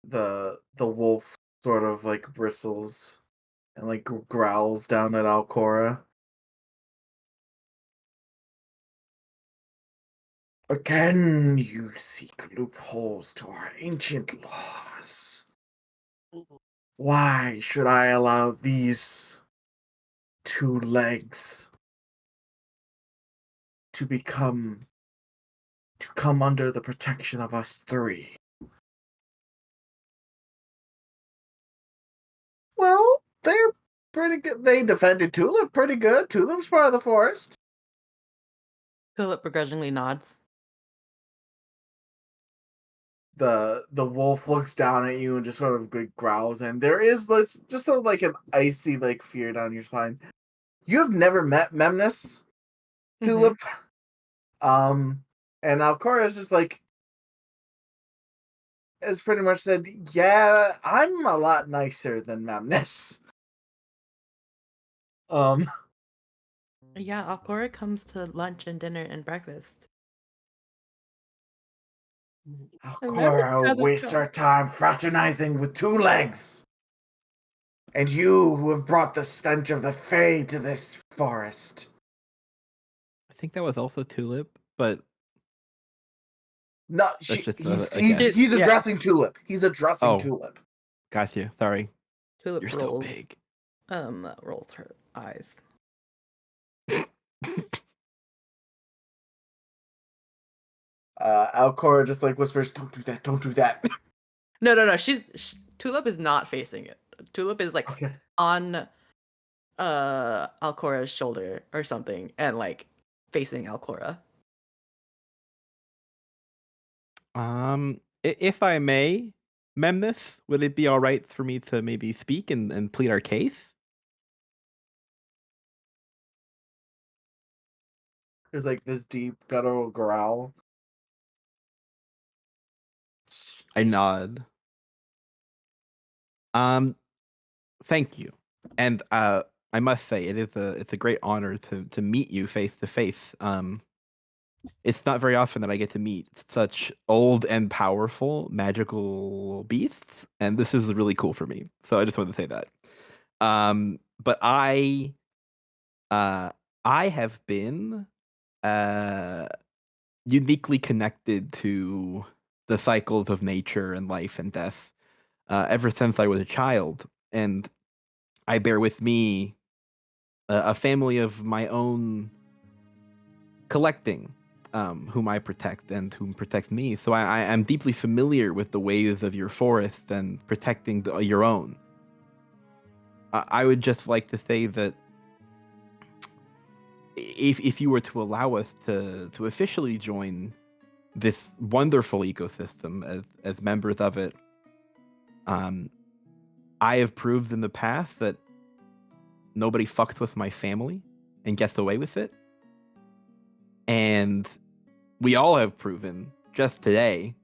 The wolf sort of like bristles and like growls down at Alcora. Again, you seek loopholes to our ancient laws. Why should I allow these two legs to come under the protection of us three? Well, they're pretty good. They defended Tulip pretty good. Tulip's part of the forest. Philip begrudgingly nods. The wolf looks down at you and just sort of like growls, and there is just sort of like an icy like fear down your spine. You have never met Memnus, Tulip. And Alcora is just like has pretty much said, yeah, I'm a lot nicer than Memnus. Yeah, Alcora comes to lunch and dinner and breakfast. Alcora wastes her time fraternizing with two legs. And you who have brought the stench of the Fae to this forest. I think that was also Tulip, but No, that's just a he's guess. Yeah. addressing Tulip. He's addressing Oh. Tulip. Got you. Sorry. Tulip You're so rolls. big. Rolls her eyes. Alcora just like whispers, "Don't do that. Don't do that." No. Tulip is not facing it. Tulip is like Okay. on Alcora's shoulder or something and like facing Alcora. If I may, Memnith, would it be all right for me to maybe speak and plead our case? There's like this deep guttural growl. I nod. Thank you, and I must say it's a great honor to meet you face to face. It's not very often that I get to meet such old and powerful magical beasts, and this is really cool for me. So I just wanted to say that. But I have been uniquely connected to the cycles of nature and life and death ever since I was a child, and I bear with me a family of my own collecting, whom I protect and whom protect me. So I am deeply familiar with the ways of your forest and protecting your own. I would just like to say that if you were to allow us to officially join this wonderful ecosystem as members of it, I have proved in the past that nobody fucks with my family and gets away with it. And we all have proven just today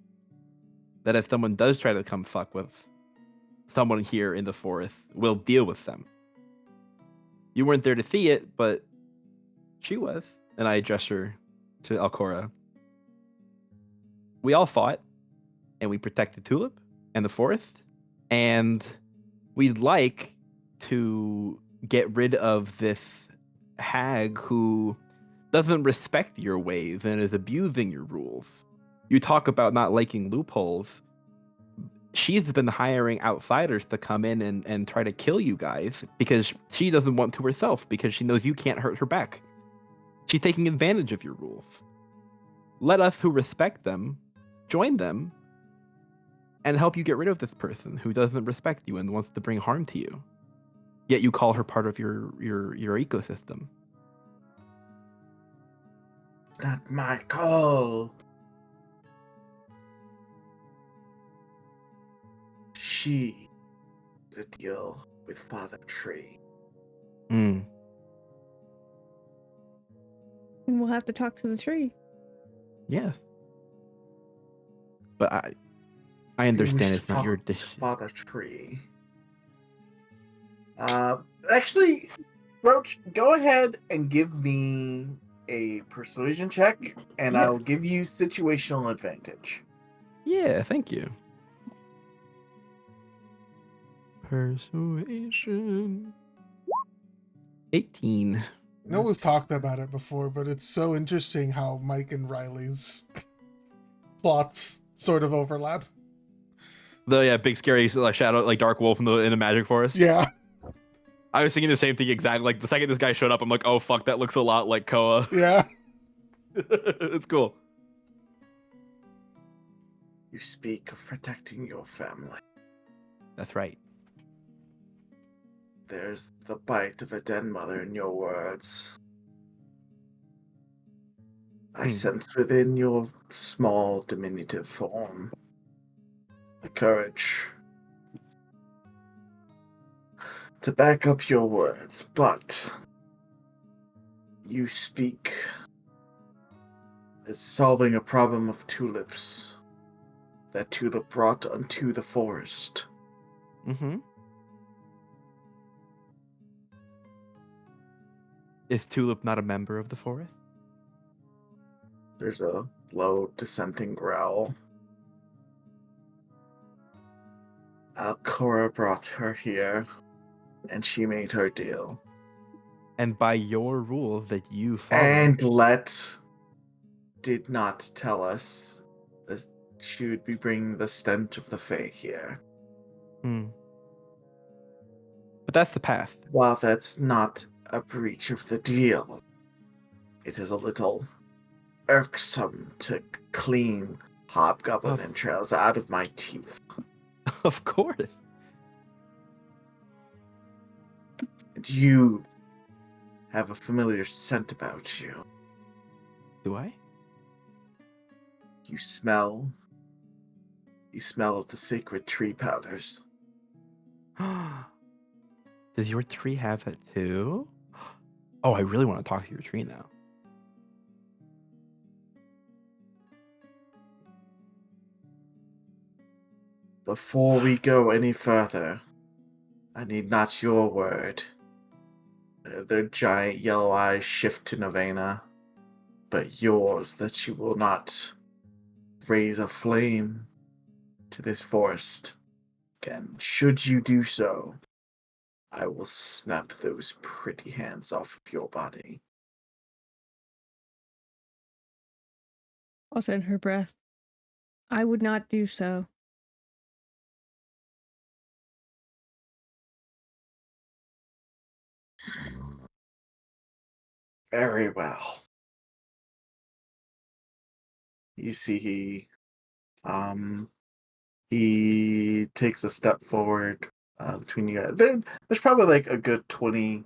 that if someone does try to come fuck with someone here in the forest, we'll deal with them. You weren't there to see it, but she was. And I gesture to Alcora. We all fought, and we protected Tulip and the forest, and we'd like to get rid of this hag who doesn't respect your ways and is abusing your rules. You talk about not liking loopholes. She's been hiring outsiders to come in and try to kill you guys because she doesn't want to herself, because she knows you can't hurt her back. She's taking advantage of your rules. Let us who respect them join them and help you get rid of this person who doesn't respect you and wants to bring harm to you. Yet you call her part of your ecosystem. It's not my call. She to deal with Father Tree. And we'll have to talk to the tree. Yeah. But I If you wish understand to it's not your talk to decision. Father Tree. Actually, Roach, go ahead and give me a persuasion check, and Yeah. I'll give you situational advantage. Yeah, thank you. Persuasion. 18. I know we've talked about it before, but it's so interesting how Mike and Riley's plots sort of overlap. The big scary shadow, like dark wolf in the magic forest. Yeah, I was thinking the same thing exactly. Like the second this guy showed up, I'm like, oh fuck, that looks a lot like Koa. yeah. It's cool. You speak of protecting your family. That's right. There's the bite of a dead mother in your words. I sense within your small, diminutive form the courage to back up your words, but you speak as solving a problem of tulips that Tulip brought unto the forest. Mm-hmm. Is Tulip not a member of the forest? There's a low dissenting growl. Alcora brought her here, and she made her deal. And by your rule that you follow. And Let did not tell us that she would be bringing the stench of the Fae here. Hmm. But that's the path. While that's not a breach of the deal, it is a little irksome to clean hobgoblin Of- entrails out of my teeth. Of course. And you have a familiar scent about you. Do I? You smell of the sacred tree powders. Does your tree have that too? Oh, I really want to talk to your tree now. Before we go any further, I need not your word. Their giant yellow eyes shift to Novena, but yours that you will not raise a flame to this forest. And should you do so, I will snap those pretty hands off of your body. I'll send her breath. I would not do so. Very well. You see he takes a step forward between you guys. There's probably like a good 20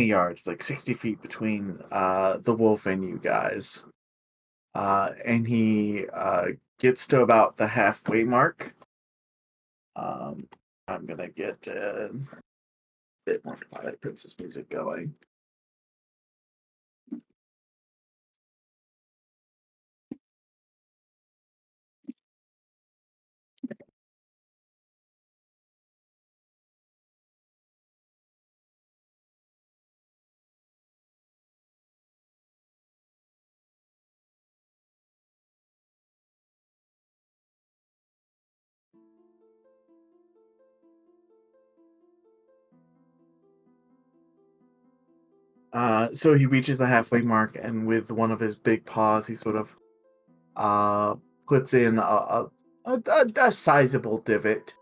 yards, like 60 feet between the wolf and you guys. And he gets to about the halfway mark. I'm gonna get a bit more Twilight Princess music going. So he reaches the halfway mark, and with one of his big paws, he sort of puts in a sizable divot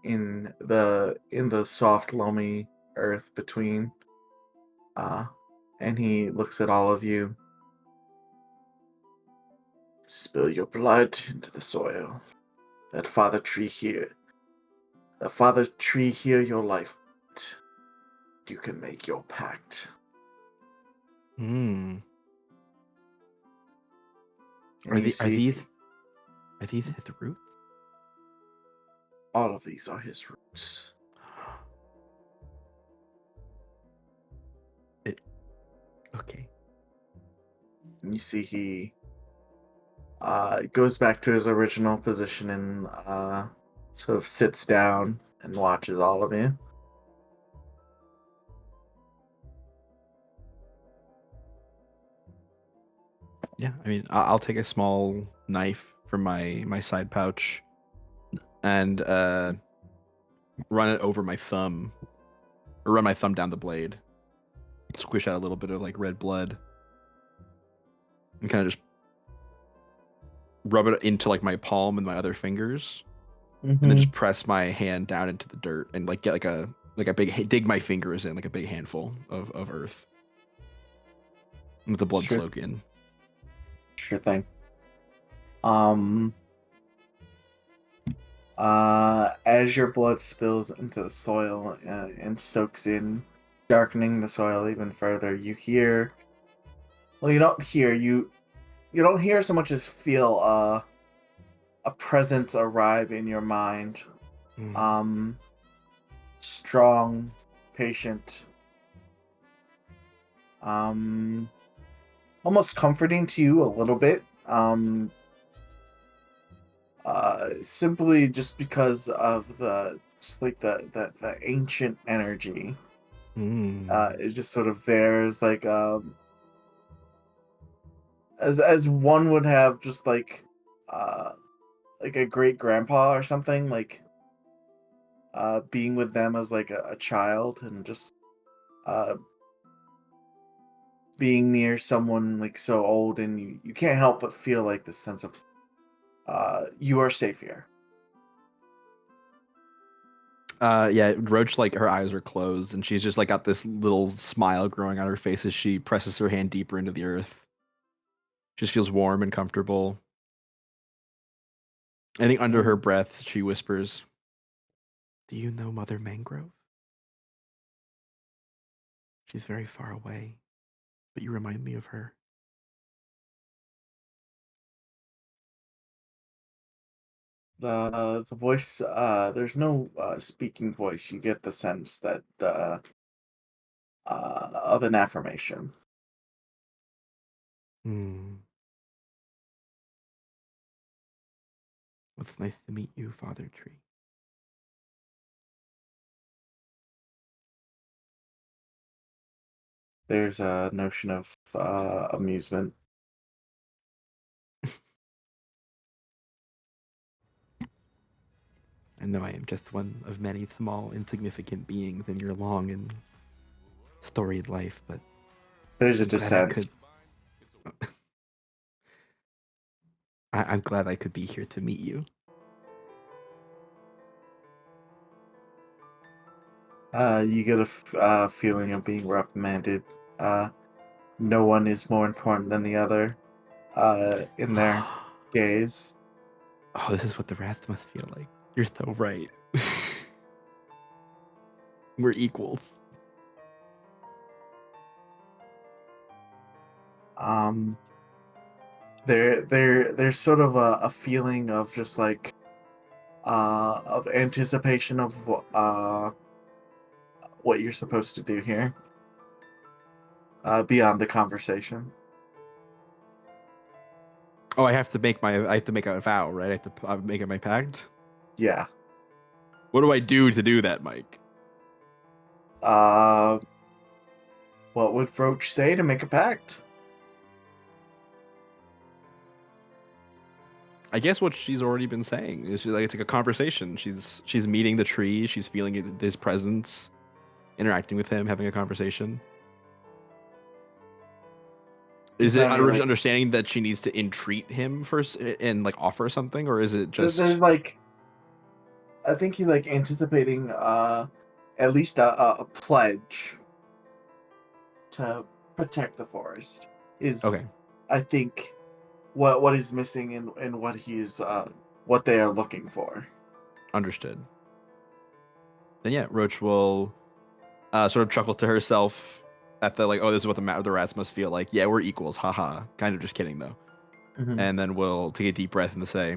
in the soft loamy earth between, and he looks at all of you. Spill your blood into the soil. That father tree here your life. You can make your pact. Hmm. And you Are see, these his roots? all of these are his roots. Okay. And you see he goes back to his original position and sort of sits down and watches all of you. Yeah, I mean, I'll take a small knife from my side pouch and run it over my thumb, or run my thumb down the blade, squish out a little bit of like red blood, and kind of just rub it into like my palm and my other fingers, and then just press my hand down into the dirt and like get like a big dig my fingers in like a big handful of earth with the blood Sure. soak in. Sure thing. As your blood spills into the soil and soaks in, darkening the soil even further, you hear. Well, you don't hear so much as feel a presence arrive in your mind. Strong, patient, almost comforting to you a little bit. Simply just because of the just like the ancient energy Mm. is just sort of there as like as one would have just like a great grandpa or something, like being with them as like a child and just uh being near someone like so old, and you can't help but feel like this sense of you are safe here. Yeah, Roach, like her eyes are closed and she's just like got this little smile growing on her face as she presses her hand deeper into the earth. Just feels warm and comfortable. I think under her breath she whispers, "Do you know Mother Mangrove? She's very far away, but you remind me of her." The voice, there's no speaking voice. You get the sense that of an affirmation. Hmm. It's nice to meet you, Father Tree. There's a notion of amusement. I know I am just one of many small, insignificant beings in your long and storied life, but There's a I'm glad I dissent. could. I'm glad I could be here to meet you. You get a feeling of being reprimanded. No one is more important than the other in their gaze. Oh, this is what the wrath must feel like. You're so right. We're equals. Um, there's sort of a feeling of just like of anticipation of what you're supposed to do here beyond the conversation. Oh, I have to make a vow, right? I have to make it my pact. Yeah. What do I do to do that, Mike? Uh, what would Roach say to make a pact? I guess what she's already been saying is like it's like a conversation. She's meeting the tree. She's feeling his presence, interacting with him, having a conversation. Is it Sounding like understanding that she needs to entreat him first and like offer something, or is it just there's like I think he's like anticipating at least a pledge to protect the forest is okay? I think what is missing in what he's what they are looking for. Understood. Then yeah, Roach will sort of chuckle to herself at the like, oh, this is what the rats must feel like. Yeah, we're equals, haha. Kind of just kidding though. And then we'll take a deep breath and say,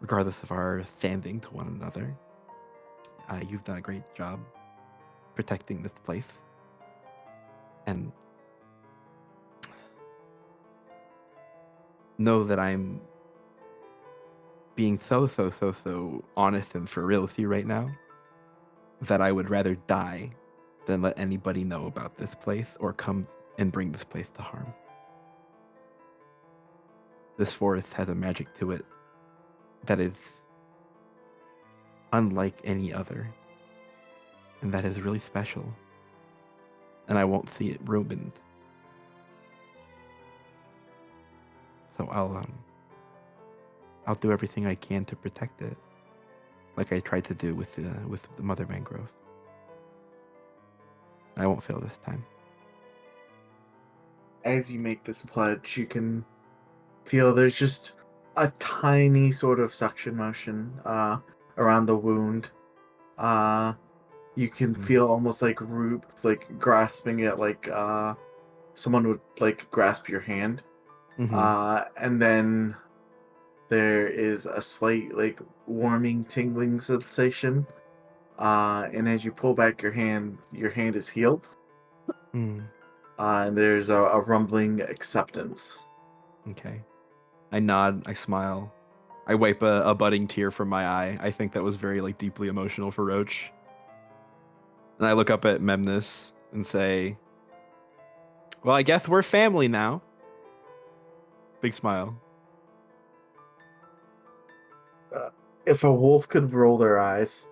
regardless of our standing to one another, you've done a great job protecting this place. And know that I'm being so honest and for real with you right now that I would rather die than let anybody know about this place or come and bring this place to harm. This forest has a magic to it that is unlike any other, and that is really special. And I won't see it ruined. So I'll do everything I can to protect it, like I tried to do with the Mother Mangrove. I won't fail this time. As you make this pledge, you can feel there's just a tiny sort of suction motion around the wound. You can feel almost like root, like grasping it, like someone would like grasp your hand. And then there is a slight like warming, tingling sensation. And as you pull back your hand is healed. And there's a rumbling acceptance. Okay. I nod, I smile, I wipe a budding tear from my eye. I think that was very like deeply emotional for Roach. And I look up at Memnis and say, "Well, I guess we're family now." Big smile. If a wolf could roll their eyes.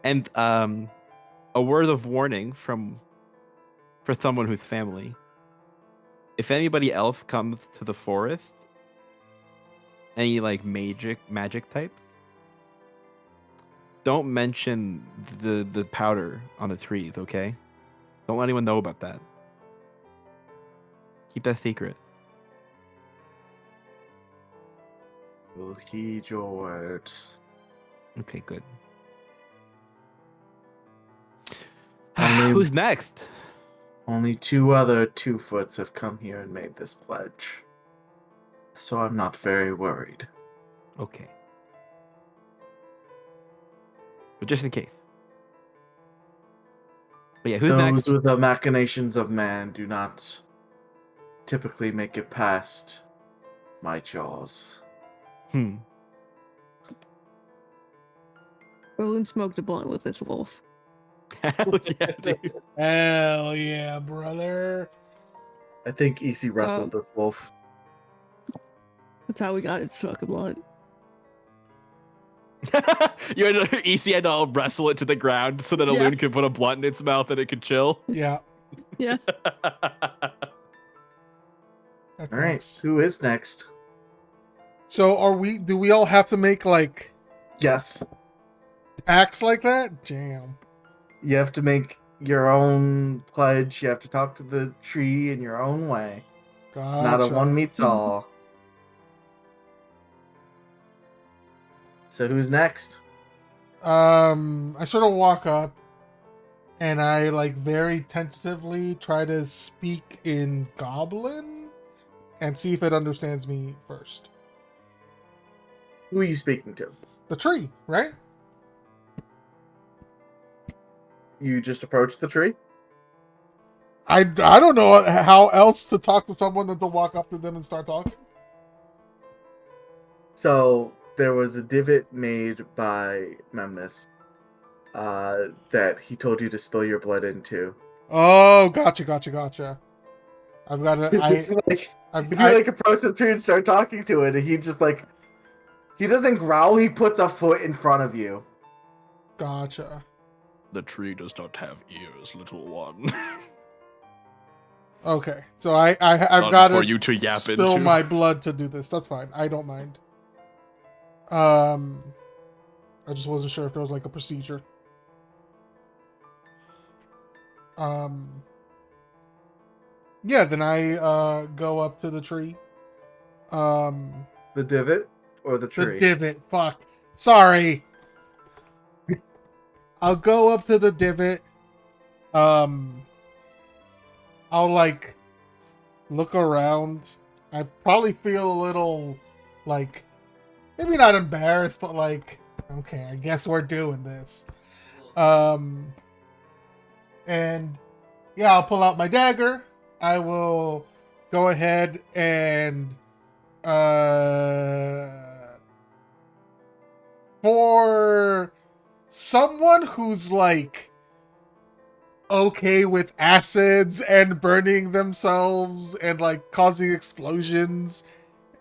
And a word of warning for someone who's family. If anybody else comes to the forest, any like magic types, don't mention the powder on the trees, okay? Don't let anyone know about that. Keep that secret. Will heed your words. Okay, good. Only- Who's next? Only 2 other 2-foots have come here and made this pledge. So I'm not very worried. Okay. But just in case. But yeah, who's Those next? with the machinations of man do not typically make it past my jaws. Roland smoked a blunt with this wolf. Hell yeah, dude. Hell yeah, brother. I think EC wrestled this wolf. That's how we got it to smoke a blunt. You had to, EC had to wrestle it to the ground so that a Yeah. loon could put a blunt in its mouth and it could chill. Yeah. Yeah. that All right, tracks. who is next? So do we all have to make like Yes, acts like that? Damn. you have to make your own pledge. You have to talk to the tree in your own way. It's not a Gotcha. one meets all. So who's next? I sort of walk up and I like very tentatively try to speak in Goblin and see if it understands me first. Who are you speaking to? The tree, right? You just approach the tree? I don't know how else to talk to someone than to walk up to them and start talking. So there was a divot made by Memnis that he told you to spill your blood into. Oh, gotcha. I've got to. If you approach the tree and start talking to it, he just like he doesn't growl. He puts a foot in front of you. Gotcha. The tree does not have ears, little one. Okay, so I've None got for to you to yap spill into. my blood to do this. That's fine. I don't mind. I just wasn't sure if there was like a procedure. Yeah, then I go up to the tree. The divot or the tree? The divot. Fuck. Sorry. I'll go up to the divot. I'll like look around. I probably feel a little like maybe not embarrassed, but like, okay, I guess we're doing this. And yeah, I'll pull out my dagger. I will go ahead and for someone who's like okay with acids and burning themselves and like causing explosions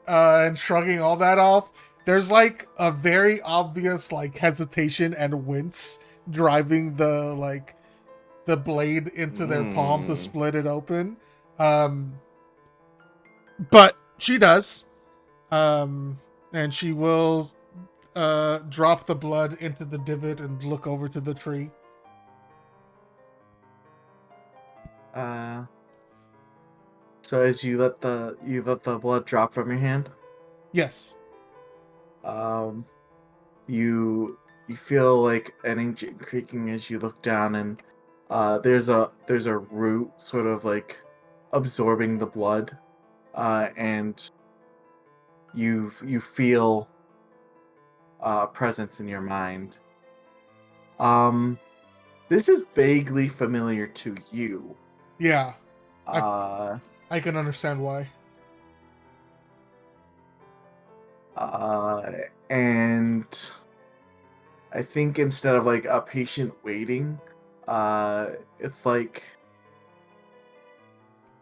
and shrugging all that off, there's like a very obvious like hesitation and wince driving the blade into their palm to split it open. But she does. And she will drop the blood into the divot and look over to the tree. So as you let the blood drop from your hand, Yes. you feel like an engine creaking as you look down, and there's a root sort of like absorbing the blood, and you feel presence in your mind. This is vaguely familiar to you. Yeah. Uh, I can understand why. And I think instead of like a patient waiting, it's like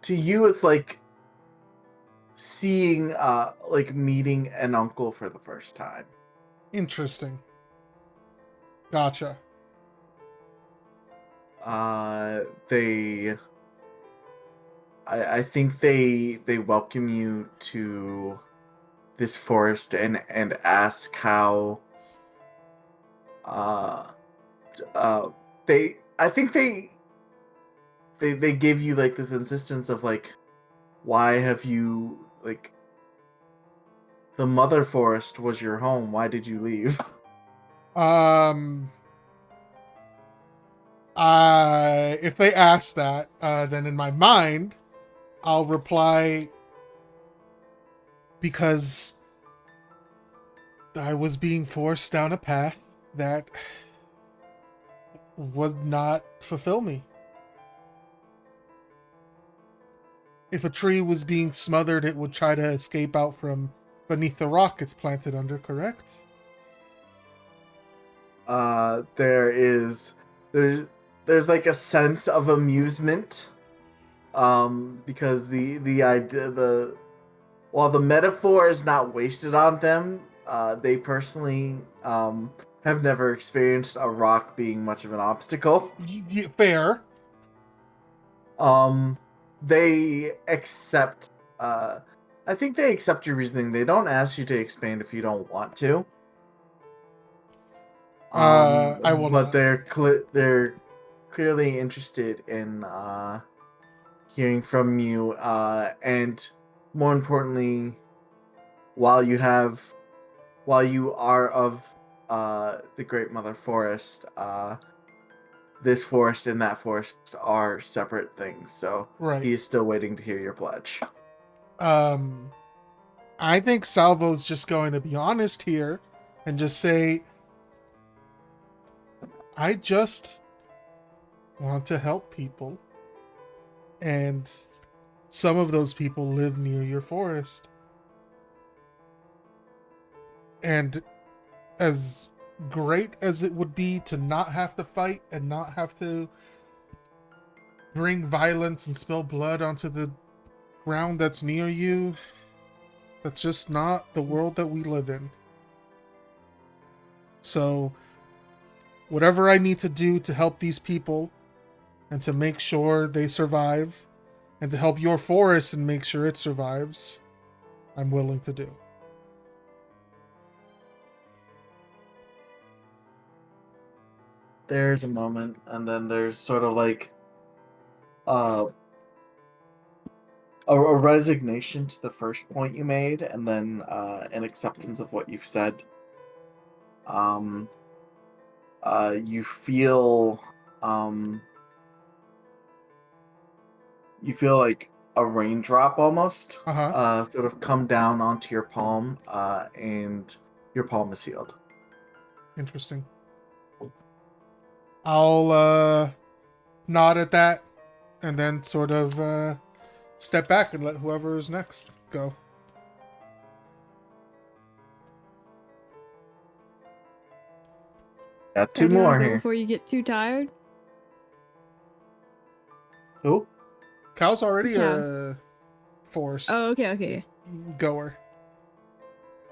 to you, it's like seeing, like meeting an uncle for the first time. Interesting. Gotcha. They, I think they welcome you to this forest and ask how, uh, uh, I think they give you like this insistence of like, why have you like the mother forest was your home? Why did you leave? If they ask that, then in my mind, I'll reply because I was being forced down a path that would not fulfill me. If a tree was being smothered, it would try to escape out from beneath the rock it's planted under, correct? There is there's like a sense of amusement, because the idea the while the metaphor is not wasted on them, they personally have never experienced a rock being much of an obstacle. Fair. They accept. Uh, I think they accept your reasoning. They don't ask you to expand if you don't want to. I will But not. they're clearly interested in hearing from you, and more importantly, while you are of the Great Mother Forest, this forest and that forest are separate things. So Right. he is still waiting to hear your pledge. I think Salvo's just going to be honest here and just say, I just want to help people. And some of those people live near your forest. And as great as it would be to not have to fight and not have to bring violence and spill blood onto the ground that's near you, that's just not the world that we live in. So, whatever I need to do to help these people and to make sure they survive, and to help your forest and make sure it survives, I'm willing to do. There's a moment, and then there's sort of like uh, a resignation to the first point you made, and then an acceptance of what you've said. Um, you feel like a raindrop almost, Uh-huh. sort of come down onto your palm, and your palm is healed. Interesting. I'll nod at that and then sort of step back and let whoever is next go. Got So two do you want more to go here. before you get too tired? Who? Cal's already Cal. a force Oh, okay. goer,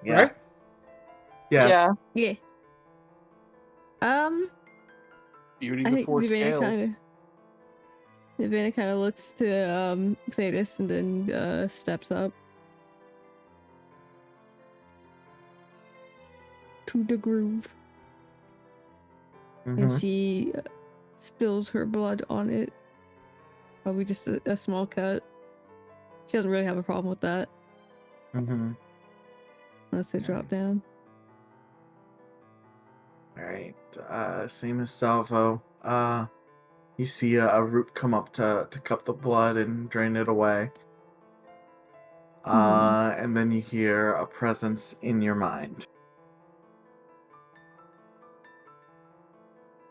Yeah. right? Yeah. Yeah. Beauty I think before scales. Savannah kind of looks to Thetis and then steps up to the groove, and Mm-hmm. she spills her blood on it. Probably just a small cut. She doesn't really have a problem with that. Mm-hmm. Unless they drop down. All right. Same as Salvo. You see a root come up to cup the blood and drain it away. And then you hear a presence in your mind.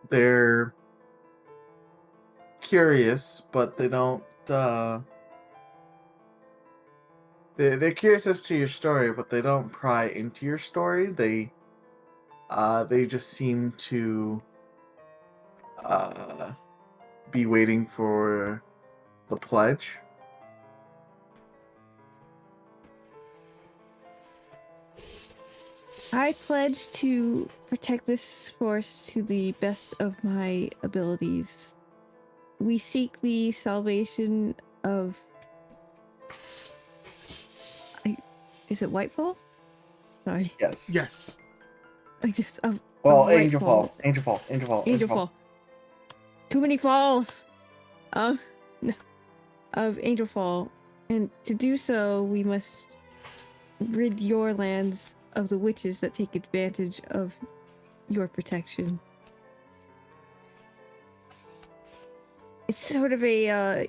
They're curious, but they they're curious as to your story, but they don't pry into your story. They just seem to be waiting for the pledge. I pledge to protect this forest to the best of my abilities. We seek the salvation of... Is it Whitefall? Sorry. Yes. Yes. I just... Of Angel Whitefall. Fall. Angel Fall. Angel Fall. Angel Fall. Too many falls! No. Of Angel Fall. And to do so, we must rid your lands of the witches that take advantage of your protection. It's sort of a,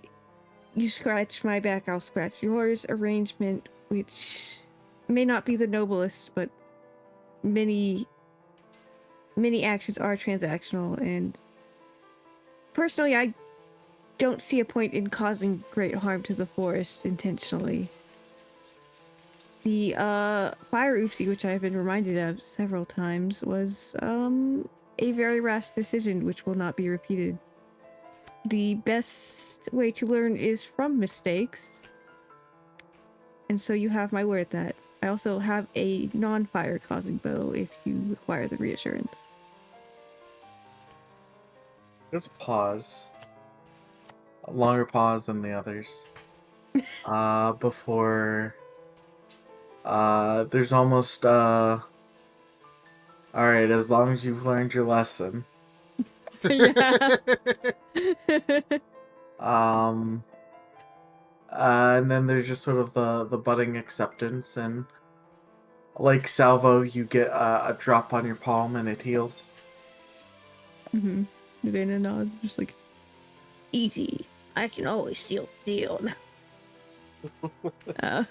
you scratch my back, I'll scratch yours arrangement, which may not be the noblest, but many actions are transactional, and personally, I don't see a point in causing great harm to the forest intentionally. The fire oopsie, which I've been reminded of several times, was a very rash decision which will not be repeated. The best way to learn is from mistakes, and so you have my word that. I also have a non-fire causing bow if you require the reassurance. There's a pause. A longer pause than the others. Before there's almost alright, as long as you've learned your lesson. Yeah. And then there's just sort of the budding acceptance, and like salvo, you get a drop on your palm and it heals. Mm-hmm. Nevada nods, just like, easy. I can always seal the deal now.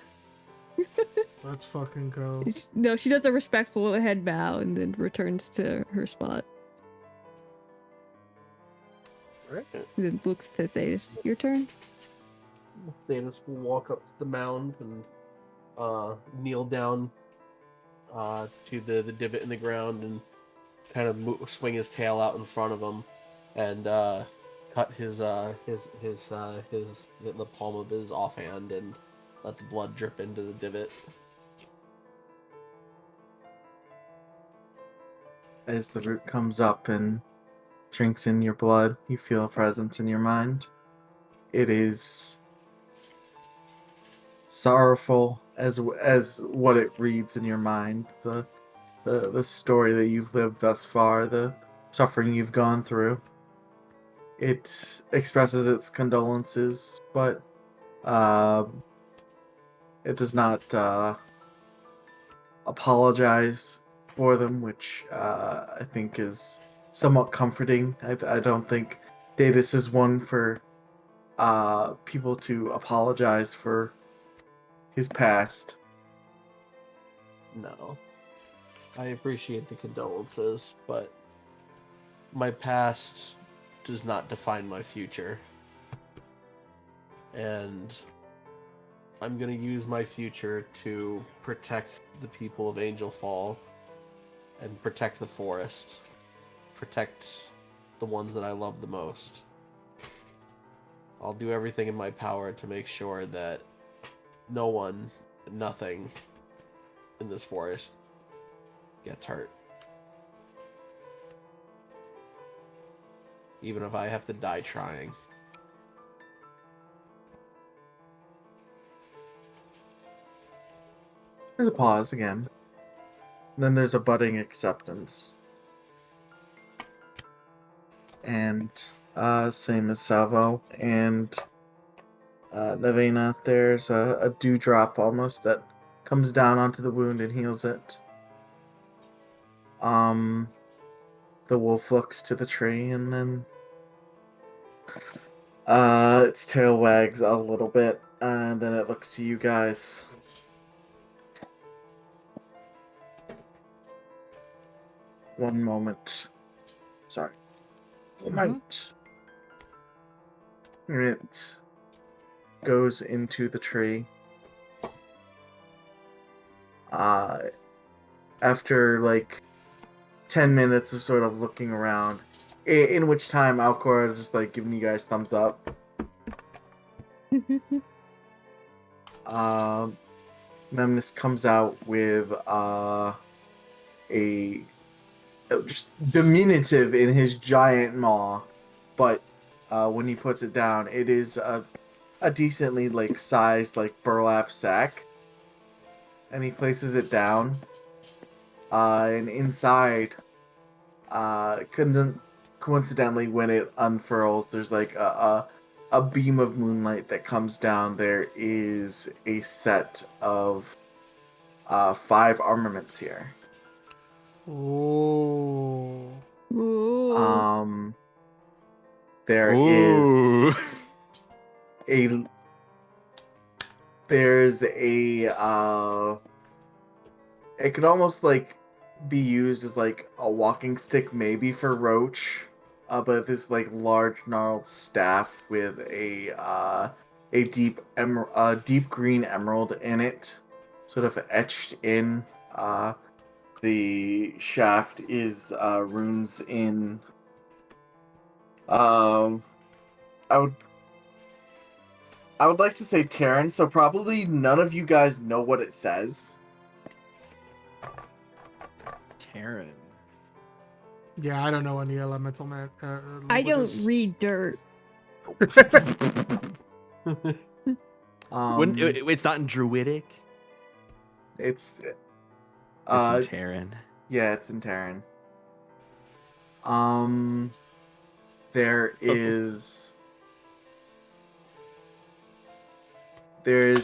Let's fucking go. No, she does a respectful head bow and then returns to her spot. Right. And then looks to Thetis. Your turn? Thanos will walk up to the mound and kneel down to the divot in the ground and kind of swing his tail out in front of him and cut the palm of his offhand and let the blood drip into the divot. As the root comes up and drinks in your blood, you feel a presence in your mind. It is sorrowful as what it reads in your mind. The story that you've lived thus far, the suffering you've gone through. It expresses its condolences, but it does not apologize for them, which I think is somewhat comforting. I don't think Datus is one for people to apologize for his past. No. I appreciate the condolences, but my past does not define my future. And I'm going to use my future to protect the people of Angel Fall and protect the forest. Protect the ones that I love the most. I'll do everything in my power to make sure that no one, nothing in this forest gets hurt. Even if I have to die trying. There's a pause again. Then there's a budding acceptance. And same as Salvo and Navena, there's a dewdrop almost that comes down onto the wound and heals it. The wolf looks to the tree and then its tail wags a little bit, and then it looks to you guys. One moment. Sorry. Moment. It goes into the tree Uh, after like 10 minutes of sort of looking around, in which time Alcor is just like giving you guys thumbs up. Memnus comes out with a just diminutive in his giant maw, but when he puts it down, it is a decently like sized like burlap sack, and he places it down. And inside, coincidentally, when it unfurls, there's like a beam of moonlight that comes down. There is a set of 5 armaments here. Oh. Ooh. There is Ooh. there's a it could almost like be used as like a walking stick maybe for Roach, but this like large gnarled staff with a deep green emerald in it, sort of etched in. The shaft is runes in. Um, I would like to say Terran, so probably none of you guys know what it says. Terran. Yeah, I don't know any elemental I don't languages. read dirt. It's not in Druidic. It's It's uh in Terran. yeah, it's in Terran. There is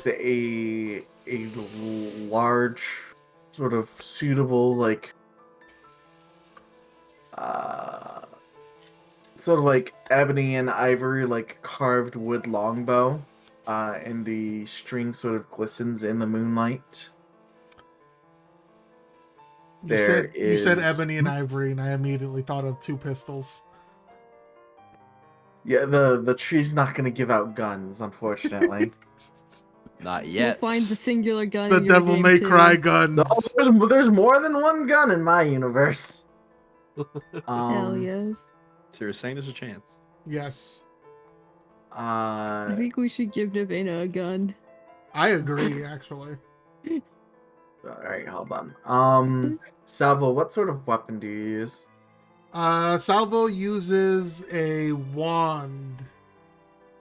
a large sort of suitable like sort of like ebony and ivory like carved wood longbow, and the string sort of glistens in the moonlight. You said There is ebony and ivory, and I immediately thought of 2 pistols. yeah, the tree's not gonna give out guns, unfortunately. Not We'll yet. find the singular gun. The in your Devil game May too. Cry No, guns. there's more than one gun in my universe. Hell yes. So you're saying there's a chance. Yes, I think we should give Navena a gun. I agree. Actually, Alright, hold on. Salvo, what sort of weapon do you use? Salvo uses a wand.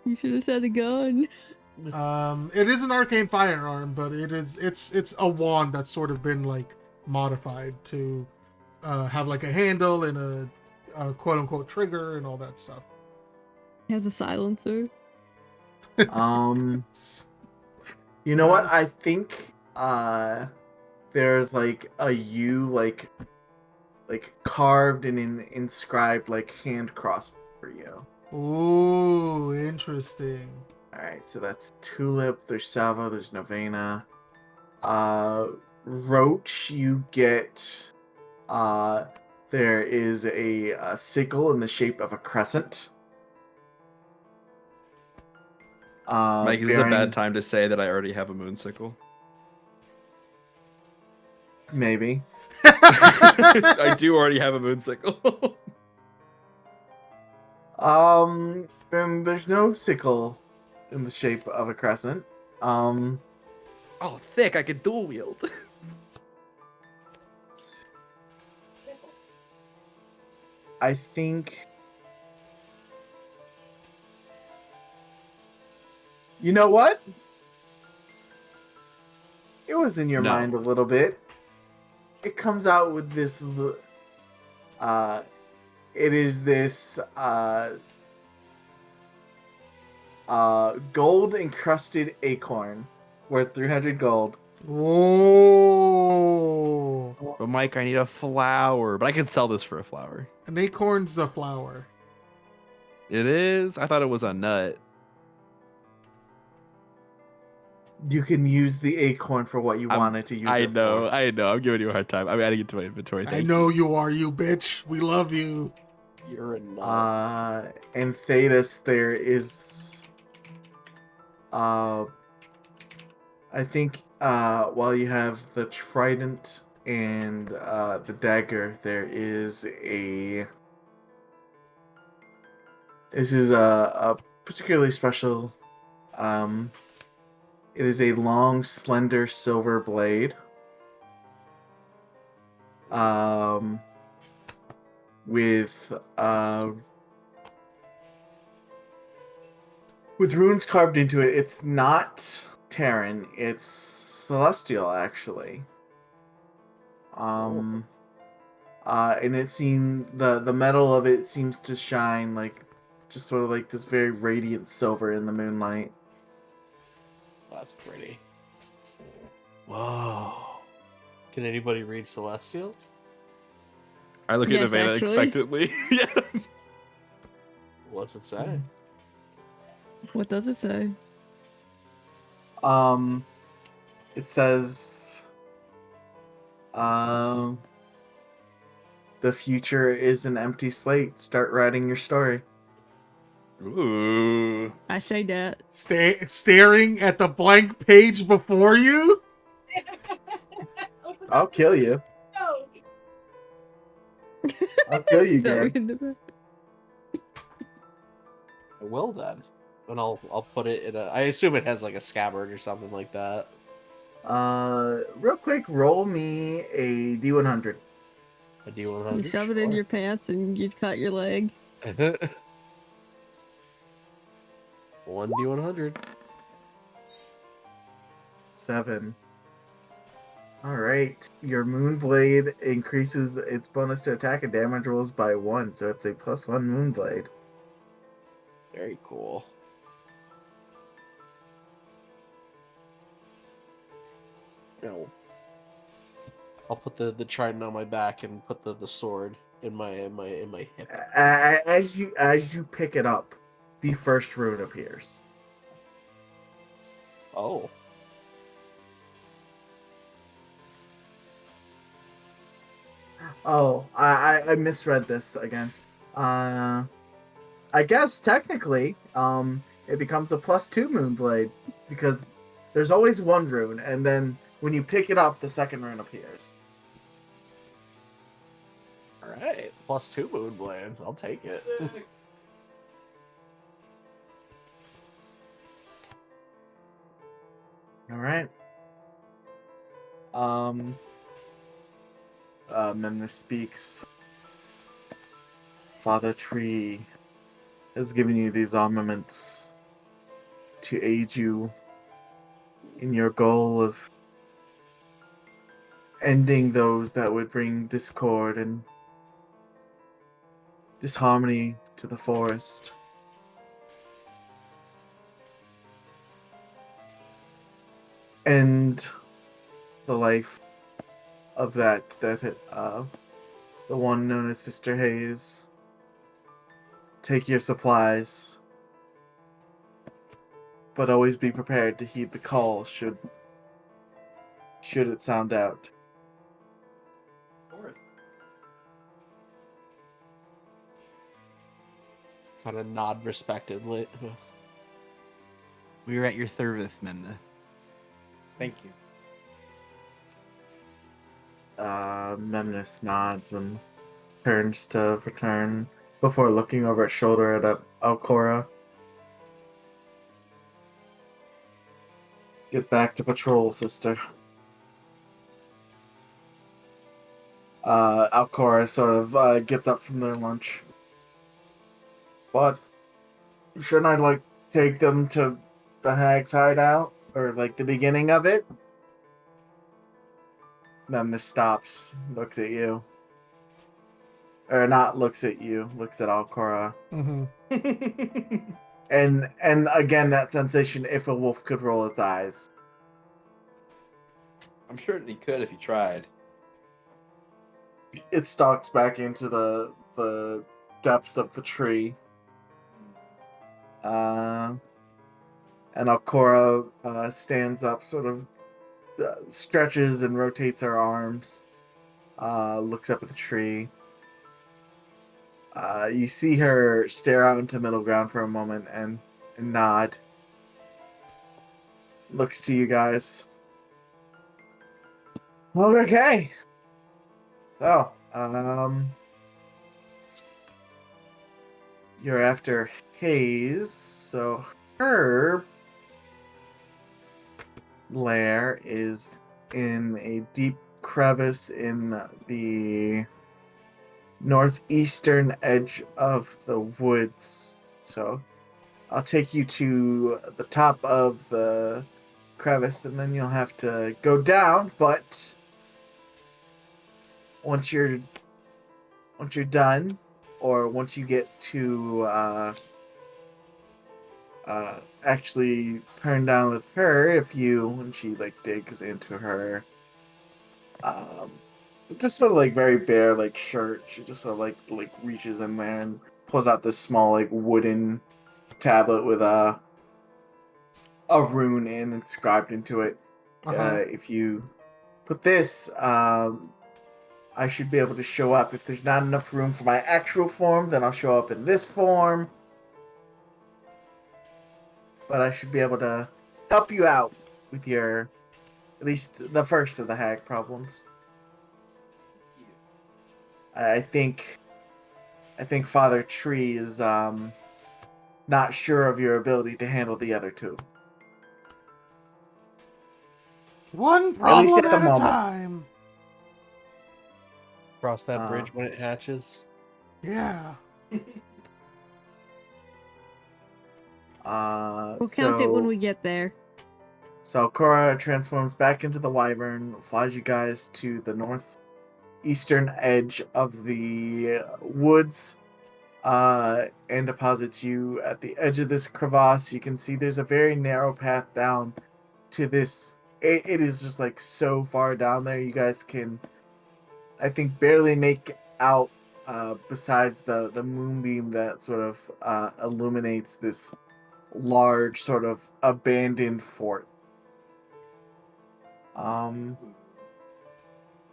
You should have said a gun. It is an arcane firearm, but it's a wand that's sort of been like modified to have like a handle and a quote unquote trigger and all that stuff. He has a silencer. You know what? I think there's like a U like carved and inscribed like hand cross for you. Ooh, interesting. Alright, so that's Tulip, there's Salvo, there's Novena. Roach, you get there is a sickle in the shape of a crescent. Mike, is this a Baron, bad time to say that I already have a moon sickle? maybe. I do already have a moon sickle. Then there's no sickle in the shape of a crescent. Oh, thick! I can dual wield. I think. You know what? It was in your No. mind a little bit. It comes out with this. It is this gold encrusted acorn worth 300 gold. Whoa! But Mike, I need a flower. But I could sell this for a flower. An acorn's a flower. It is? I thought it was a nut. You can use the acorn for what you wanted to use I it know. for. I know. I'm giving you a hard time. I'm adding it to my inventory. I Thank know you are, you bitch. We love you. You're a nut. And Thetis, there is I think while you have the trident and the dagger, there is a. This is a particularly special. It is a long, slender silver blade. With runes carved into it. It's not Terran. It's celestial, actually. And it seems the metal of it seems to shine like just sort of like this very radiant silver in the moonlight. That's pretty. Whoa. Can anybody read Celestial? I look Yes, at Nevada actually. expectantly. Yeah. What's it say? What does it say? It says, the future is an empty slate. Start writing your story. Ooh. I say that. Staring at the blank page before you? I'll kill you. I'll kill you, Throw Gab. in the back. I will then. And I'll put it in a. I assume it has like a scabbard or something like that. Real quick, roll me a D100. A D100. You shove it in your pants and you cut your leg. One D100. 7. Alright. Your Moonblade increases its bonus to attack and damage rolls by 1, so it's a +1 Moonblade. Very cool. No. I'll put the trident on my back and put the sword in my hip. As you pick it up, the first rune appears. Oh. Oh, I misread this again. I guess technically, it becomes a +2 Moonblade because there's always one rune, and then when you pick it up, the second rune appears. Alright. +2 Moonblade. I'll take it. All right. Memnus speaks. Father Tree has given you these armaments to aid you in your goal of ending those that would bring discord and disharmony to the forest. End the life of the one known as Sister Hayes. Take your supplies, but always be prepared to heed the call should it sound out. Kind of nod respectfully. We are at your service, Memna. Thank you. Memnus nods and turns to return before looking over his shoulder at Alcora. Get back to patrol, sister. Alcora sort of gets up from their lunch. But shouldn't I take them to the Hag's hideout? Or the beginning of it? Memnus stops, looks at you. Or not looks at you, looks at Alcora. Mm-hmm. And again, that sensation, if a wolf could roll its eyes. I'm sure he could if he tried. It stalks back into the depths of the tree. And Alcora stands up, sort of stretches and rotates her arms, looks up at the tree. You see her stare out into middle ground for a moment and nod. Looks to you guys. Okay. So, you're after Hayes. So her lair is in a deep crevice in the northeastern edge of the woods. So I'll take you to the top of the crevice, and then you'll have to go down. But once you're done, or once you get to actually turn down with her, when she like digs into her um just sort of like very bare like shirt, she just sort of like reaches in there and pulls out this small like wooden tablet with a rune inscribed into it. If you put this, I should be able to show up. If there's not enough room for my actual form, then I'll show up in this form. But I should be able to help you out with your, at least the first of the hag problems. I think Father Tree is not sure of your ability to handle the other two. One least problem at the at a moment. time. Cross that bridge when it hatches. Yeah. We'll count it when we get there. So Korra transforms back into the wyvern, flies you guys to the northeastern edge of the woods, and deposits you at the edge of this crevasse. You can see there's a very narrow path down to this. It is just like so far down there. You guys can, I think, barely make out besides the moonbeam that sort of illuminates this large sort of abandoned fort.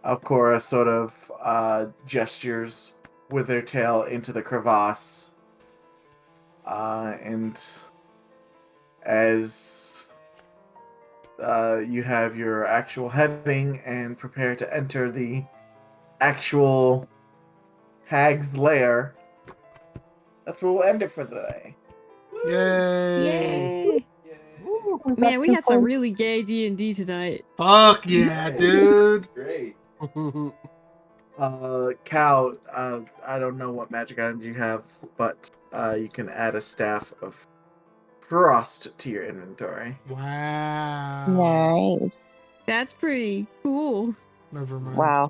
Alcora sort of gestures with her tail into the crevasse, and as you have your actual heading and prepare to enter the actual hag's lair, that's where we'll end it for the day. Yay. Yay! Yay. Man, we had some really gay D&D tonight. Fuck yeah, dude. Great. Cal, I don't know what magic items you have, but you can add a staff of frost to your inventory. Wow. Nice. That's pretty cool. Never mind. Wow.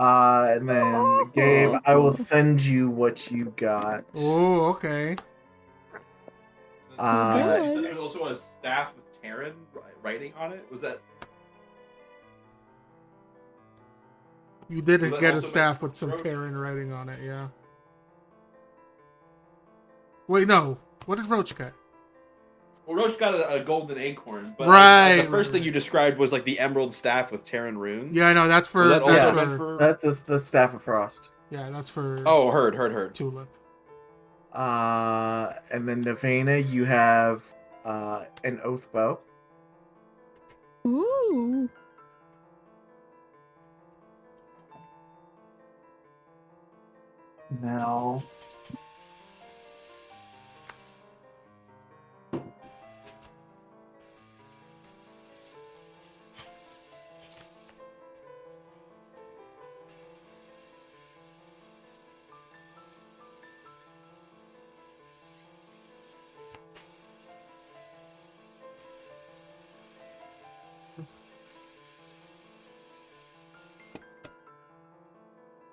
And then Gabe, I will send you what you got. Oh, okay. You Uh, said there's also a staff with Terran writing on it. Was that? You did Was that get a also staff my with some throat? Terran writing on it, yeah. Wait, no. What did Roach get? Well, Roche got a golden acorn, but Right, the first right, thing you described was like the emerald staff with Terran runes. Yeah, I know. That's for. Was that That's also for. meant for? that's the staff of frost. Yeah, that's for. Oh, heard. Tulip. And then Navena, you have an oath bow. Ooh. Now,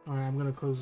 Alright, I'm gonna close